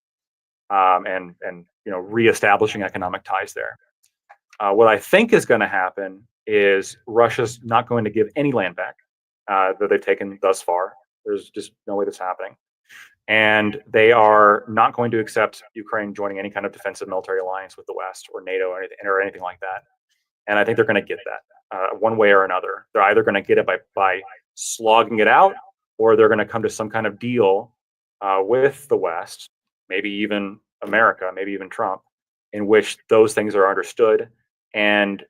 and reestablishing economic ties there. What I think is going to happen is Russia's not going to give any land back that they've taken thus far. There's just no way that's happening. And they are not going to accept Ukraine joining any kind of defensive military alliance with the West or NATO or anything like that. And I think they're going to get that one way or another. They're either going to get it by slogging it out, or they're going to come to some kind of deal with the West, maybe even America, maybe even Trump, in which those things are understood, and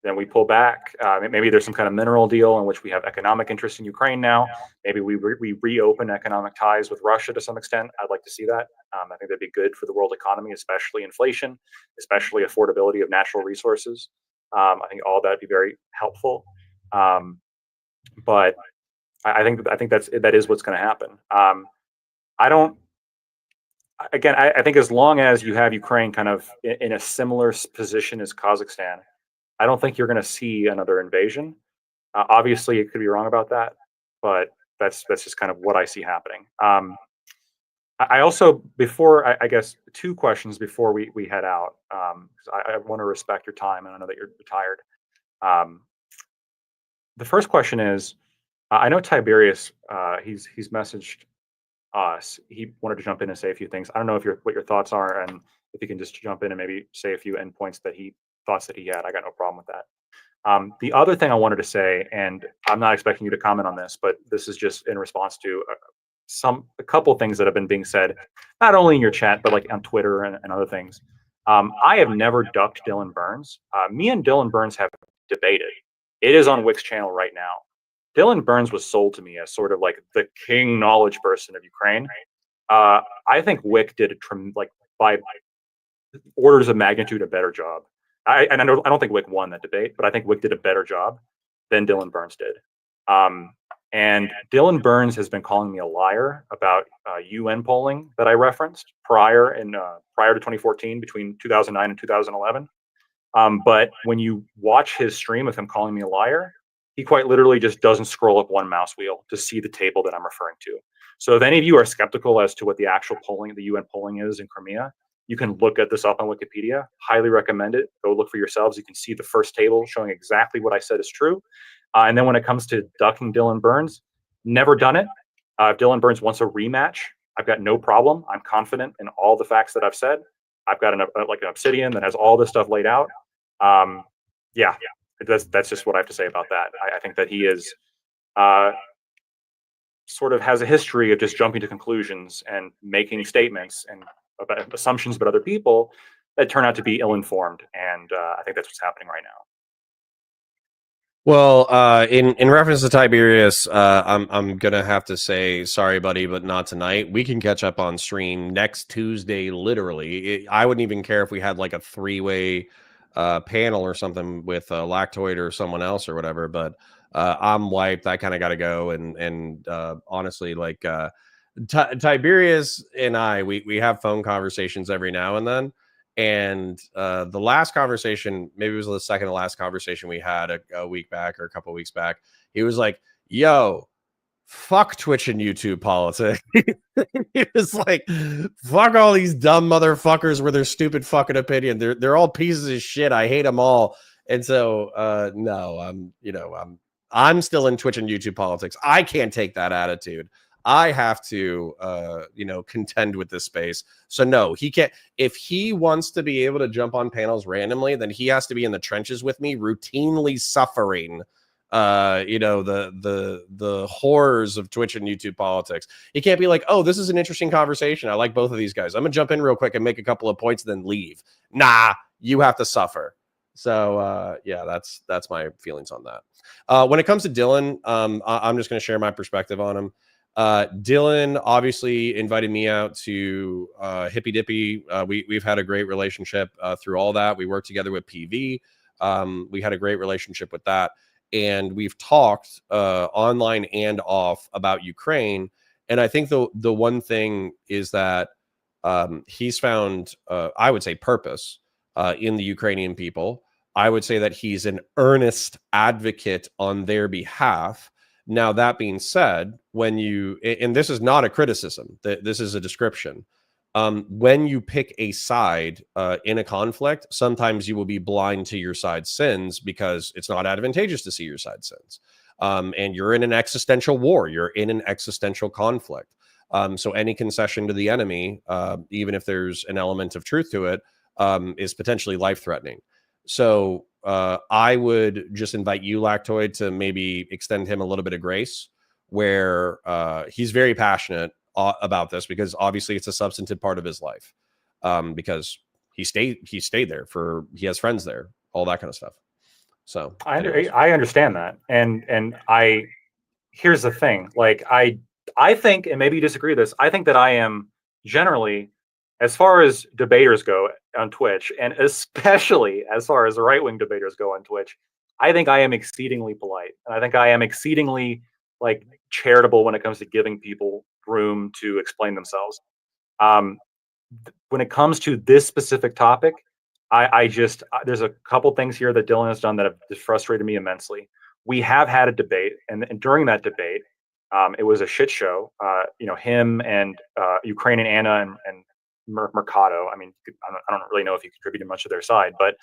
then we pull back. Maybe there's some kind of mineral deal in which we have economic interest in Ukraine now. Maybe we reopen economic ties with Russia to some extent. I'd like to see that. I think that'd be good for the world economy, especially inflation, especially affordability of natural resources. I think all that'd be very helpful. But I think that is what's going to happen. I don't. Again, I think as long as you have Ukraine kind of in a similar position as Kazakhstan, I don't think you're going to see another invasion. Obviously, it could be wrong about that, but that's just kind of what I see happening. I also, I guess, two questions before we head out, because I want to respect your time, and I know that you're tired. The first question is, I know Tiberius, he's messaged us. He wanted to jump in and say a few things. I don't know what your thoughts are, and if you can just jump in and maybe say a few endpoints that he thoughts that he had. I got no problem with that. The other thing I wanted to say, and I'm not expecting you to comment on this, but this is just in response to a couple things that have been being said, not only in your chat, but like on Twitter and other things. I have never ducked Dylan Burns. Me and Dylan Burns have debated. It is on Wick's channel right now. Dylan Burns was sold to me as sort of like the king knowledge person of Ukraine. I think Wick did by orders of magnitude a better job. I don't think Wick won that debate, but I think Wick did a better job than Dylan Burns did. And Dylan Burns has been calling me a liar about UN polling that I referenced prior to 2014, between 2009 and 2011. But when you watch his stream of him calling me a liar, he quite literally just doesn't scroll up one mouse wheel to see the table that I'm referring to. So if any of you are skeptical as to what the actual polling, the UN polling is in Crimea, you can look at this up on Wikipedia. Highly recommend it. Go look for yourselves. You can see the first table showing exactly what I said is true. And then when it comes to ducking Dylan Burns, never done it. If Dylan Burns wants a rematch, I've got no problem. I'm confident in all the facts that I've said. I've got an obsidian that has all this stuff laid out. Yeah, that's just what I have to say about that. I think that he is sort of has a history of just jumping to conclusions and making statements and about assumptions about other people that turn out to be ill-informed, and I think that's what's happening right now. Well, in reference to Tiberius, I'm gonna have to say sorry, buddy, but not tonight. We can catch up on stream next Tuesday. Literally, I wouldn't even care if we had like a three-way panel or something with Lactoid or someone else or whatever. But I'm wiped. I kind of got to go. And honestly, like Tiberius and I, we have phone conversations every now and then. And the last conversation, maybe it was the second to last conversation we had a week back or a couple of weeks back, he was like, yo, fuck Twitch and YouTube politics. He was like, fuck all these dumb motherfuckers with their stupid fucking opinion. They're all pieces of shit. I hate them all. And so no, I'm still in Twitch and YouTube politics. I can't take that attitude. I have to contend with this space. So no, he can't. If he wants to be able to jump on panels randomly, then he has to be in the trenches with me, routinely suffering the horrors of Twitch and YouTube politics. He can't be like, oh, this is an interesting conversation. I like both of these guys. I'm gonna jump in real quick and make a couple of points, then leave. Nah, you have to suffer. So yeah, that's my feelings on that. When it comes to Dylan, I'm just gonna share my perspective on him. Dylan obviously invited me out to Hippy Dippy. We've had a great relationship through all that. We worked together with PV. We had a great relationship with that. And we've talked online and off about Ukraine. And I think the one thing is that he's found, I would say, purpose in the Ukrainian people. I would say that he's an earnest advocate on their behalf. Now, that being said, and this is not a criticism, this is a description. When you pick a side in a conflict, sometimes you will be blind to your side's sins because it's not advantageous to see your side's sins. And you're in an existential war. You're in an existential conflict. So any concession to the enemy, even if there's an element of truth to it, is potentially life-threatening. So I would just invite you, Lactoid, to maybe extend him a little bit of grace, where he's very passionate about this because obviously it's a substantive part of his life, because he stayed there he has friends there, all that kind of stuff. So I understand that, and here's the thing, like I think, and maybe you disagree with this, I think that I am generally, as far as debaters go on Twitch, and especially as far as the right-wing debaters go on Twitch, I think I am exceedingly polite, and I think I am exceedingly like charitable when it comes to giving people room to explain themselves. When it comes to this specific topic, I just there's a couple things here that Dylan has done that have just frustrated me immensely. We have had a debate, and during that debate, it was a shit show. Him and Ukrainian Anna and Mercado. I mean, I don't really know if he contributed much to their side, but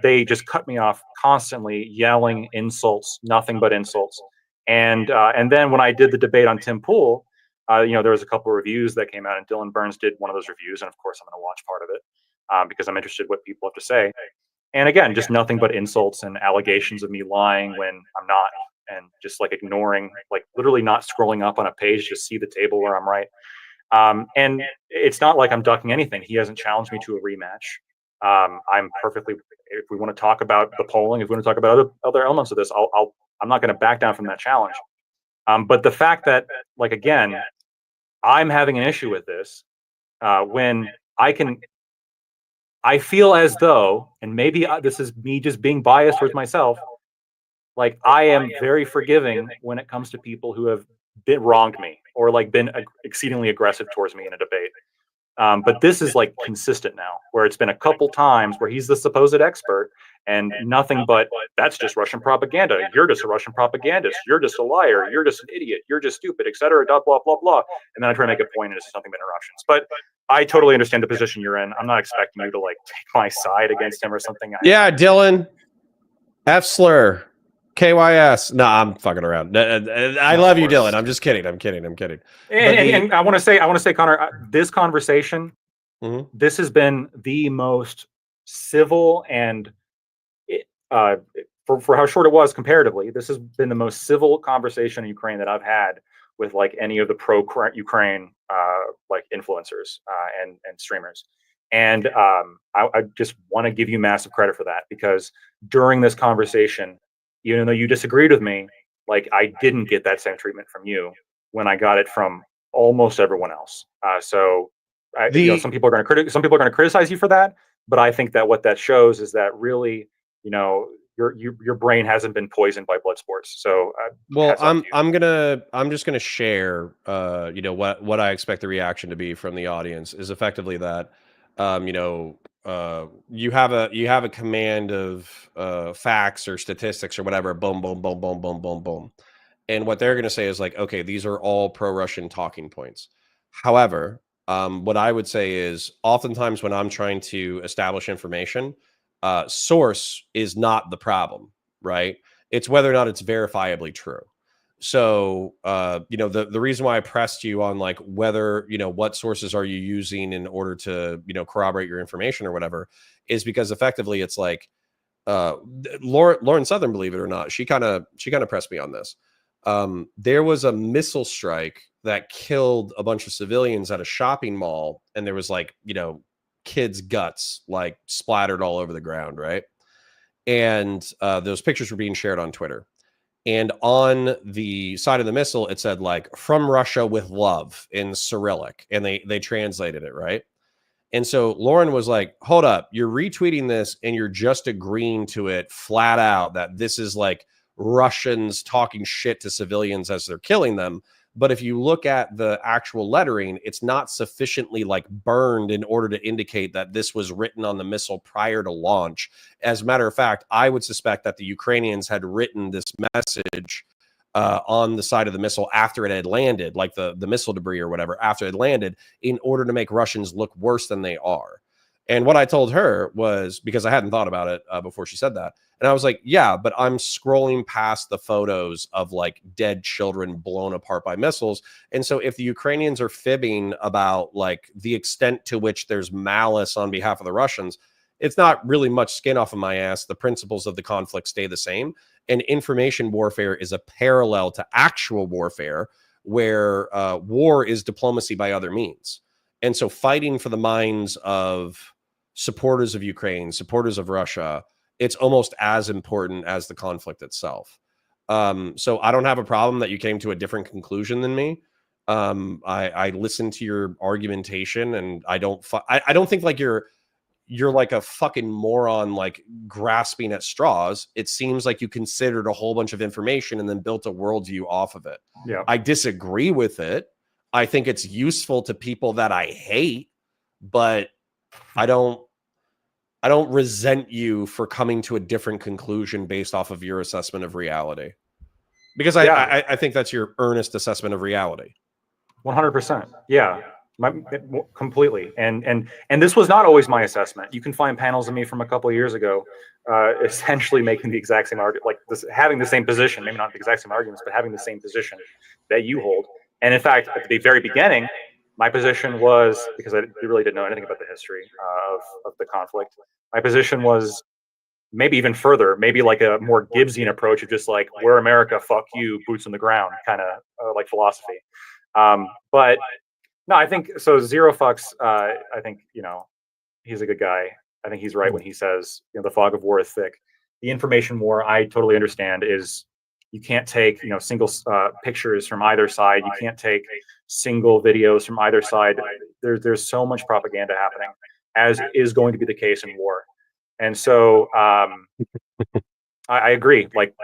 they just cut me off constantly, yelling insults, nothing but insults. And then when I did the debate on Tim Pool, there was a couple of reviews that came out, and Dylan Burns did one of those reviews, and of course I'm going to watch part of it because I'm interested in what people have to say. And again, just nothing but insults and allegations of me lying when I'm not, and just like ignoring, like literally not scrolling up on a page to see the table where I'm right. And it's not like I'm ducking anything. He hasn't challenged me to a rematch. I'm perfectly. If we want to talk about the polling, if we want to talk about other elements of this, I'm not going to back down from that challenge. But the fact that, like, again, I'm having an issue with this when I feel as though, and maybe this is me just being biased towards myself, like I am very forgiving when it comes to people who have wronged me or like been exceedingly aggressive towards me in a debate. But this is like consistent now, where it's been a couple times where he's the supposed expert and nothing but that's just Russian propaganda. You're just a Russian propagandist. You're just a liar. You're just an idiot. You're just stupid, etc. Blah blah blah blah. And then I try to make a point, and it's nothing but interruptions. But I totally understand the position you're in. I'm not expecting you to like take my side against him or something. Yeah, Dylan, F slur. KYS. No, I'm fucking around. I love you, Dylan. I'm just kidding. I'm kidding. And I want to say, Connor, this conversation, this has been the most civil and for how short it was comparatively, this has been the most civil conversation in Ukraine that I've had with like any of the pro-Ukraine like influencers and streamers. And I just want to give you massive credit for that, because during this conversation, even though you disagreed with me, like I didn't get that same treatment from you when I got it from almost everyone else. Some people are going to criticize you for that, but I think that what that shows is that really, your brain hasn't been poisoned by blood sports. So I'm just gonna share what I expect the reaction to be from the audience is effectively that you have a command of facts or statistics or whatever, boom boom boom boom boom boom boom, And what they're going to say is like, okay, these are all pro-Russian talking points. However, what I would say is oftentimes when I'm trying to establish information, source is not the problem, right? It's whether or not it's verifiably true. So, the reason why I pressed you on like whether, what sources are you using in order to, corroborate your information or whatever, is because effectively it's like, Lauren Southern, believe it or not, she kind of pressed me on this. There was a missile strike that killed a bunch of civilians at a shopping mall, and there was like, kids' guts like splattered all over the ground, right? And those pictures were being shared on Twitter. And on the side of the missile, it said like "from Russia with love" in Cyrillic, and they translated it, right? And so Lauren was like, hold up, you're retweeting this and you're just agreeing to it flat out that this is like Russians talking shit to civilians as they're killing them. But if you look at the actual lettering, it's not sufficiently like burned in order to indicate that this was written on the missile prior to launch. As a matter of fact, I would suspect that the Ukrainians had written this message on the side of the missile after it had landed, like the missile debris or whatever, after it landed, in order to make Russians look worse than they are. And what I told her was, because I hadn't thought about it before she said that, and I was like, yeah, but I'm scrolling past the photos of like dead children blown apart by missiles. And so if the Ukrainians are fibbing about like the extent to which there's malice on behalf of the Russians, it's not really much skin off of my ass. The principles of the conflict stay the same. And information warfare is a parallel to actual warfare, where war is diplomacy by other means. And so fighting for the minds of supporters of Ukraine, supporters of Russia, it's almost as important as the conflict itself. So I don't have a problem that you came to a different conclusion than me. I listened to your argumentation, and I don't think like you're like a fucking moron, like grasping at straws. It seems like you considered a whole bunch of information and then built a worldview off of it. Yeah. I disagree with it. I think it's useful to people that I hate, but I don't resent you for coming to a different conclusion based off of your assessment of reality. Because I think that's your earnest assessment of reality. 100%. Yeah. Completely. And this was not always my assessment. You can find panels of me from a couple of years ago, essentially making the exact same argument, like this, having the same position, maybe not the exact same arguments, but having the same position that you hold. And in fact, at the very beginning, my position was, because I really didn't know anything about the history of the conflict, my position was maybe even further, maybe like a more Gibbsian approach of just like, we're America, fuck you, boots on the ground kind of like philosophy. But no, I think so. Zero fucks. I think he's a good guy. I think he's right when he says the fog of war is thick. The information war, I totally understand, is you can't take single pictures from either side. You can't take single videos from either side. There's so much propaganda happening, as is going to be the case in war. And so I agree. Like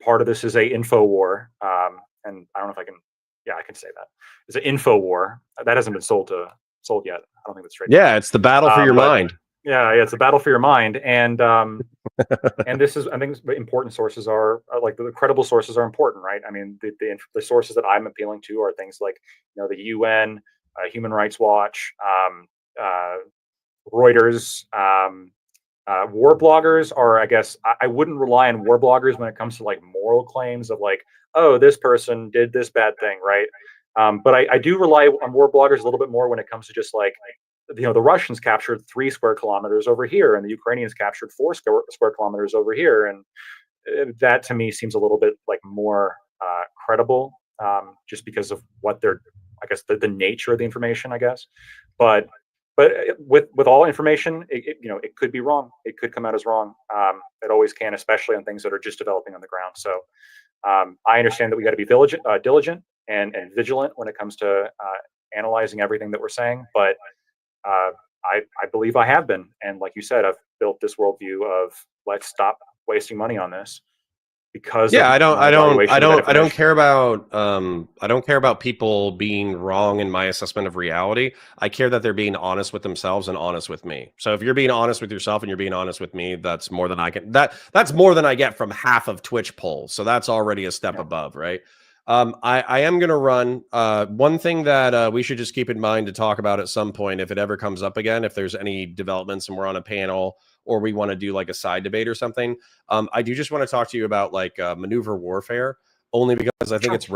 part of this is a info war, and I don't know if I can. Yeah, I can say that. It's an info war that hasn't been sold yet. I don't think that's straight. Yeah, it's the battle for your mind. Yeah, it's the battle for your mind, and and this is, I think, important sources are like the credible sources are important, right? I mean, the sources that I'm appealing to are things like the UN, Human Rights Watch, Reuters. War bloggers are, I guess, I wouldn't rely on war bloggers when it comes to like moral claims of like, oh, this person did this bad thing, right? But I do rely on war bloggers a little bit more when it comes to just like, the Russians captured 3 square kilometers over here, and the Ukrainians captured 4 square kilometers over here, and that to me seems a little bit like more credible, just because of what they're, I guess, the nature of the information, I guess, but with all information, it could be wrong. It could come out as wrong. It always can, especially on things that are just developing on the ground. So I understand that we got to be diligent and vigilant when it comes to analyzing everything that we're saying. But I believe I have been, and like you said, I've built this worldview of let's stop wasting money on this, because Yeah, of my evaluation of the I don't information. care about people being wrong in my assessment of reality. I care that they're being honest with themselves and honest with me. So if you're being honest with yourself and you're being honest with me, that's more than I can. That's more than I get from half of Twitch polls. So that's already a step Yeah. above, right? I am going to run one thing that we should just keep in mind to talk about at some point if it ever comes up again, if there's any developments and we're on a panel or we want to do like a side debate or something. I do just want to talk to you about like maneuver warfare, only because I think it's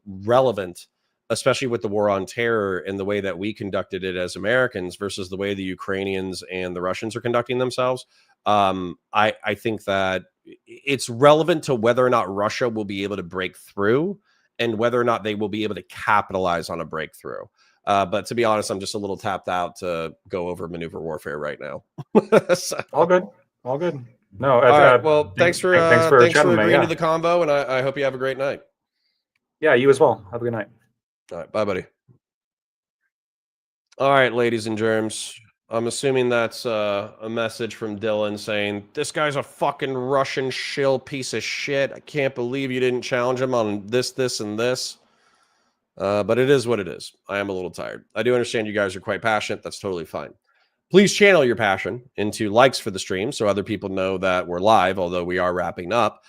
relevant, especially with the war on terror and the way that we conducted it as Americans versus the way the Ukrainians and the Russians are conducting themselves. I think that it's relevant to whether or not Russia will be able to break through and whether or not they will be able to capitalize on a breakthrough. But to be honest, I'm just a little tapped out to go over maneuver warfare right now. So, All good. All good. No. all right. Well, thanks for chatting, agreeing yeah. to the combo, and I hope you have a great night. Yeah, you as well. Have a good night. All right. Bye, buddy. All right, ladies and germs. I'm assuming that's a message from Dylan saying, this guy's a fucking Russian shill piece of shit. I can't believe you didn't challenge him on this, and this. But it is what it is. I am a little tired. I do understand you guys are quite passionate. That's totally fine. Please channel your passion into likes for the stream so other people know that we're live, although we are wrapping up.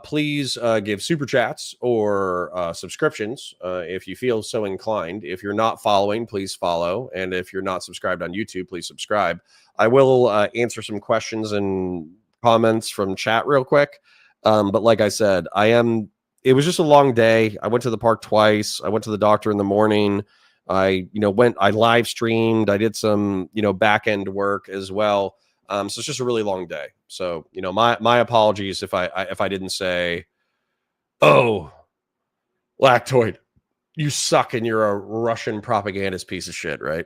Please give super chats or subscriptions if you feel so inclined. If you're not following, please follow. And if you're not subscribed on YouTube, please subscribe. I will answer some questions and comments from chat real quick. But like I said, it was just a long day. I went to the park twice. I went to the doctor in the morning. I live streamed. I did some, back end work as well. So it's just a really long day. So, my apologies if I didn't say, oh, Lactoid, you suck and you're a Russian propagandist piece of shit, right?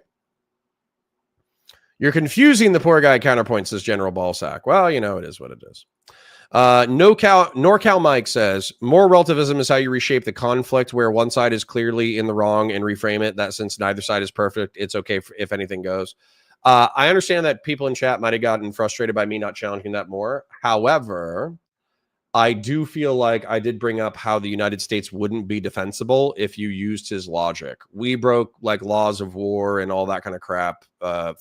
You're confusing the poor guy. Counterpoints, says General Ballsack. Well, it is what it is. NorCal Mike says moral relativism is how you reshape the conflict where one side is clearly in the wrong and reframe it that since neither side is perfect, it's okay if anything goes. I understand that people in chat might have gotten frustrated by me not challenging that more. However, I do feel like I did bring up how the United States wouldn't be defensible if you used his logic. We broke like laws of war and all that kind of crap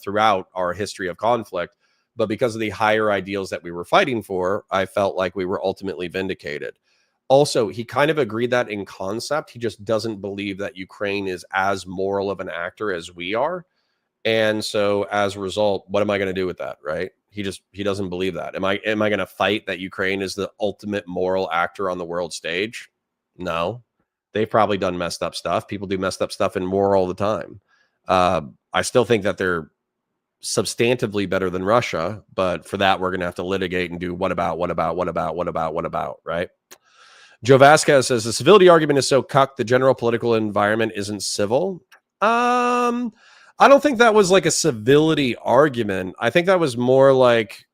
throughout our history of conflict. But because of the higher ideals that we were fighting for, I felt like we were ultimately vindicated. Also, he kind of agreed that in concept. He just doesn't believe that Ukraine is as moral of an actor as we are. And so as a result, what am I going to do with that, right? He doesn't believe that. Am I going to fight that Ukraine is the ultimate moral actor on the world stage? No. They've probably done messed up stuff. People do messed up stuff in war all the time. I still think that they're substantively better than Russia, but for that we're going to have to litigate and do what about, right? Joe Vasquez says the civility argument is so cucked the general political environment isn't civil. I don't think that was like a civility argument. I think that was more like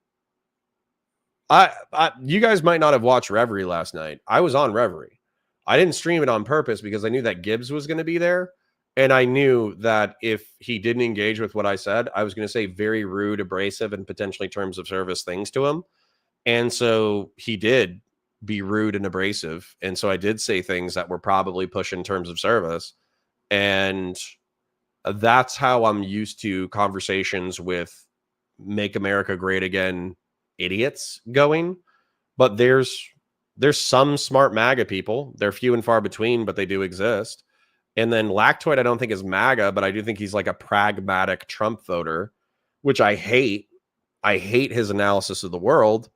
you guys might not have watched Reverie last night. I was on Reverie. I didn't stream it on purpose because I knew that Gibbs was going to be there. And I knew that if he didn't engage with what I said, I was going to say very rude, abrasive, and potentially terms of service things to him. And so he did be rude and abrasive. And so I did say things that were probably pushing terms of service. And that's how I'm used to conversations with Make America Great Again idiots going. But there's some smart MAGA people. They're few and far between, but they do exist. And then Lactoid, I don't think is MAGA, but I do think he's like a pragmatic Trump voter, which I hate. I hate his analysis of the world.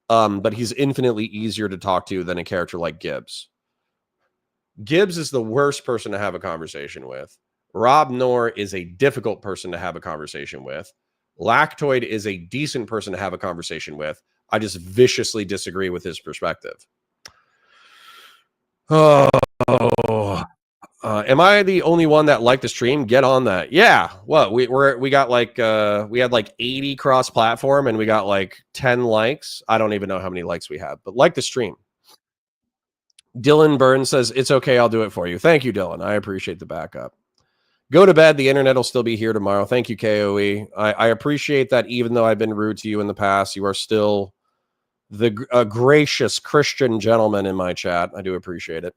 But he's infinitely easier to talk to than a character like Gibbs. Gibbs is the worst person to have a conversation with. Rob Noor is a difficult person to have a conversation with. Lactoid is a decent person to have a conversation with. I just viciously disagree with his perspective. Oh, am I the only one that liked the stream? Get on that. Yeah. What we got like we had like 80 cross platform and we got like 10 likes. I don't even know how many likes we have, but like the stream. Dylan Burns says it's okay. I'll do it for you. Thank you, Dylan. I appreciate the backup. Go to bed. The internet will still be here tomorrow. Thank you, KOE. I appreciate that even though I've been rude to you in the past, you are still The gracious Christian gentleman in my chat. I do appreciate it.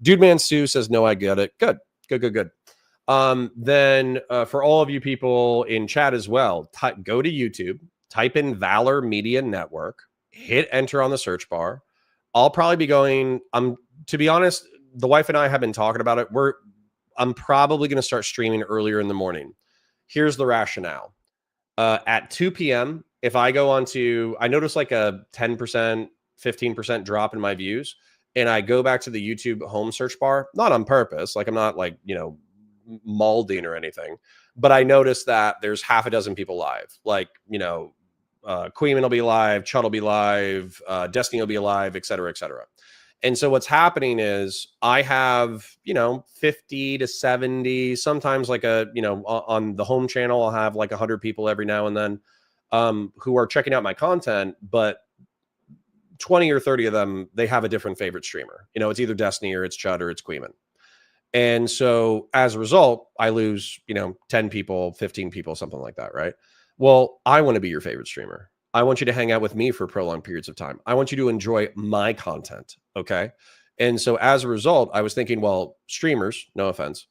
Dude Man Sue says, no, I get it. Good. Then for all of you people in chat as well, go to YouTube, type in Valor Media Network, hit enter on the search bar. I'll probably be going, to be honest, the wife and I have been talking about it. I'm probably going to start streaming earlier in the morning. Here's the rationale. At 2 p.m., if I go on to, I notice like a 10%, 15% drop in my views, and I go back to the YouTube home search bar, not on purpose, like I'm not like, malding or anything, but I noticed that there's half a dozen people live, like, Queen will be live, Chud will be live, Destiny will be live, et cetera, et cetera. And so what's happening is I have, 50 to 70, sometimes like on the home channel, I'll have like 100 people every now and then who are checking out my content, but 20 or 30 of them, they have a different favorite streamer. It's either Destiny or it's Chud or it's Queen. And so as a result, I lose, 10 people, 15 people, something like that, right? Well, I want to be your favorite streamer. I want you to hang out with me for prolonged periods of time. I want you to enjoy my content. Okay. And so as a result, I was thinking, well, streamers, no offense,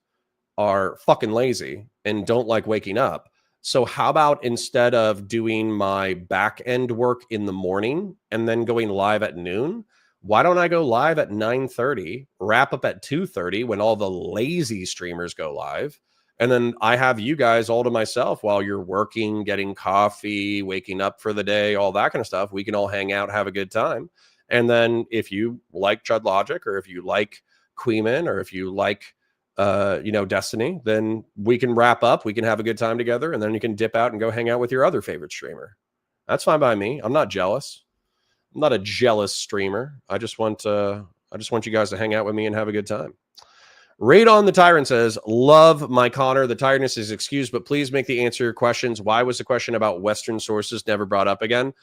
are fucking lazy and don't like waking up. So how about instead of doing my back end work in the morning and then going live at noon, why don't I go live at 9:30, wrap up at 2:30 when all the lazy streamers go live? And then I have you guys all to myself while you're working, getting coffee, waking up for the day, all that kind of stuff. We can all hang out, have a good time. And then if you like Chud Logic, or if you like Queeman, or if you like, Destiny, then we can wrap up. We can have a good time together. And then you can dip out and go hang out with your other favorite streamer. That's fine by me. I'm not jealous. I'm not a jealous streamer. I just want you guys to hang out with me and have a good time. Radon the Tyrant says, love my Connor. The tiredness is excused, but please make the answer your questions. Why was the question about Western sources never brought up again?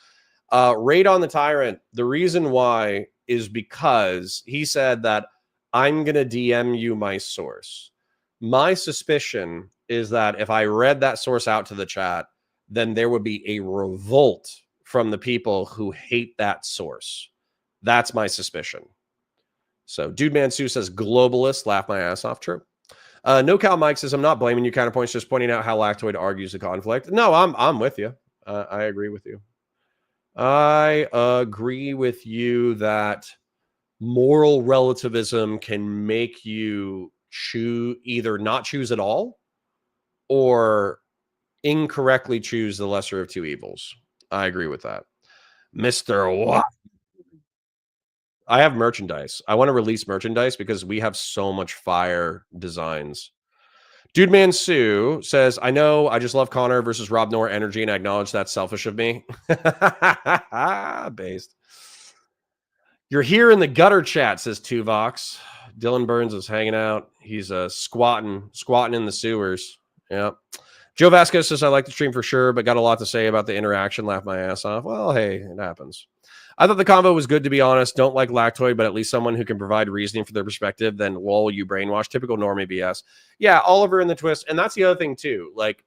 Radon the Tyrant, the reason why is because he said that I'm going to DM you my source. My suspicion is that if I read that source out to the chat, then there would be a revolt from the people who hate that source. That's my suspicion. So Dude Man Sue says, globalist, laugh my ass off. True. No Cal Mike says, I'm not blaming you, Counterpoints, just pointing out how Lactoid argues the conflict. No, I'm with you. I agree with you. I agree with you that moral relativism can make you either not choose at all or incorrectly choose the lesser of two evils. I agree with that. Mr. What? I have merchandise. I want to release merchandise because we have so much fire designs. Dude Man Sue says, I know I just love Connor versus Rob Noor energy, and I acknowledge that's selfish of me. Based. You're here in the gutter chat, says Tuvox. Dylan Burns is hanging out. He's squatting in the sewers. Yeah. Joe Vasquez says, I like the stream for sure, but got a lot to say about the interaction. Laugh my ass off. Well, hey, it happens. I thought the combo was good, to be honest. Don't like Lactoid, but at least someone who can provide reasoning for their perspective. Then, lol, you brainwash. Typical normie BS. Yeah, Oliver in the twist. And that's the other thing, too. Like,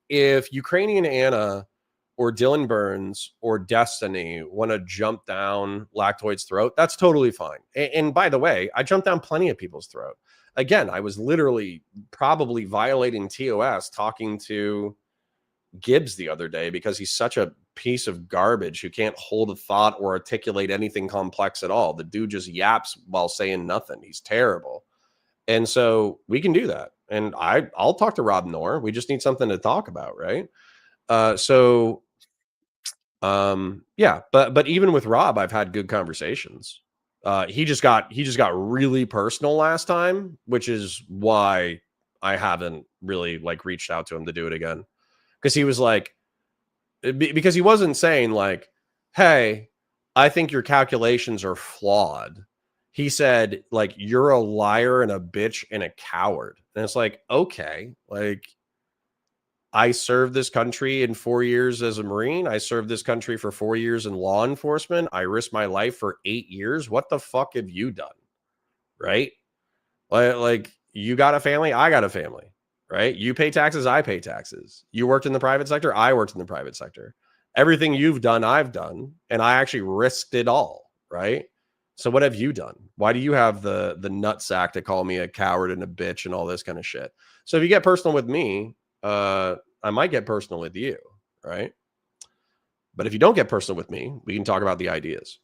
if Ukrainian Anna or Dylan Burns or Destiny want to jump down Lactoid's throat, that's totally fine. And by the way, I jumped down plenty of people's throat. Again, I was literally probably violating TOS talking to Gibbs the other day because he's such a piece of garbage who can't hold a thought or articulate anything complex at all. The dude just yaps while saying nothing. He's terrible. And so we can do that. And I'll talk to Rob Noor. We just need something to talk about, right? Yeah, but even with Rob, I've had good conversations. He just got really personal last time, which is why I haven't really like reached out to him to do it again. Because he was like, because he wasn't saying like, hey, I think your calculations are flawed. He said like, you're a liar and a bitch and a coward. And it's like, okay, like I served this country in 4 years as a Marine. I served this country for 4 years in law enforcement. I risked my life for 8 years. What the fuck have you done? Right? Like you got a family. I got a family. Right? You pay taxes. I pay taxes. You worked in the private sector. I worked in the private sector. Everything you've done, I've done, and I actually risked it all, right? So what have you done? Why do you have the nutsack to call me a coward and a bitch and all this kind of shit? So if you get personal with me, I might get personal with you, right? But if you don't get personal with me, we can talk about the ideas.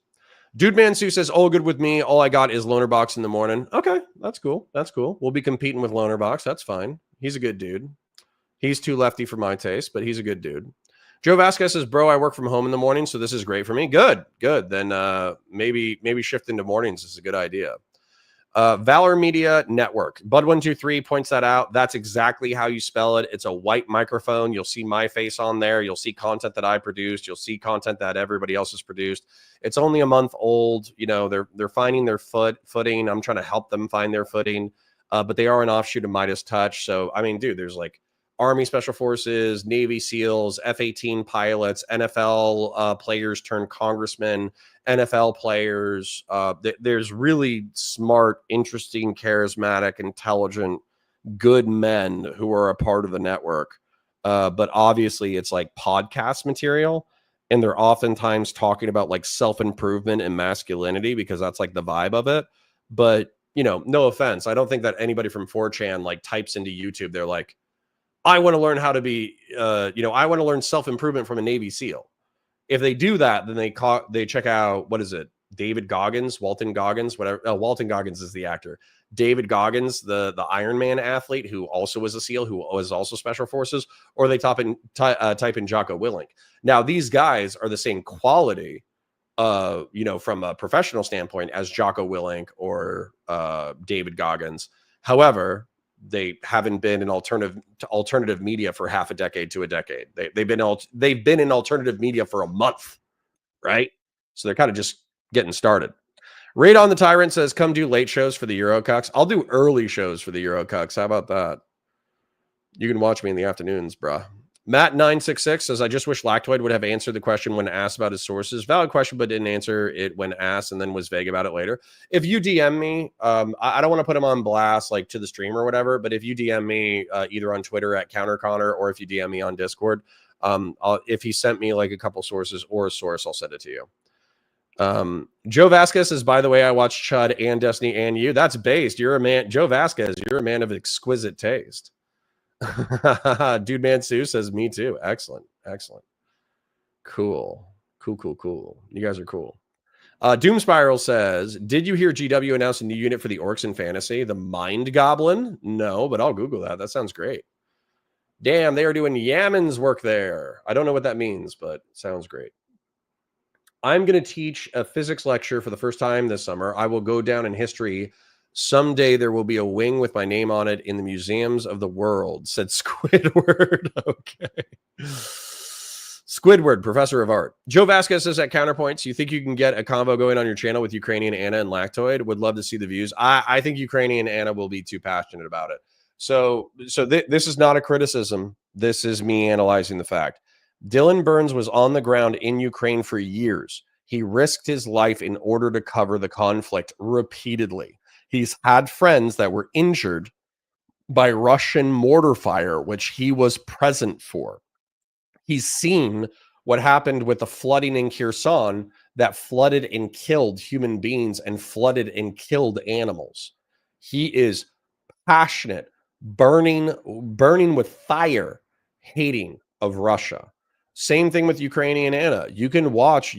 Dude Man Sue says, all good with me. All I got is Loner Box in the morning. Okay, that's cool. That's cool. We'll be competing with Loner Box. That's fine. He's a good dude. He's too lefty for my taste, but he's a good dude. Joe Vasquez says, bro, I work from home in the morning, so this is great for me. Good. Then maybe shift into mornings is a good idea. Valor Media Network. Bud123 points that out. That's exactly how you spell it. It's a white microphone. You'll see my face on there. You'll see content that I produced. You'll see content that everybody else has produced. It's only a month old. You know, they're finding their footing. I'm trying to help them find their footing. But they are an offshoot of Midas Touch. So, I mean, dude, there's like Army Special Forces, Navy SEALs, F-18 pilots, NFL players turned congressmen, NFL players. There's really smart, interesting, charismatic, intelligent, good men who are a part of the network. But obviously it's like podcast material, and they're oftentimes talking about like self-improvement and masculinity because that's like the vibe of it. But, you know, no offense. I don't think that anybody from 4chan like types into YouTube. They're like, I want to learn how to be, I want to learn self-improvement from a Navy SEAL. If they do that, then they check out, what is it? Walton Goggins, whatever. Oh, Walton Goggins is the actor. David Goggins, the Iron Man athlete who also was a SEAL, who was also Special Forces, or they type in Jocko Willink. Now, these guys are the same quality, from a professional standpoint as Jocko Willink or David Goggins. However, they haven't been in alternative media for half a decade to a decade. They've been in alternative media for a month, right? So they're kind of just getting started. Raid on the Tyrant says, come do late shows for the Eurocucks. I'll do early shows for the Eurocucks. How about that? You can watch me in the afternoons, bruh. Matt966 says, I just wish Lactoid would have answered the question when asked about his sources. Valid question, but didn't answer it when asked and then was vague about it later. If you DM me, I don't want to put him on blast like to the stream or whatever, but if you DM me either on Twitter at CounterConnor or if you DM me on Discord, if he sent me like a couple sources or a source, I'll send it to you. Joe Vasquez says, by the way, I watched Chud and Destiny and you. That's based. You're a man. Joe Vasquez, you're a man of exquisite taste. Dude Man Sue says, me too. Excellent. Cool. You guys are cool. Doom Spiral says, did you hear GW announce a new unit for the orcs in fantasy? The Mind Goblin? No, but I'll Google that. That sounds great. Damn, they are doing Yaman's work there. I don't know what that means, but sounds great. I'm going to teach a physics lecture for the first time this summer. I will go down in history. Someday there will be a wing with my name on it in the museums of the world, said Squidward. Okay. Squidward, professor of art. Joe Vasquez says at Counterpoints, you think you can get a convo going on your channel with Ukrainian Anna and Lactoid? Would love to see the views. I think Ukrainian Anna will be too passionate about it. So this is not a criticism. This is me analyzing the fact. Dylan Burns was on the ground in Ukraine for years. He risked his life in order to cover the conflict repeatedly. He's had friends that were injured by Russian mortar fire, which he was present for. He's seen what happened with the flooding in Kherson that flooded and killed human beings and flooded and killed animals. He is passionate, burning with fire, hating of Russia. Same thing with Ukrainian Anna. You can watch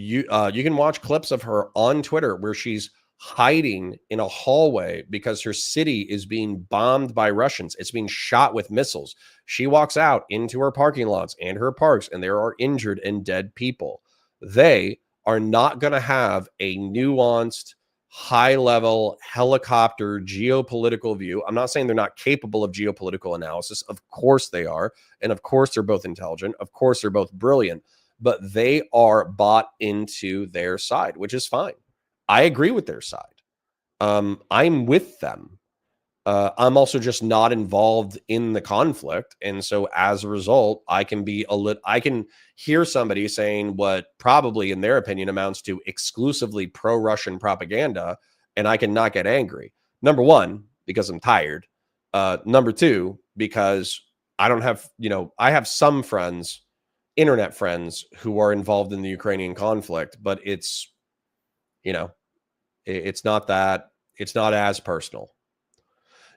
clips of her on Twitter where she's hiding in a hallway because her city is being bombed by Russians. It's being shot with missiles. She walks out into her parking lots and her parks, and there are injured and dead people. They are not going to have a nuanced, high-level helicopter geopolitical view. I'm not saying they're not capable of geopolitical analysis. Of course they are. And of course they're both intelligent. Of course they're both brilliant. But they are bought into their side, which is fine. I agree with their side. I'm with them. I'm also just not involved in the conflict. And so as a result, I can hear somebody saying what probably in their opinion amounts to exclusively pro-Russian propaganda, and I can not get angry. Number one, because I'm tired. Number two, because I don't have, I have some friends internet friends who are involved in the Ukrainian conflict, but it's, you know, it's not as personal.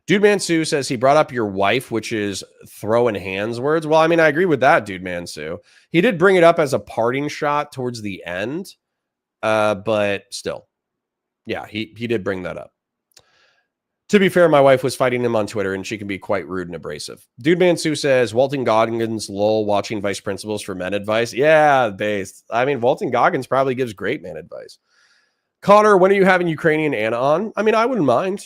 Dude Mansu says he brought up your wife, which is throwing hands words. Well, I mean, I agree with that, Dude Mansu. He did bring it up as a parting shot towards the end, but still, yeah, he did bring that up. To be fair, my wife was fighting him on Twitter, and she can be quite rude and abrasive. Dude Mansu says, Walton Goggins, lol, watching Vice Principals for men advice. Yeah, based. I mean, Walton Goggins probably gives great men advice. Connor, when are you having Ukrainian Anna on? I mean, I wouldn't mind.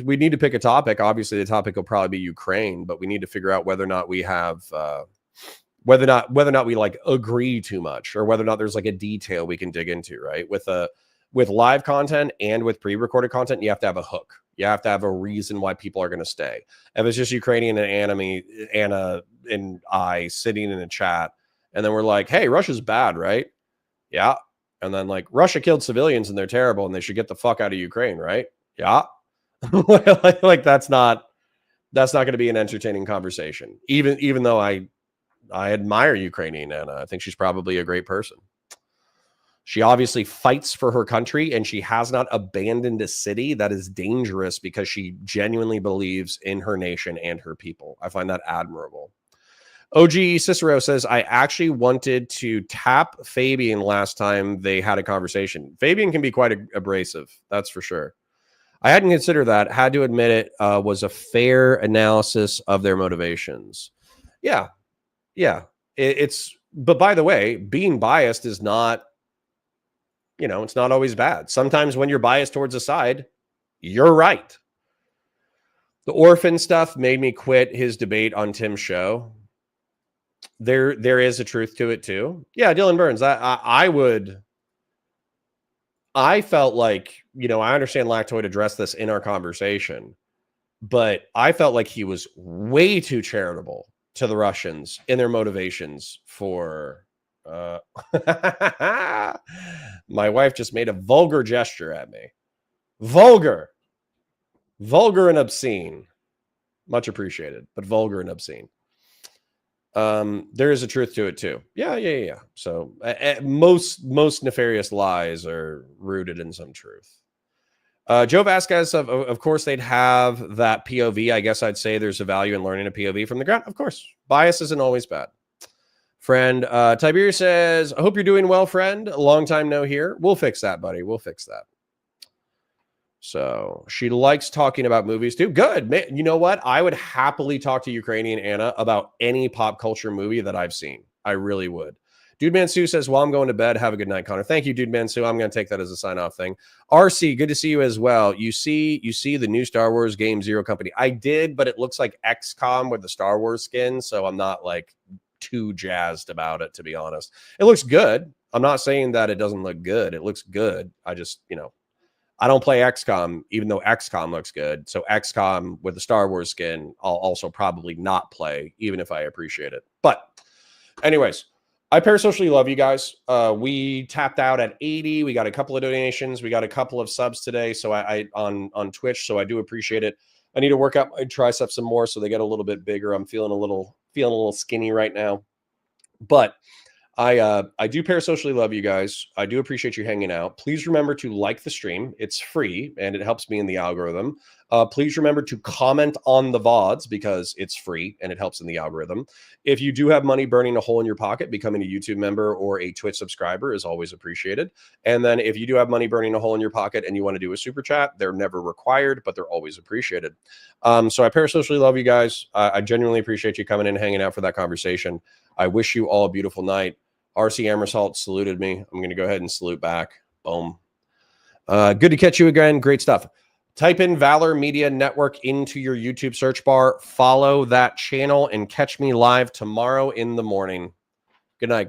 We need to pick a topic. Obviously, the topic will probably be Ukraine, but we need to figure out whether or not we have, whether or not we like agree too much, or whether or not there's like a detail we can dig into, right? With live content and with pre-recorded content, you have to have a hook. You have to have a reason why people are going to stay. If it's just Ukrainian and Anna and I sitting in a chat, and then we're like, hey, Russia's bad, right? Yeah. And then like, Russia killed civilians and they're terrible and they should get the fuck out of Ukraine, right? Yeah. Like that's not going to be an entertaining conversation. Even though I admire Ukrainian Anna. I think she's probably a great person. She obviously fights for her country, and she has not abandoned a city that is dangerous because she genuinely believes in her nation and her people. I find that admirable. OG Cicero says, I actually wanted to tap Fabian last time they had a conversation. Fabian can be quite abrasive. That's for sure. I hadn't considered that. Had to admit it was a fair analysis of their motivations. Yeah. But by the way, being biased is not, it's not always bad. Sometimes when you're biased towards a side, you're right. The orphan stuff made me quit his debate on Tim's show. There is a truth to it too. Yeah, Dylan Burns. I felt like, I understand Lactoid addressed this in our conversation, but I felt like he was way too charitable to the Russians in their motivations for my wife just made a vulgar gesture at me. Vulgar and obscene. Much appreciated, but vulgar and obscene. There is a truth to it too. Yeah. So most nefarious lies are rooted in some truth. Joe Vasquez, of course, they'd have that POV. I guess I'd say there's a value in learning a POV from the ground. Of course, bias isn't always bad. Friend, Tiberius says, I hope you're doing well, friend. A long time no here. We'll fix that, buddy. We'll fix that. So she likes talking about movies too. Good. Man, you know what? I would happily talk to Ukrainian Anna about any pop culture movie that I've seen. I really would. Dude Mansu says, well, I'm going to bed. Have a good night, Connor. Thank you, Dude Mansu. I'm going to take that as a sign-off thing. RC, good to see you as well. You see the new Star Wars game Zero Company. I did, but it looks like XCOM with the Star Wars skin, so I'm not like too jazzed about it, to be honest. It looks good. I'm not saying that it doesn't look good. It looks good. I just, I don't play XCOM, even though XCOM looks good. So XCOM with the Star Wars skin, I'll also probably not play, even if I appreciate it. But anyways, I parasocially love you guys. We tapped out at 80. We got a couple of donations. We got a couple of subs today. So I on Twitch. So I do appreciate it. I need to work out my triceps some more so they get a little bit bigger. I'm feeling a little skinny right now. But I do parasocially love you guys. I do appreciate you hanging out. Please remember to like the stream. It's free and it helps me in the algorithm. Please remember to comment on the VODs because it's free and it helps in the algorithm. If you do have money burning a hole in your pocket, becoming a YouTube member or a Twitch subscriber is always appreciated. And then if you do have money burning a hole in your pocket and you want to do a super chat, they're never required, but they're always appreciated. So I parasocially love you guys. I genuinely appreciate you coming in and hanging out for that conversation. I wish you all a beautiful night. RC Amersalt saluted me. I'm going to go ahead and salute back. Boom. Good to catch you again. Great stuff. Type in Valor Media Network into your YouTube search bar. Follow that channel and catch me live tomorrow in the morning. Good night, guys.